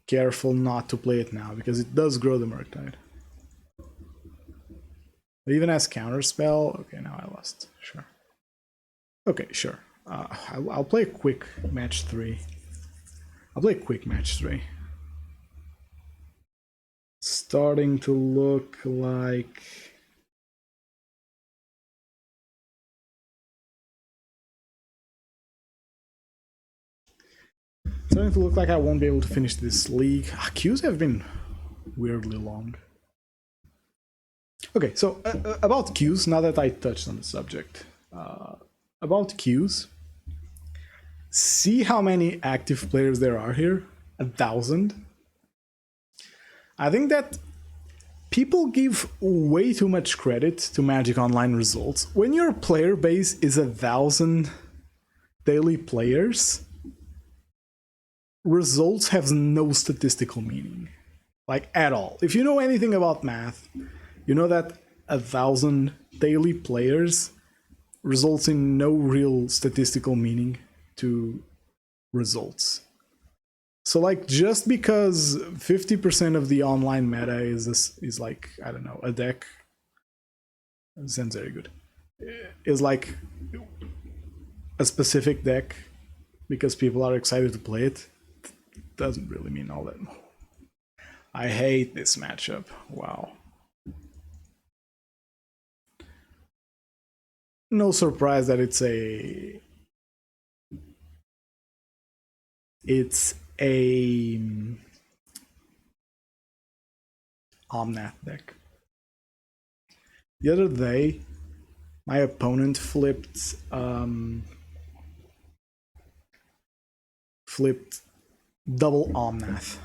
careful not to play it now because it does grow the Murktide. It even has counterspell. Okay, now I lost. Sure. Okay, sure. I'll play a quick match 3. I'll play a quick match 3. Starting to look like... Starting to look like I won't be able to finish this league. Queues have been weirdly long. Okay, so about queues, now that I touched on the subject. About queues, see how many active players there are here? 1,000. I think that people give way too much credit to Magic Online results. When your player base is 1,000 daily players, results have no statistical meaning. Like, at all. If you know anything about math, you know that 1,000 daily players results in no real statistical meaning to results. So like, just because 50% of the online meta is like, I don't know, a deck, sounds very good, is like a specific deck because people are excited to play it, doesn't really mean all that. I hate this matchup. Wow. No surprise that it's a Omnath deck. The other day, my opponent flipped double Omnath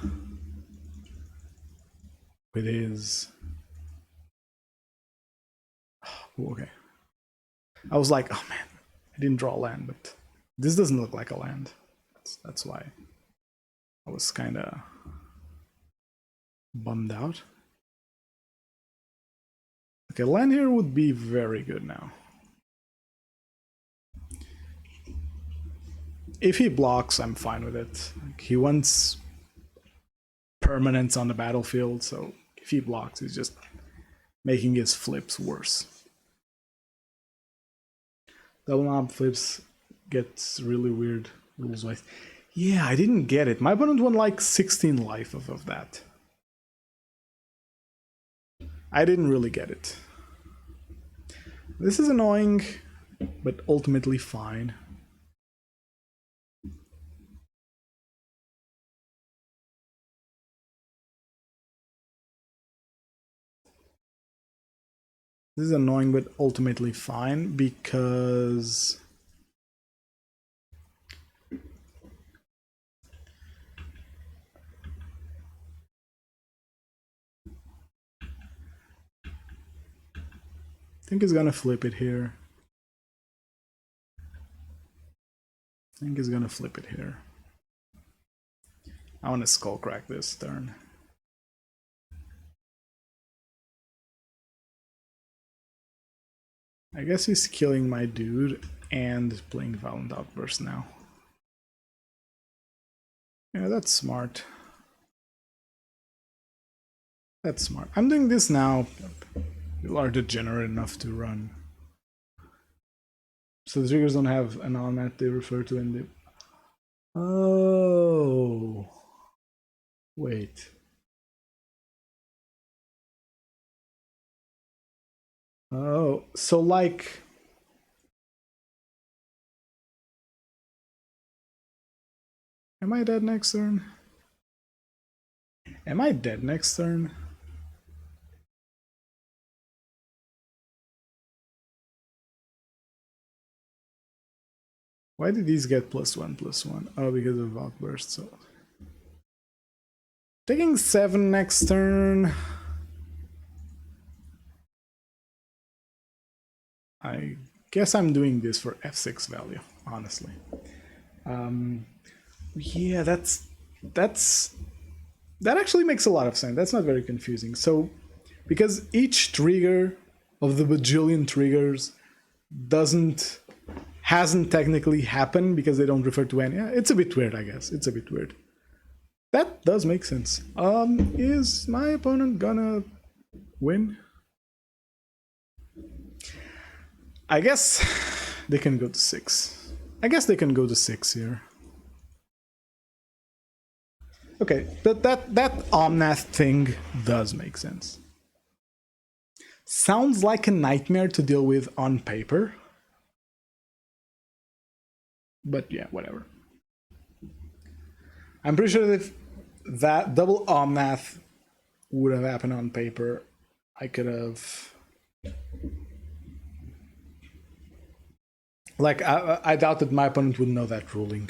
with his... Okay. I was like, oh man, I didn't draw a land, but this doesn't look like a land. That's why I was kind of bummed out. Okay, land here would be very good now. If he blocks, I'm fine with it. Like, he wants permanence on the battlefield, so if he blocks, he's just making his flips worse. Double mob flips gets really weird rules-wise. Yeah, I didn't get it. My opponent won like 16 life of that. I didn't really get it. This is annoying, but ultimately fine. This is annoying, but ultimately fine because I think he's gonna flip it here. I think he's gonna flip it here. I want to skull crack this turn. I guess he's killing my dude and playing Violent Outburst now. Yeah, that's smart. That's smart. I'm doing this now. You are degenerate enough to run. So the triggers don't have an element they refer to in the... Oh. Wait. Oh, so like... Am I dead next turn? Am I dead next turn? Why did these get +1/+1? Oh, because of outburst. So taking 7 next turn. I guess I'm doing this for f6 value, honestly. Yeah, that actually makes a lot of sense. That's not very confusing. So, because each trigger of the bajillion triggers hasn't technically happened because they don't refer to any. Yeah, it's a bit weird, I guess. It's a bit weird. That does make sense. Is my opponent gonna win? I guess they can go to 6. I guess they can go to 6 here. Okay, that Omnath thing does make sense. Sounds like a nightmare to deal with on paper. But yeah, whatever. I'm pretty sure that if that double Omnath would have happened on paper, I could have... Like, I doubt that my opponent would know that ruling.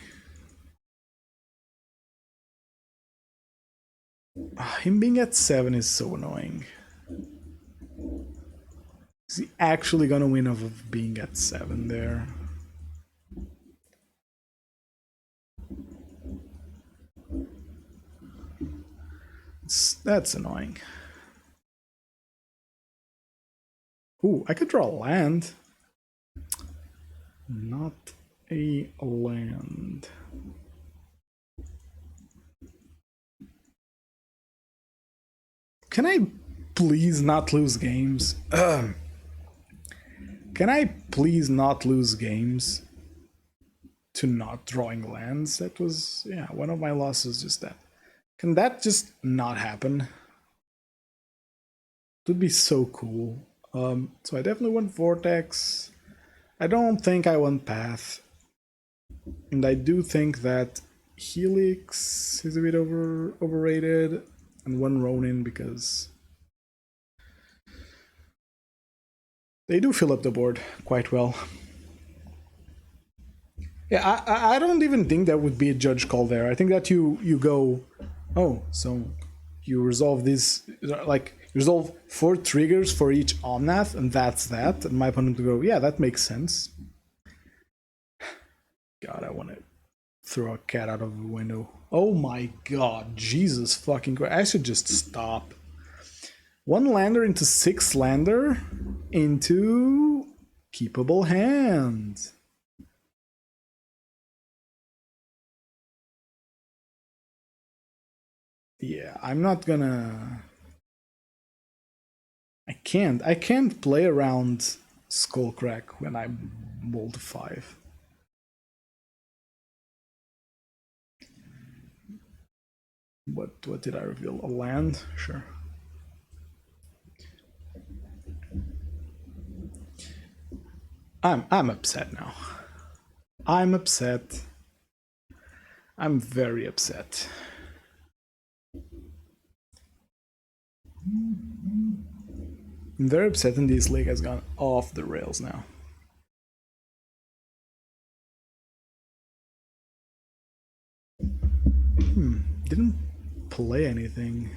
Him being at 7 is so annoying. Is he actually gonna win off of being at 7 there? That's annoying. Ooh, I could draw a land. Not a land. Can I please not lose games? Can I please not lose games to not drawing lands? That was, yeah, one of my losses, just that. Can that just not happen? It would be so cool. So I definitely want Vortex. I don't think I want Path. And I do think that Helix is a bit overrated. And one Ronin because they do fill up the board quite well. Yeah, I don't even think that would be a judge call there. I think that you go, oh, so you resolve this, like, you resolve 4 triggers for each Omnath, and that's that. And my opponent will go, yeah, that makes sense. God, I want to throw a cat out of the window. Oh my god, Jesus fucking Christ. I should just stop. 1 lander into 6 lander into keepable hand. Yeah, I'm not gonna... I can't play around Skullcrack when I mold 5. What did I reveal? A land? Sure. I'm upset now. I'm upset. I'm very upset. I'm very upset, and this league has gone off the rails now. Didn't play anything.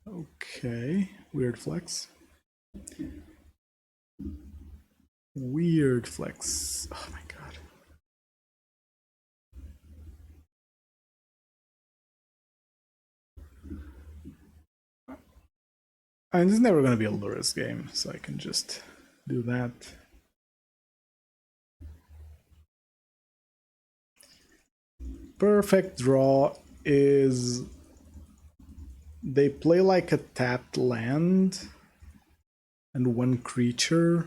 Okay, weird flex. Weird flex. Oh my god. I mean, this is never going to be a Luris game, so I can just do that. Perfect draw is they play like a tapped land and 1 creature,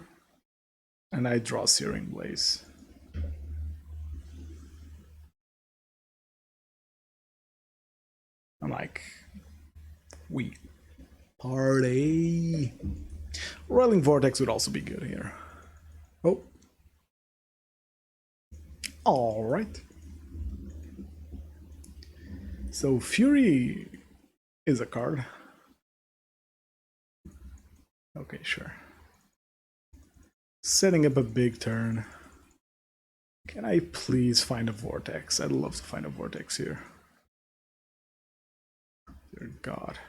and I draw Searing Blaze. I'm like, we party. Rolling Vortex would also be good here. Oh. Alright. So Fury is a card. Okay, sure. Setting up a big turn. Can I please find a Vortex? I'd love to find a Vortex here. Dear God.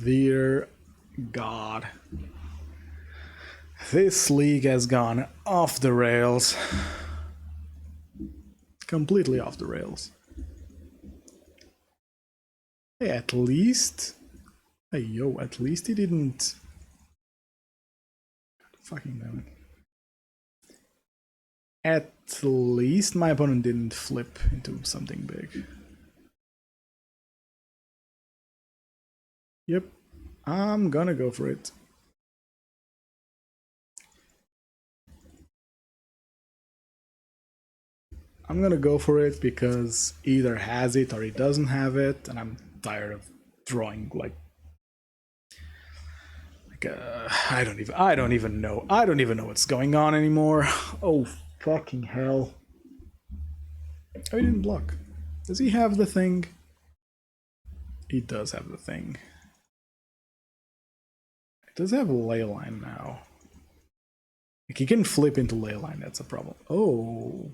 Dear God. This league has gone off the rails. Completely off the rails. Hey, at least... Hey, yo, at least he didn't... Fucking damn it. At least my opponent didn't flip into something big. Yep, I'm gonna go for it. I'm gonna go for it because either has it or he doesn't have it, and I'm tired of drawing like I don't even know what's going on anymore. Oh fucking hell! Oh, he didn't block. Does he have the thing? He does have the thing. He does have a ley line now. Like he can flip into ley line. That's a problem. Oh.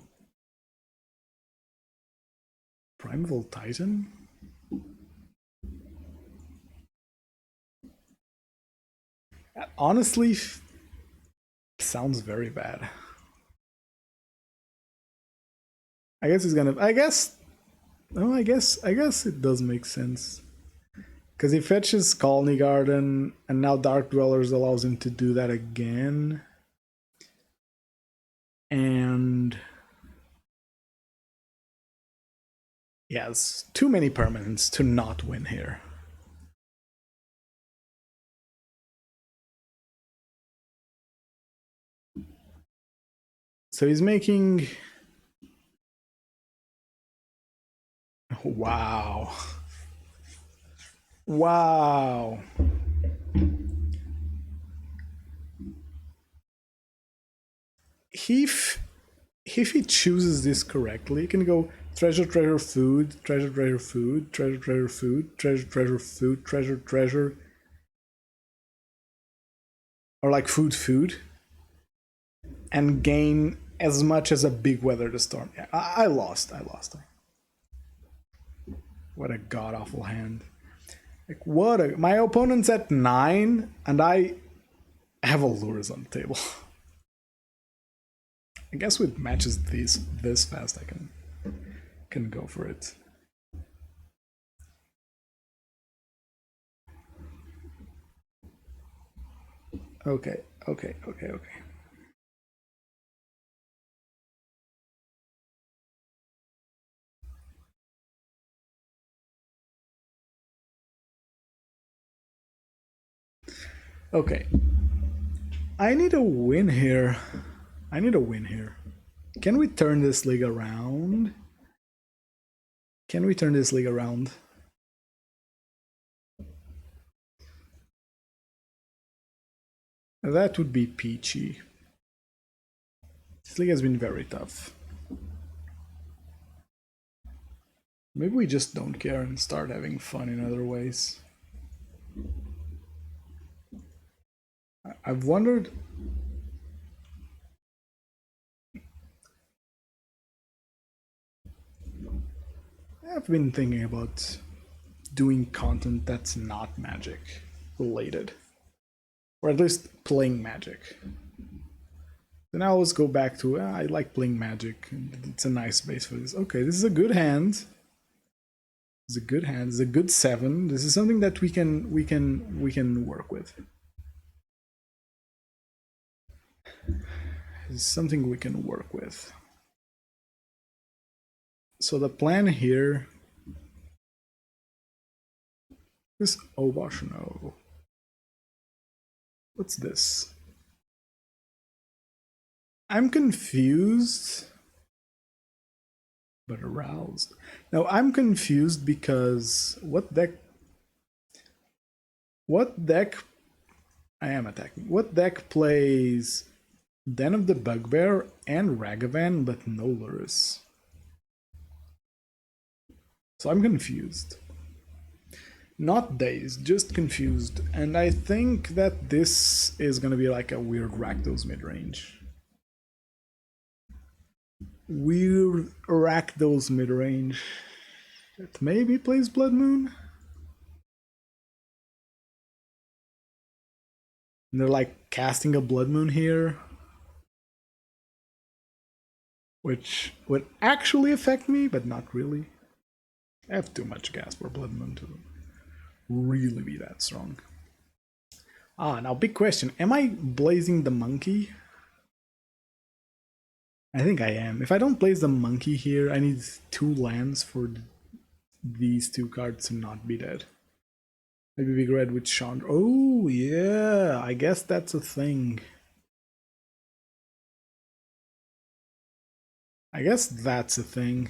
Primeval Titan? That honestly sounds very bad. I guess he's gonna. I guess it does make sense. Because he fetches Colony Garden, and now Dark Dwellers allows him to do that again. And he has too many permanents to not win here. So he's making... Wow. Wow. If he chooses this correctly, he can go treasure, treasure, food, treasure, treasure, food, treasure, treasure, food, treasure, treasure, food, treasure, treasure. Or like food, food. And gain as much as a big weather the storm. Yeah, I lost. What a god-awful hand. Like, what a... My opponent's at 9, and I have a lures on the table. I guess with matches this fast, I can go for it. Okay. Okay. I need a win here. Can we turn this league around? That would be peachy. This league has been very tough. Maybe we just don't care and start having fun in other ways. I've wondered... I've been thinking about doing content that's not Magic related. Or at least playing Magic. Then I always go back to, I like playing Magic. It's a nice base for this. Okay, this is a good hand. It's a good 7. This is something that we can work with. It's something we can work with. So the plan here is... Oh gosh, no. What's this? I'm confused. but aroused. Now I'm confused because what deck I am attacking. What deck plays Den of the Bugbear and Ragavan but no Lurrus? So I'm confused. Not dazed, just confused. And I think that this is gonna be like a weird Rakdos mid-range. Weird Rakdos mid-range. That maybe plays Blood Moon? And they're like casting a Blood Moon here, which would actually affect me, but not really. I have too much gas for Blood Moon to really be that strong. Now big question. Am I blazing the monkey? I think I am. If I don't blaze the monkey here, I need 2 lands for these 2 cards to not be dead. Maybe Big Red with Chandra. Oh, yeah. I guess that's a thing. I guess that's a thing.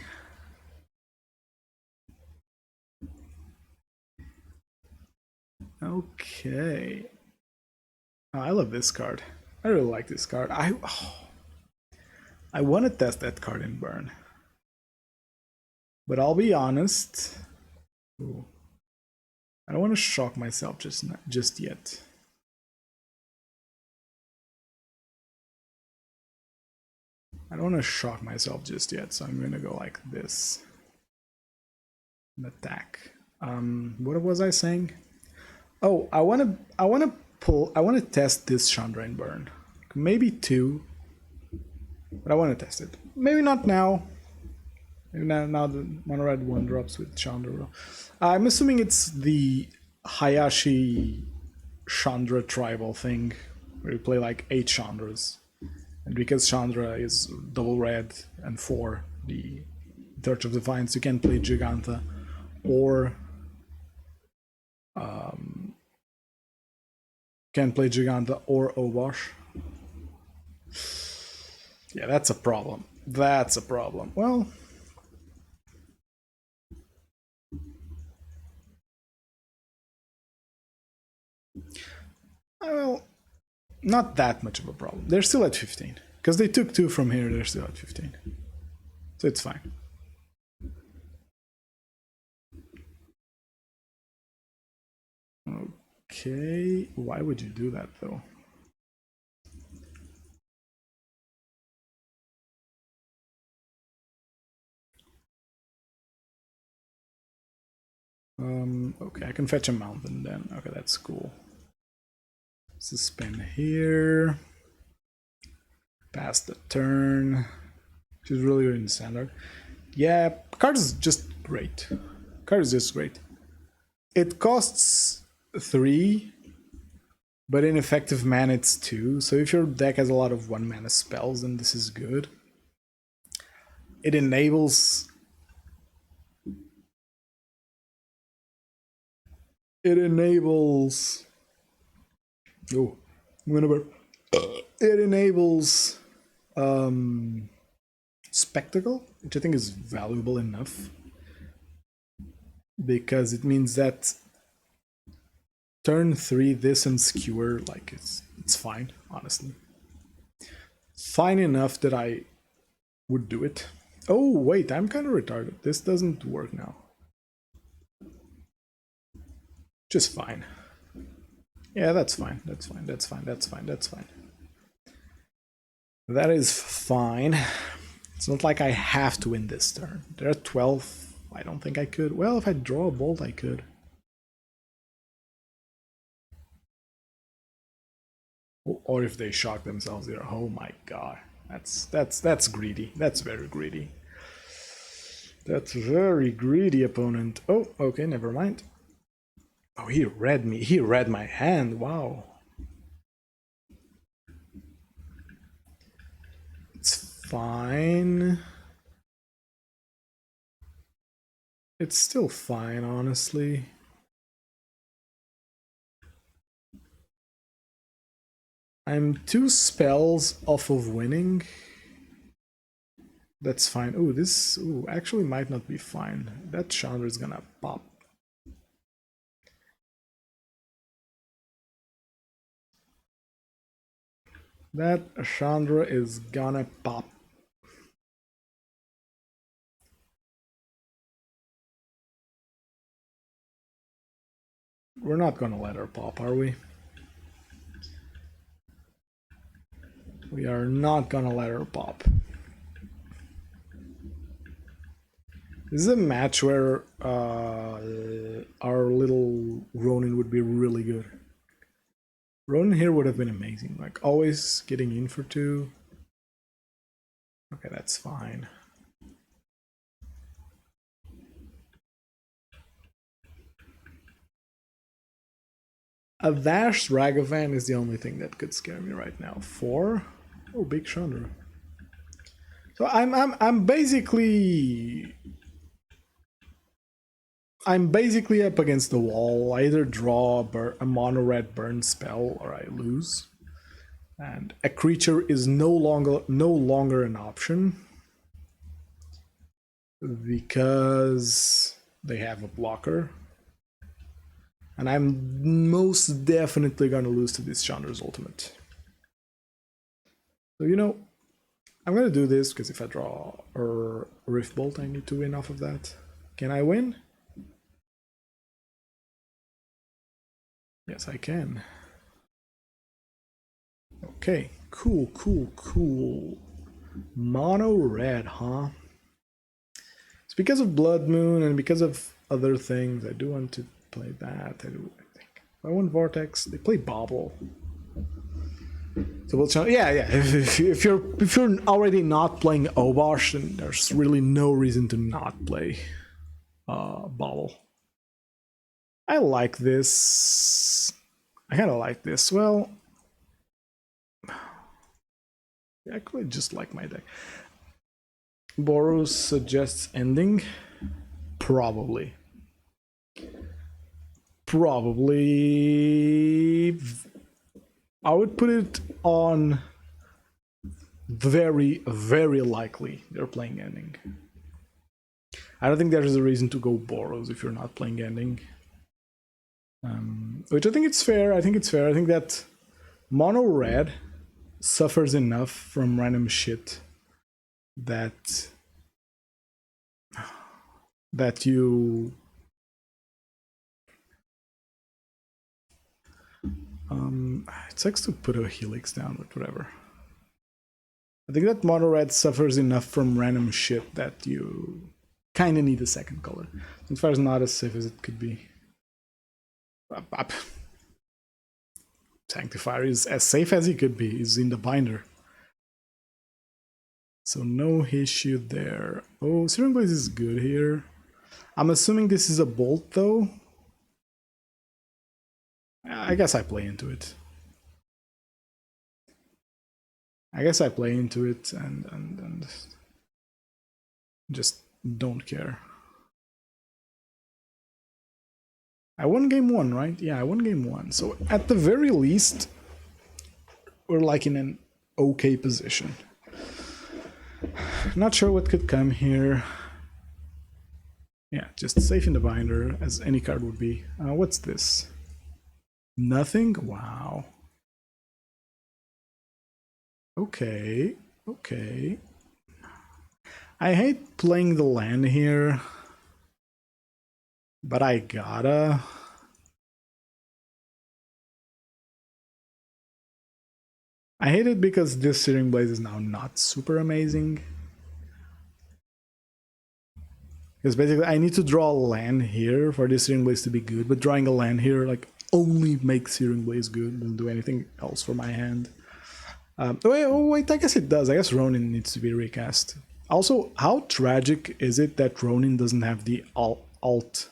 Okay. Oh, I love this card. I really like this card. I want to test that card in Burn. But I'll be honest. Ooh. I don't want to shock myself just yet. I don't want to shock myself just yet, so I'm gonna go like this. And attack. What was I saying? Oh, I wanna test this Chandra in Burn. Maybe 2. But I wanna test it. Maybe not now. Maybe now the mono red 1 drops with Chandra. I'm assuming it's the Hayashi Chandra tribal thing, where you play like 8 Chandras. And because Chandra is double red and 4, the Torch of Defiance, you can play Giganta or Obosh. Yeah, that's a problem. That's a problem. Well, not that much of a problem. They're still at 15. Because they took 2 from here, they're still at 15. So it's fine. Okay, why would you do that though? Okay, I can fetch a mountain then. Okay, that's cool. Suspend here. Pass the turn. She's really good in standard. Yeah, card is just great. Card is just great. It costs 3, but in effective mana it's 2. So if your deck has a lot of 1 mana spells, then this is good. It enables oh, whenever it enables spectacle, which I think is valuable enough, because it means that turn 3 this and skewer, like it's fine, honestly. Fine enough that I would do it. Oh wait, I'm kind of retarded. This doesn't work now. Just fine. Yeah, that's fine. That's fine. That's fine. That's fine. That's fine. That is fine. It's not like I have to win this turn. There are 12. I don't think I could. Well, if I draw a bolt, I could. Or if they shock themselves here. Oh my god. That's greedy. That's very greedy. That's very greedy, opponent. Oh, okay, never mind. Oh, he read me. He read my hand. Wow. It's fine. It's still fine, honestly. I'm 2 spells off of winning. That's fine. Ooh, this actually might not be fine. That Chandra is gonna pop. That Chandra is gonna pop. We're not gonna let her pop, are we? We are not gonna let her pop. This is a match where our little Ronin would be really good. Ronin here would have been amazing, like always getting in for 2. Okay, that's fine. A Vash Ragavan is the only thing that could scare me right now. 4? Oh, big Chandra. So I'm basically up against the wall. I either draw a mono red burn spell or I lose. And a creature is no longer an option because they have a blocker. And I'm most definitely gonna lose to this Chandra's ultimate. So, you know, I'm gonna do this because if I draw a Rift Bolt, I need to win off of that. Can I win? Yes, I can. Okay, cool. Mono red, huh? It's because of Blood Moon and because of other things. I do want to play that. I think. If I want Vortex, they play Bobble. So we'll yeah. If you're already not playing Obosh, then there's really no reason to not play Bobble. I like this. I kind of like this. Well, I actually just like my deck. Boros suggests ending. Probably. I would put it on very, very likely they're playing ending. I don't think there's a reason to go Boros if you're not playing ending. Which I think it's fair. I think that mono red suffers enough from random shit that you it sucks to put a Helix down, but whatever. I think that mono red suffers enough from random shit that you kind of need a second color. As far as not as safe as it could be. Sanctifier is as safe as he could be. He's in the binder. So no issue there. Oh, Searing Blaze is good here. I'm assuming this is a bolt though. I guess I play into it. And just don't care. I won game 1, right? Yeah, I won game 1. So at the very least, we're like in an okay position. Not sure what could come here. Yeah, just safe in the binder, as any card would be. What's this? Nothing? Wow. Okay. I hate playing the land here, but I gotta. I hate it because this Searing Blaze is now not super amazing. Because basically I need to draw a land here for this Searing Blaze to be good, but drawing a land here like only makes Searing Blaze good, doesn't do anything else for my hand. Wait, I guess it does. I guess Ronin needs to be recast. Also, how tragic is it that Ronin doesn't have the alt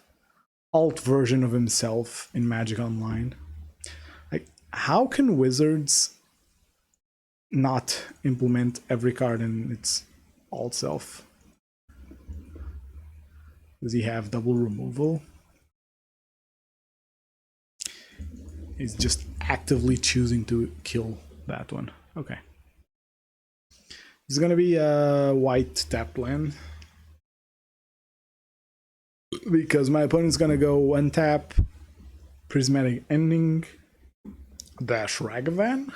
version of himself in Magic Online? Like, how can Wizards not implement every card in its alt self? Does he have double removal? He's just actively choosing to kill that one. Okay. It's gonna be a white tap land. Because my opponent's gonna go untap, Prismatic Ending, dash Ragavan.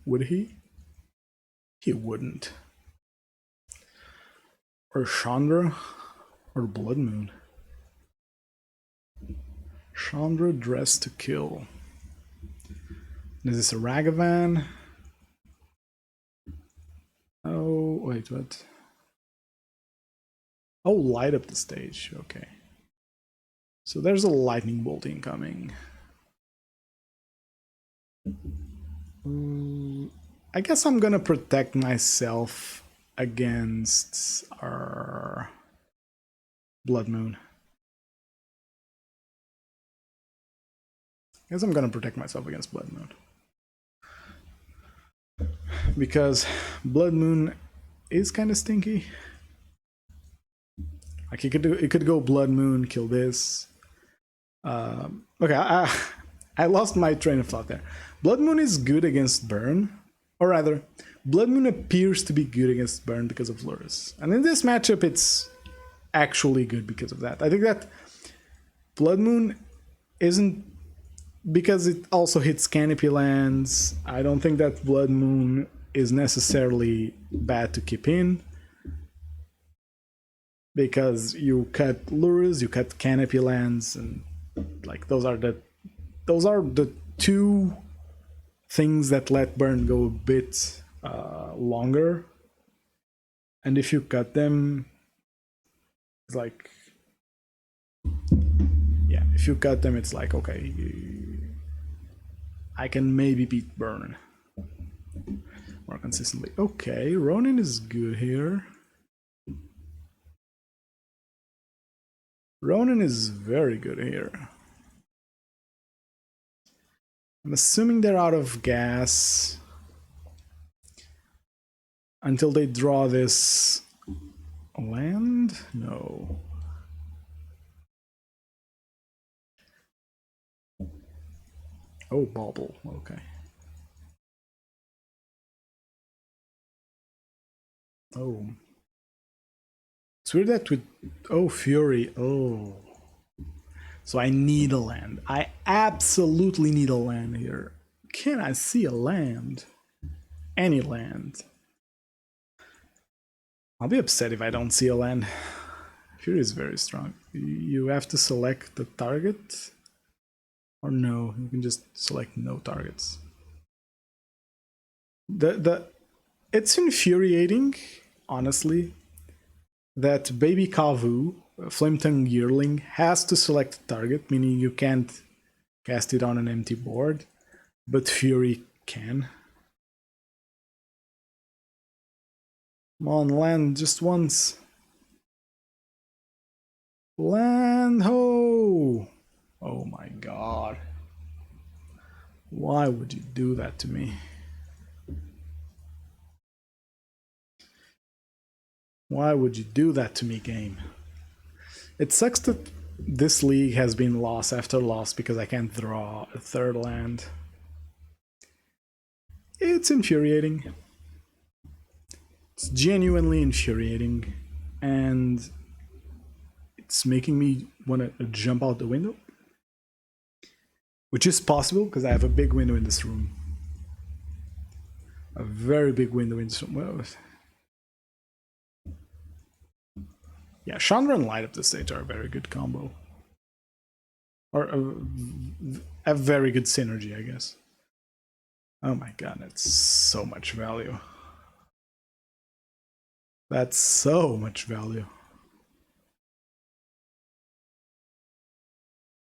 Would he? He wouldn't. Or Chandra, or Blood Moon. Chandra, Dress to Kill. Is this a Ragavan? Oh, wait, what? Oh, light up the stage, okay. So there's a lightning bolt incoming. I guess I'm gonna protect myself against our Blood Moon. I guess I'm gonna protect myself against Blood Moon. Because Blood Moon is kind of stinky. Like it could go Blood Moon, kill this. Okay, I lost my train of thought there. Blood Moon is good against burn, or rather, Blood Moon appears to be good against burn because of Lurrus. And in this matchup, it's actually good because of that. I think that Blood Moon isn't, because it also hits Canopy lands. I don't think that Blood Moon is necessarily bad to keep in, because you cut Lurrus, you cut Canopy lands, and like those are the two things that let burn go a bit longer. And if you cut them, it's like, yeah, if you cut them, it's like, okay, I can maybe beat burn more consistently. Okay, Ronin is good here. Ronin is very good here. I'm assuming they're out of gas until they draw this land? No. Oh, Bauble, okay. Oh. It's weird that with... Oh, Fury, oh. So I need a land. I absolutely need a land here. Can I see a land? Any land. I'll be upset if I don't see a land. Fury is very strong. You have to select the target. Or no, you can just select no targets. It's infuriating, honestly, that Baby Kavu, Flametongue Yearling, has to select a target, meaning you can't cast it on an empty board, but Fury can. Come on, land just once. Land ho! Oh my god. Why would you do that to me? Why would you do that to me, game? It sucks that this league has been loss after loss because I can't draw a third land. It's infuriating. It's genuinely infuriating. And it's making me want to jump out the window. Which is possible because I have a big window in this room. A very big window in this room. Well, yeah, Chandra and Light Up the Stage are a very good combo. Or a very good synergy, I guess. Oh my god, that's so much value. That's so much value.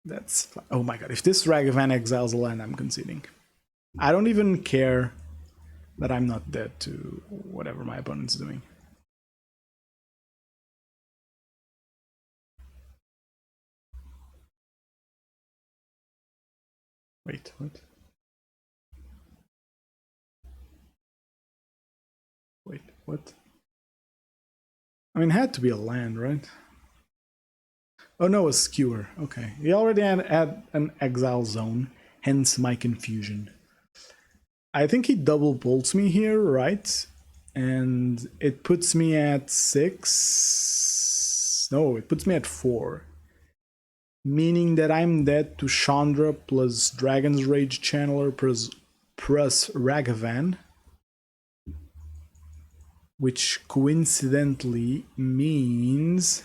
That's... oh my god, if this Ragavan exiles a land, I'm conceding. I don't even care that I'm not dead to whatever my opponent's doing. Wait, what? Wait, what? I mean, it had to be a land, right? Oh no, a skewer. Okay. He already had an exile zone, hence my confusion. I think he double bolts me here, right? and it puts me at 6. No, it puts me at 4. Meaning that I'm dead to Chandra plus Dragon's Rage Channeler plus Ragavan. Which coincidentally means...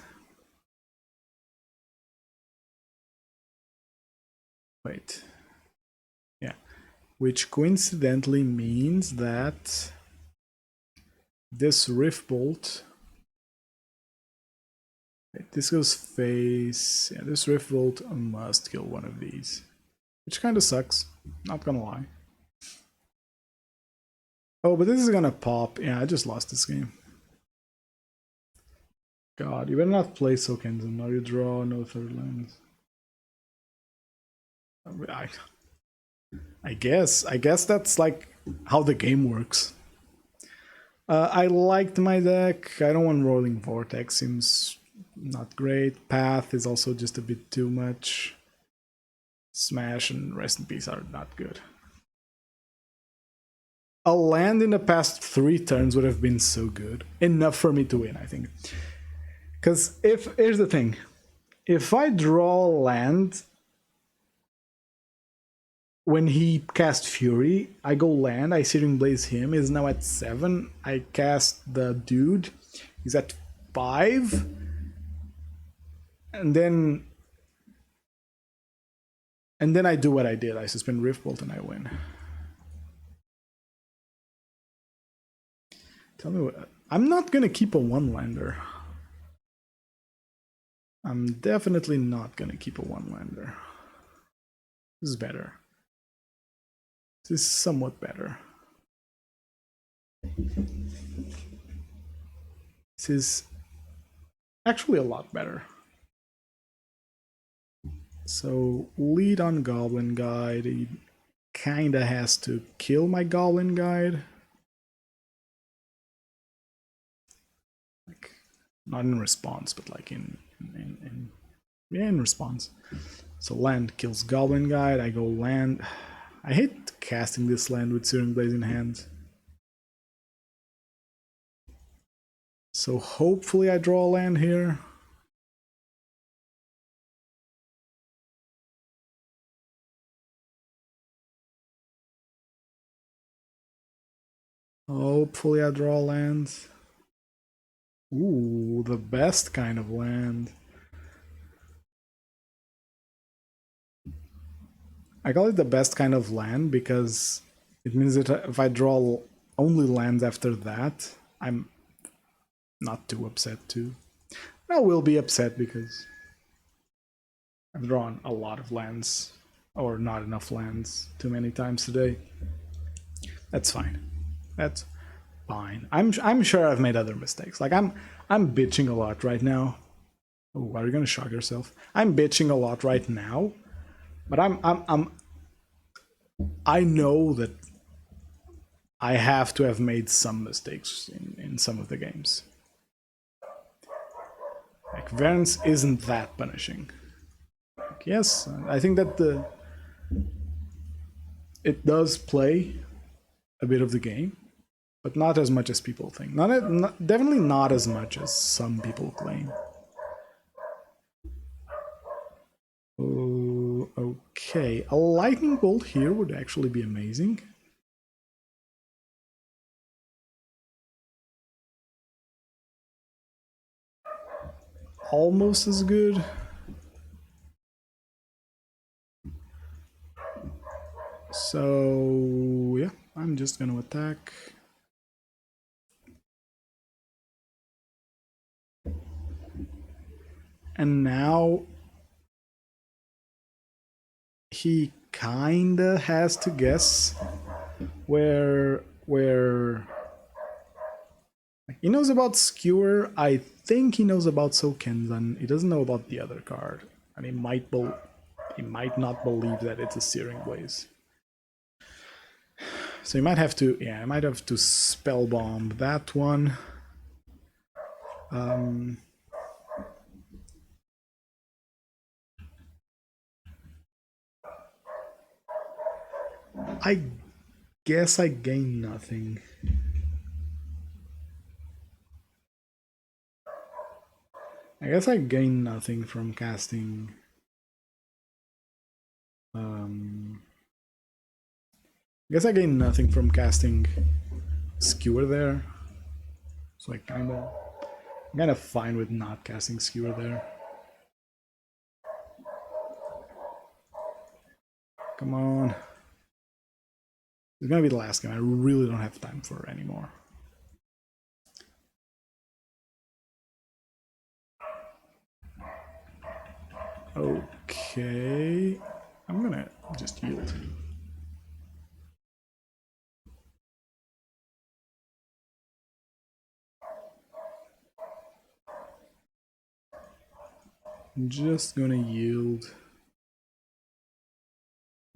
Wait. Yeah. Which coincidentally means that this Rift Bolt... Wait, this goes face... Yeah, this Rift Bolt must kill one of these. Which kind of sucks, not gonna lie. Oh, but this is gonna pop. Yeah, I just lost this game. God, you better not play Sokenzen. Now you draw no third lands. I guess that's like how the game works. I liked my deck. I don't want Rolling Vortex. Seems not great. Path is also just a bit too much. Smash and Rest in Peace are not good. A land in the past 3 turns would have been so good. Enough for me to win, I think. Because here's the thing. If I draw land when he cast Fury, I go land, I Searing Blaze him, he's now at 7. I cast the dude, he's at 5. And then I do what I did. I suspend Riftbolt and I win. Tell me what... I'm not gonna keep a 1-lander. I'm definitely not gonna keep a 1-lander. This is better. This is somewhat better. This is actually a lot better. So, lead on Goblin Guide. He kinda has to kill my Goblin Guide. Like, not in response, but like in response. So land kills Goblin Guide, I go land. I hate casting this land with Searing Blaze in hand. So hopefully I draw a land here. Hopefully I draw land. Ooh, the best kind of land. I call it the best kind of land because it means that if I draw only lands after that, I'm not too upset too. I will be upset because I've drawn a lot of lands, or not enough lands, too many times today. That's fine. That's fine. I'm sure I've made other mistakes. Like I'm bitching a lot right now. Oh, are you gonna shock yourself? I'm bitching a lot right now, but I know that I have to have made some mistakes in some of the games. Like variance isn't that punishing. Like, yes, I think that it does play a bit of the game, but not as much as people think. Definitely not as much as some people claim. Oh, okay, a lightning bolt here would actually be amazing. Almost as good. So yeah, I'm just gonna attack. And now he kinda has to guess where he knows about Skewer. I think he knows about Sokenzen. He doesn't know about the other card, and he might not believe that it's a Searing Blaze. So he might have to, yeah, I might have to spell bomb that one. I guess I gain nothing. I guess I gain nothing from casting. I guess I gain nothing from casting Skewer there. So I'm kinda fine with not casting Skewer there. Come on. It's gonna be the last game. I really don't have time for it anymore. Okay. I'm gonna just yield. I'm just gonna yield.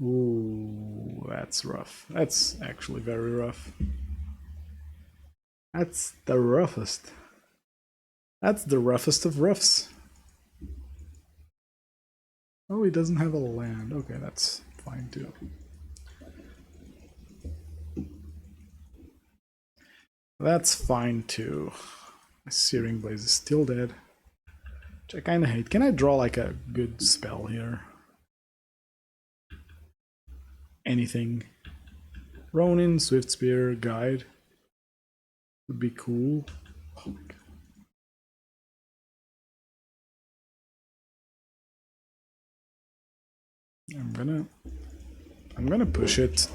Ooh, that's rough. That's actually very rough. That's the roughest. That's the roughest of roughs. Oh, he doesn't have a land. Okay, that's fine too. That's fine too. My Searing Blaze is still dead. Which I kinda hate. Can I draw like a good spell here? Anything. Ronin, Swift Spear, Guide. Would be cool. Oh my god. I'm gonna push it.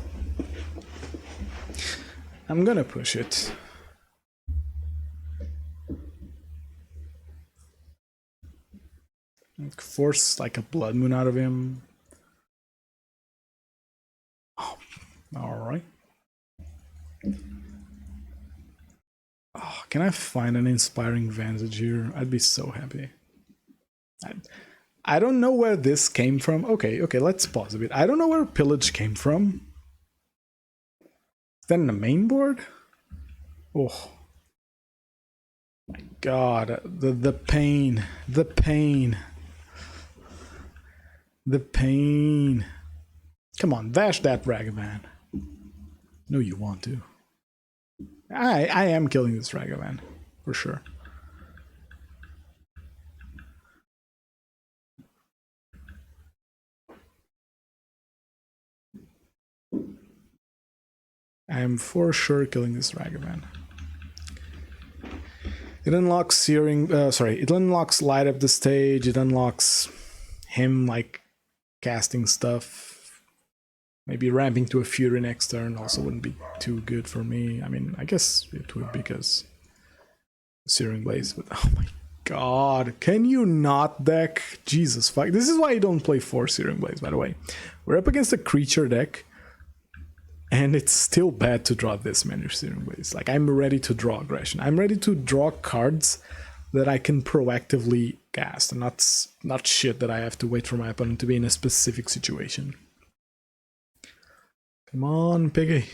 I'm gonna push it. Force like a Blood Moon out of him. Oh, alright. Oh, can I find an Inspiring Vantage here? I'd be so happy. I don't know where this came from. Okay, let's pause a bit. I don't know where Pillage came from. Is that in the main board? Oh. My god, the pain. The pain. The pain. Come on, dash that Ragavan. No, you want to. I am killing this Ragavan, for sure. I am for sure killing this Ragavan. It unlocks Searing, it unlocks Light Up the Stage, it unlocks him, like, casting stuff. Maybe ramping to a Fury next turn also wouldn't be too good for me. I mean, I guess it would because Searing Blaze, but oh my god, can you not deck? Jesus fuck. This is why I don't play 4 Searing Blaze, by the way. We're up against a creature deck, and it's still bad to draw this many Searing Blaze. Like, I'm ready to draw aggression. I'm ready to draw cards that I can proactively cast, and not shit that I have to wait for my opponent to be in a specific situation. Come on, Piggy.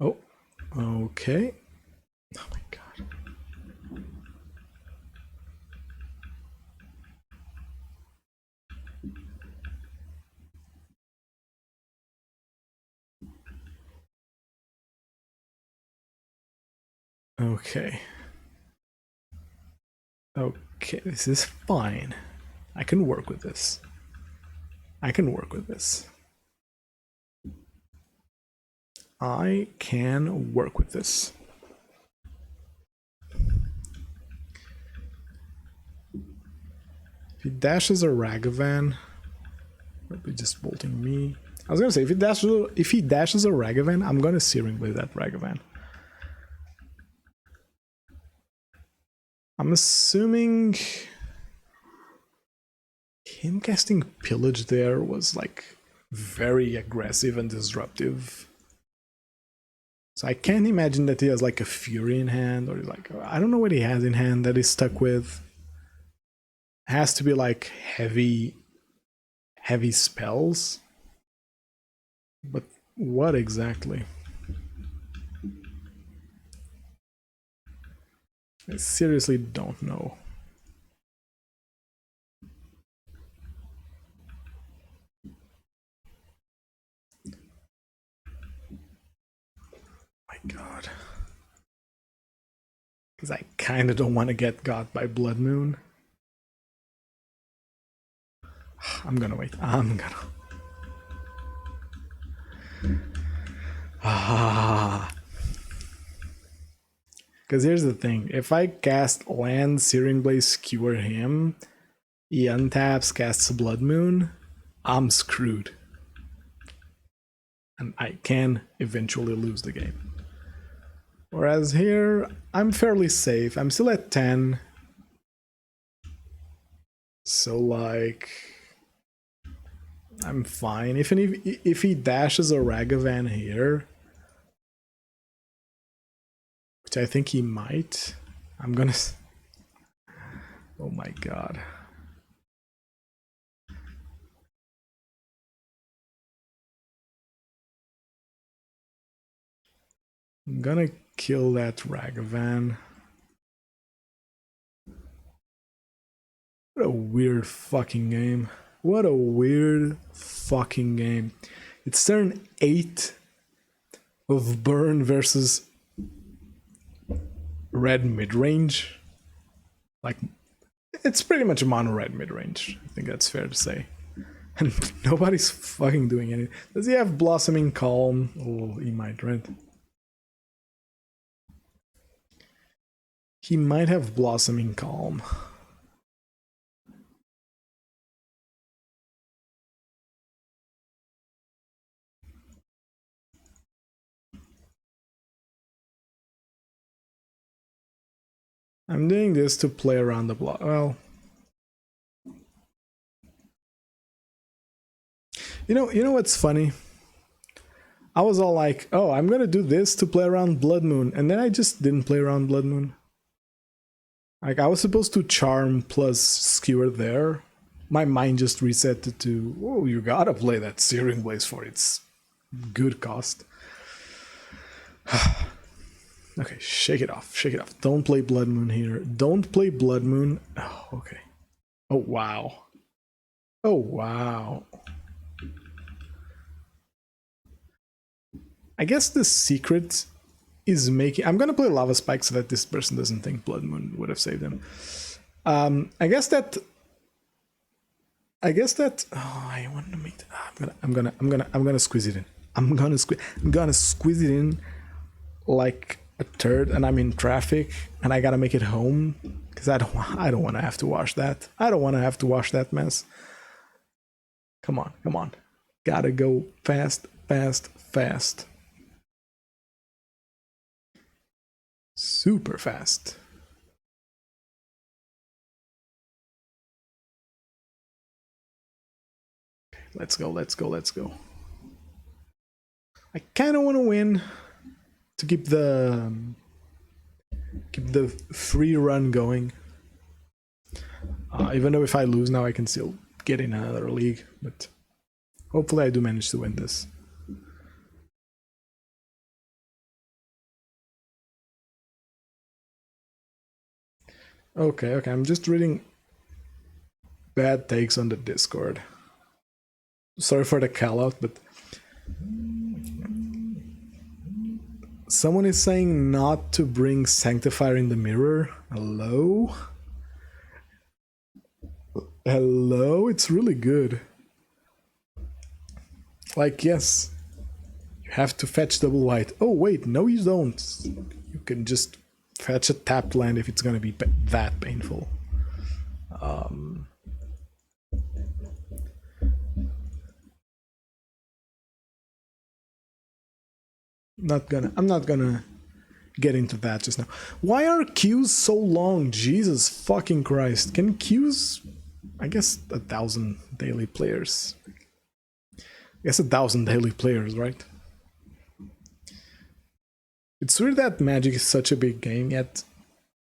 Oh, okay. Oh my god. Okay. Okay, this is fine. I can work with this. I can work with this. I can work with this. If he dashes a Ragavan, probably just bolting me. I was gonna say if he dashes a Ragavan, I'm gonna Searing Blade that Ragavan. I'm assuming him casting Pillage there was like very aggressive and disruptive. So I can't imagine that he has like a Fury in hand, or like, I don't know what he has in hand that he's stuck with. Has to be like heavy spells. But what exactly? I seriously don't know. My god. Because I kind of don't want to get got by Blood Moon. I'm gonna wait. I'm gonna... Because here's the thing. If I cast land, Searing Blaze, skewer him, he untaps, casts Blood Moon, I'm screwed. And I can eventually lose the game. Whereas here, I'm fairly safe. I'm still at 10. So, like, I'm fine. If he dashes a Ragavan here, which I think he might, I'm gonna... Oh my god. I'm gonna kill that Ragavan. What a weird fucking game. What a weird fucking game. It's turn 8 of Burn versus red midrange. Like, it's pretty much a mono red midrange. I think that's fair to say. And nobody's fucking doing anything. Does he have Blossoming Calm? Oh, he might, right? He might have Blossoming Calm. I'm doing this to play around the block. Well, you know what's funny? I was all like, oh, I'm gonna do this to play around Blood Moon, and then I just didn't play around Blood Moon. Like, I was supposed to Charm plus Skewer there. My mind just reset to, oh, you gotta play that Searing Blaze for its good cost. Okay, shake it off, shake it off. Don't play Blood Moon here. Don't play Blood Moon. Oh, okay. Oh, wow. Oh, wow. I guess the secret is making... I'm gonna play Lava Spike so that this person doesn't think Blood Moon would have saved him. I guess that... Oh, I want to make... I'm gonna squeeze it in. I'm gonna squeeze it in like a turd, and I'm in traffic, and I gotta make it home because I don't want to have to wash that. I don't want to have to wash that mess. Come on, come on. Gotta go fast, fast, fast. Super fast. Let's go, let's go, let's go. I kind of want to win to keep the free run going. Even though if I lose now, I can still get in another league, but hopefully I do manage to win this. Okay, I'm just reading bad takes on the Discord. Sorry for the call out, but someone is saying not to bring Sanctifier in the mirror. Hello? Hello? It's really good. Like, yes, you have to fetch double white. Oh, wait, no you don't. You can just fetch a tapped land if it's gonna be that painful. I'm not gonna get into that just now. Why are queues so long? Jesus fucking Christ. Can queues... I guess 1,000 daily players. I guess 1,000 daily players, right? It's weird that Magic is such a big game, yet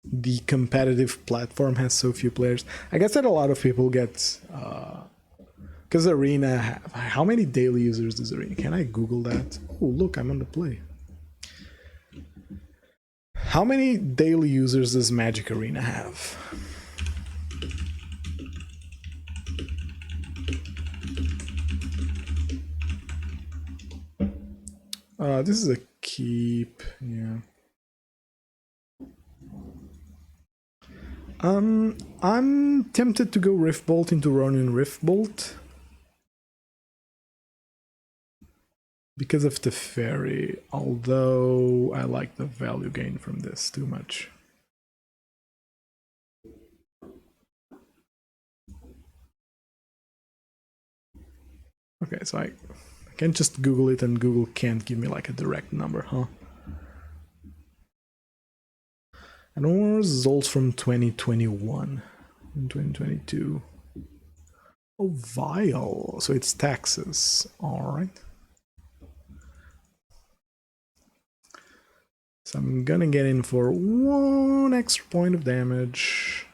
the competitive platform has so few players. I guess that a lot of people get... because Arena... How many daily users does Arena? Can I Google that? Oh, look, I'm on the play. How many daily users does Magic Arena have? This is a keep, yeah. I'm tempted to go Rift Bolt into Ronin Rift Bolt. Because of the fairy, although I like the value gain from this too much. Okay, so I can't just Google it and Google can't give me like a direct number, huh? And more results from 2021 and 2022. Oh, vile. So it's taxes. Alright. So I'm gonna get in for 1 extra point of damage.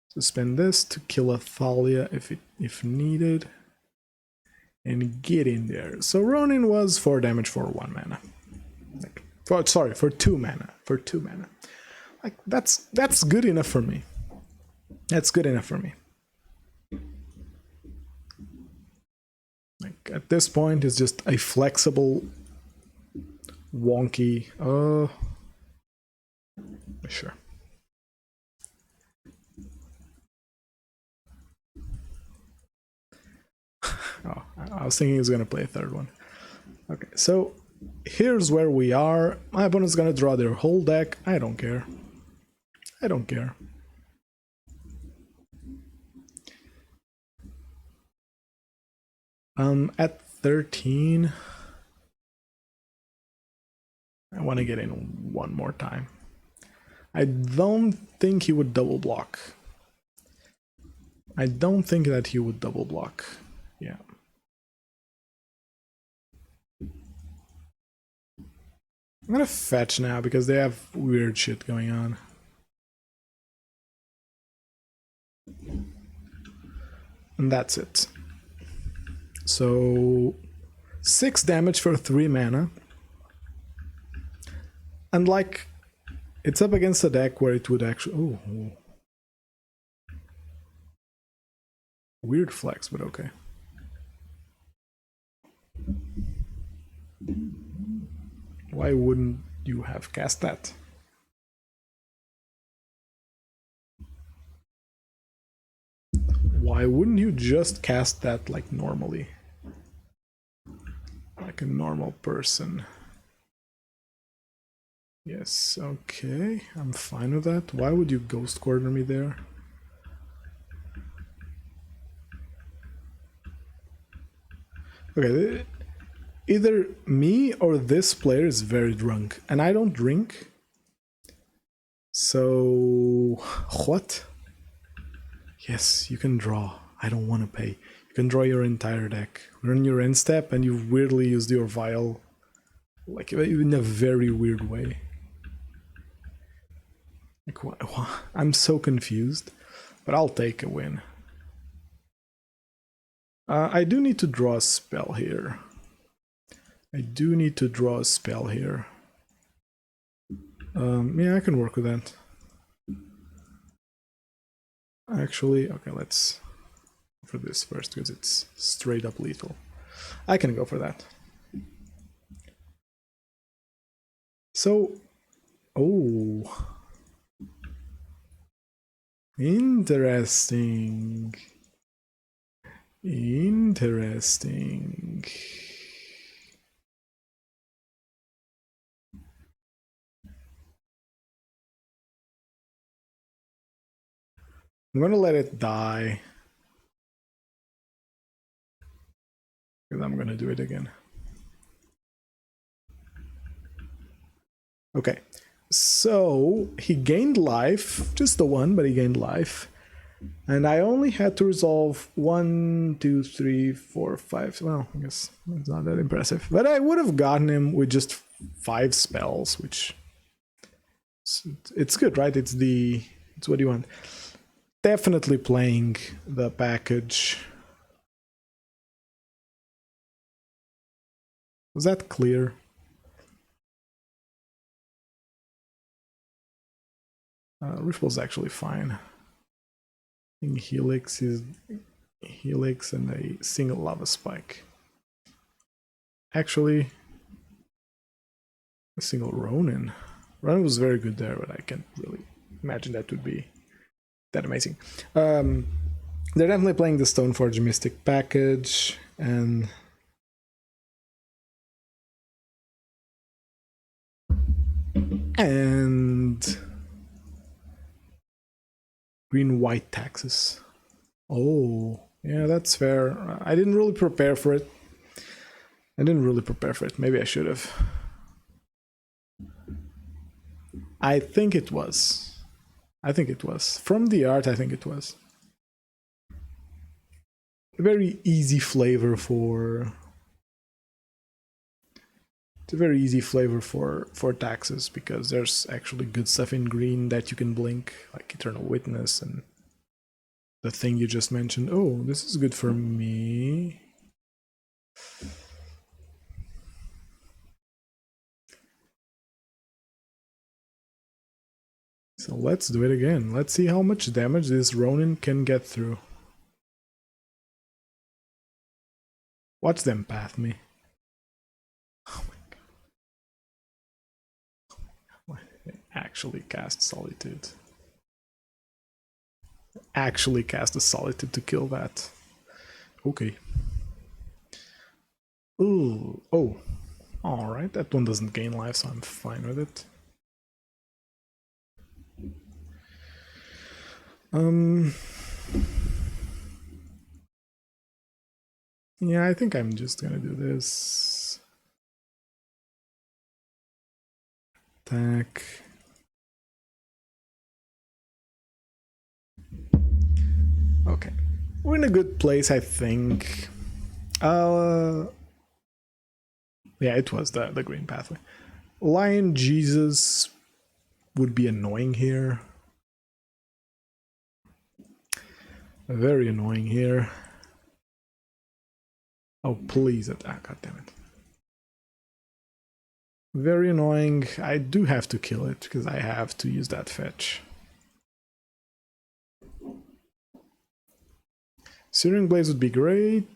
So spend this to kill a Thalia if needed. And get in there. So Ronin was 4 damage for 1 mana. For 2 mana. For 2 mana. Like that's good enough for me. That's good enough for me. Like at this point it's just a flexible wonky sure. Oh, I was thinking he was gonna play a third one. Okay, so here's where we are. My opponent's gonna draw their whole deck. I don't care. I don't care. At 13, I want to get in one more time. I don't think he would double block. I don't think that he would double block. Yeah. I'm gonna fetch now because they have weird shit going on. And that's it. So 6 damage for 3 mana. And like, it's up against a deck where it would actually... Oh. Weird flex, but okay. Why wouldn't you have cast that? Why wouldn't you just cast that like normally? Like a normal person. Yes, okay, I'm fine with that. Why would you ghost corner me there? Okay, either me or this player is very drunk, and I don't drink. So, what? Yes, you can draw. I don't want to pay. You can draw your entire deck. We're on your end step, and you've weirdly used your vial, like in a very weird way. Like, what? I'm so confused, but I'll take a win. I do need to draw a spell here. Yeah, I can work with that. Actually, okay, let's go for this first because it's straight up lethal. I can go for that. So, oh, interesting. Interesting. I'm gonna let it die. Because I'm gonna do it again. Okay, so he gained life, just the one, but he gained life. And I only had to resolve 1, 2, 3, 4, 5. Well, I guess it's not that impressive. But I would have gotten him with just 5 spells, which it's good, right? It's what you want. Definitely playing the package. Was that clear? Riffle's actually fine. I think Helix is Helix and a single lava spike. Actually, a single Ronin. Ronin was very good there, but I can't really imagine that would be that amazing. They're definitely playing the Stoneforge Mystic package, and green-white taxes. Oh, yeah, that's fair. I didn't really prepare for it. Maybe I should have. I think it was. From the art, I think it was. A very easy flavor for... It's a very easy flavor for taxes, because there's actually good stuff in green that you can blink, like Eternal Witness and the thing you just mentioned. Oh, this is good for me. So let's do it again. Let's see how much damage this Ronin can get through. Watch them path me. Oh my god. They actually cast Solitude. Actually cast a Solitude to kill that. Okay. Ooh. Oh. Alright, that one doesn't gain life, so I'm fine with it. Yeah, I think I'm just gonna do this. Attack. Okay. We're in a good place, I think. Yeah, it was the green pathway. Lion Jesus would be annoying here. Very annoying here. Oh, please attack. God damn it. Very annoying. I do have to kill it because I have to use that fetch. Searing Blaze would be great.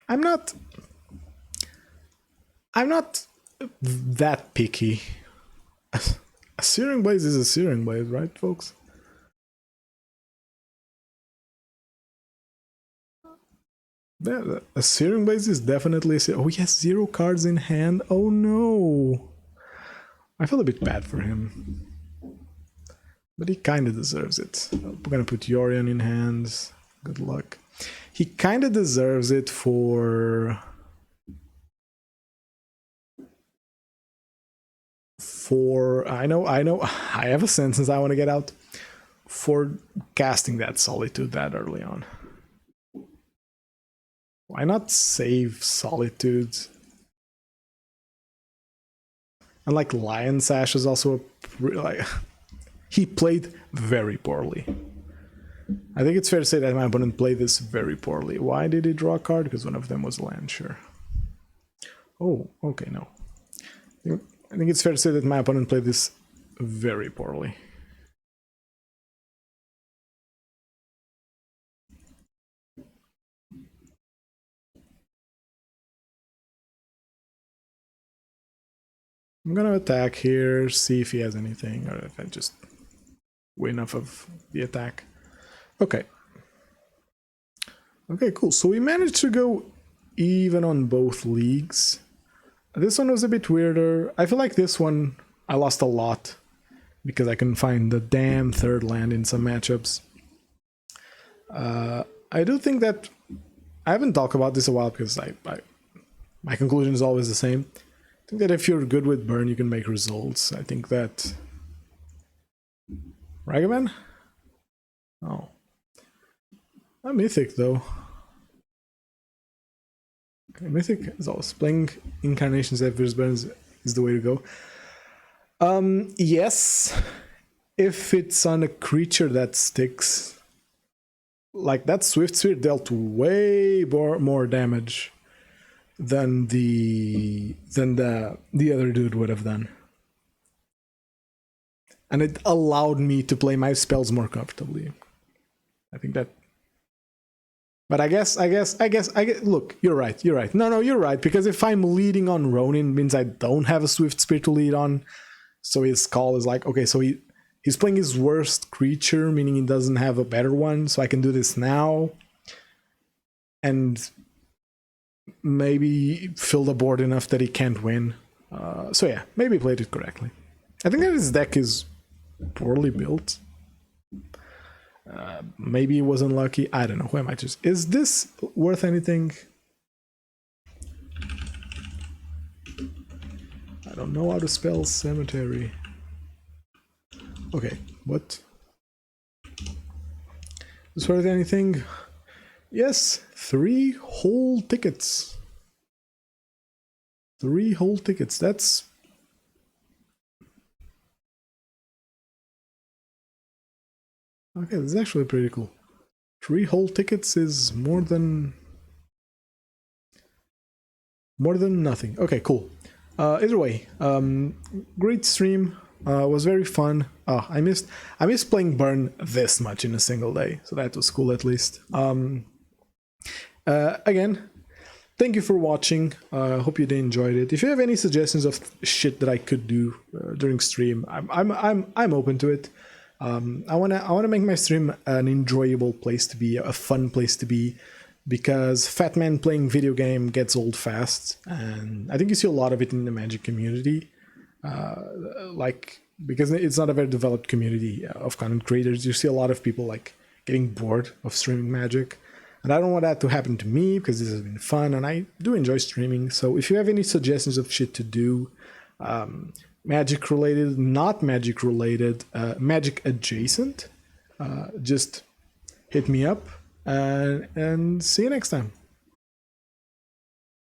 I'm not that picky. A Searing Blaze is a Searing Blaze, right, folks? A Searing Blaze is definitely a... Oh, he has 0 cards in hand. Oh no! I feel a bit bad for him. But he kinda deserves it. We're gonna put Yorion in hand. Good luck. He kinda deserves it for... I know, I have a sentence I want to get out. For casting that Solitude that early on. Why not save Solitude? And like Lion Sash is also like he played very poorly. I think it's fair to say that my opponent played this very poorly. Why did he draw a card? Because one of them was land, sure. Oh, okay, no. I think it's fair to say that my opponent played this very poorly. I'm gonna attack here, see if he has anything, or if I just win off of the attack. Okay. Okay, cool. So we managed to go even on both leagues. This one was a bit weirder. I feel like this one I lost a lot because I couldn't find the damn third land in some matchups. I do think that I haven't talked about this a while because my conclusion is always the same. I think that if you're good with burn, you can make results. I think that... Ragavan? Oh. A Mythic, though. Okay, Mythic is always playing Incarnations versus Burns is the way to go. Yes. If it's on a creature that sticks... Like, that Swift Sphere dealt way more damage than the other dude would have done, and it allowed me to play my spells more comfortably. I think that, but I guess. Look, you're right. No, you're right, because if I'm leading on Ronin, it means I don't have a Swift Spear to lead on, So his call is like, okay, so he's playing his worst creature, meaning he doesn't have a better one, so I can do this now. And maybe fill the board enough that he can't win. So yeah, maybe he played it correctly. I think that his deck is poorly built. Maybe he wasn't lucky. I don't know. Who am I just? Is this worth anything? I don't know how to spell cemetery. Okay, what? Is this worth anything? Yes, 3 whole tickets. 3 whole tickets. That's... okay, this is actually pretty cool. 3 whole tickets is more than nothing. Okay, cool. Either way, great stream. Was very fun. I missed playing Burn this much in a single day, so that was cool at least. Again, thank you for watching. Hope you enjoyed it. If you have any suggestions of shit that I could do during stream, I'm open to it. I wanna make my stream an enjoyable place to be, a fun place to be, because fat man playing video game gets old fast, and I think you see a lot of it in the Magic community. Like, because it's not a very developed community of content creators, you see a lot of people like getting bored of streaming Magic, and I don't want that to happen to me because this has been fun and I do enjoy streaming. So if you have any suggestions of shit to do, Magic related, not Magic related, Magic adjacent, just hit me up, and see you next time.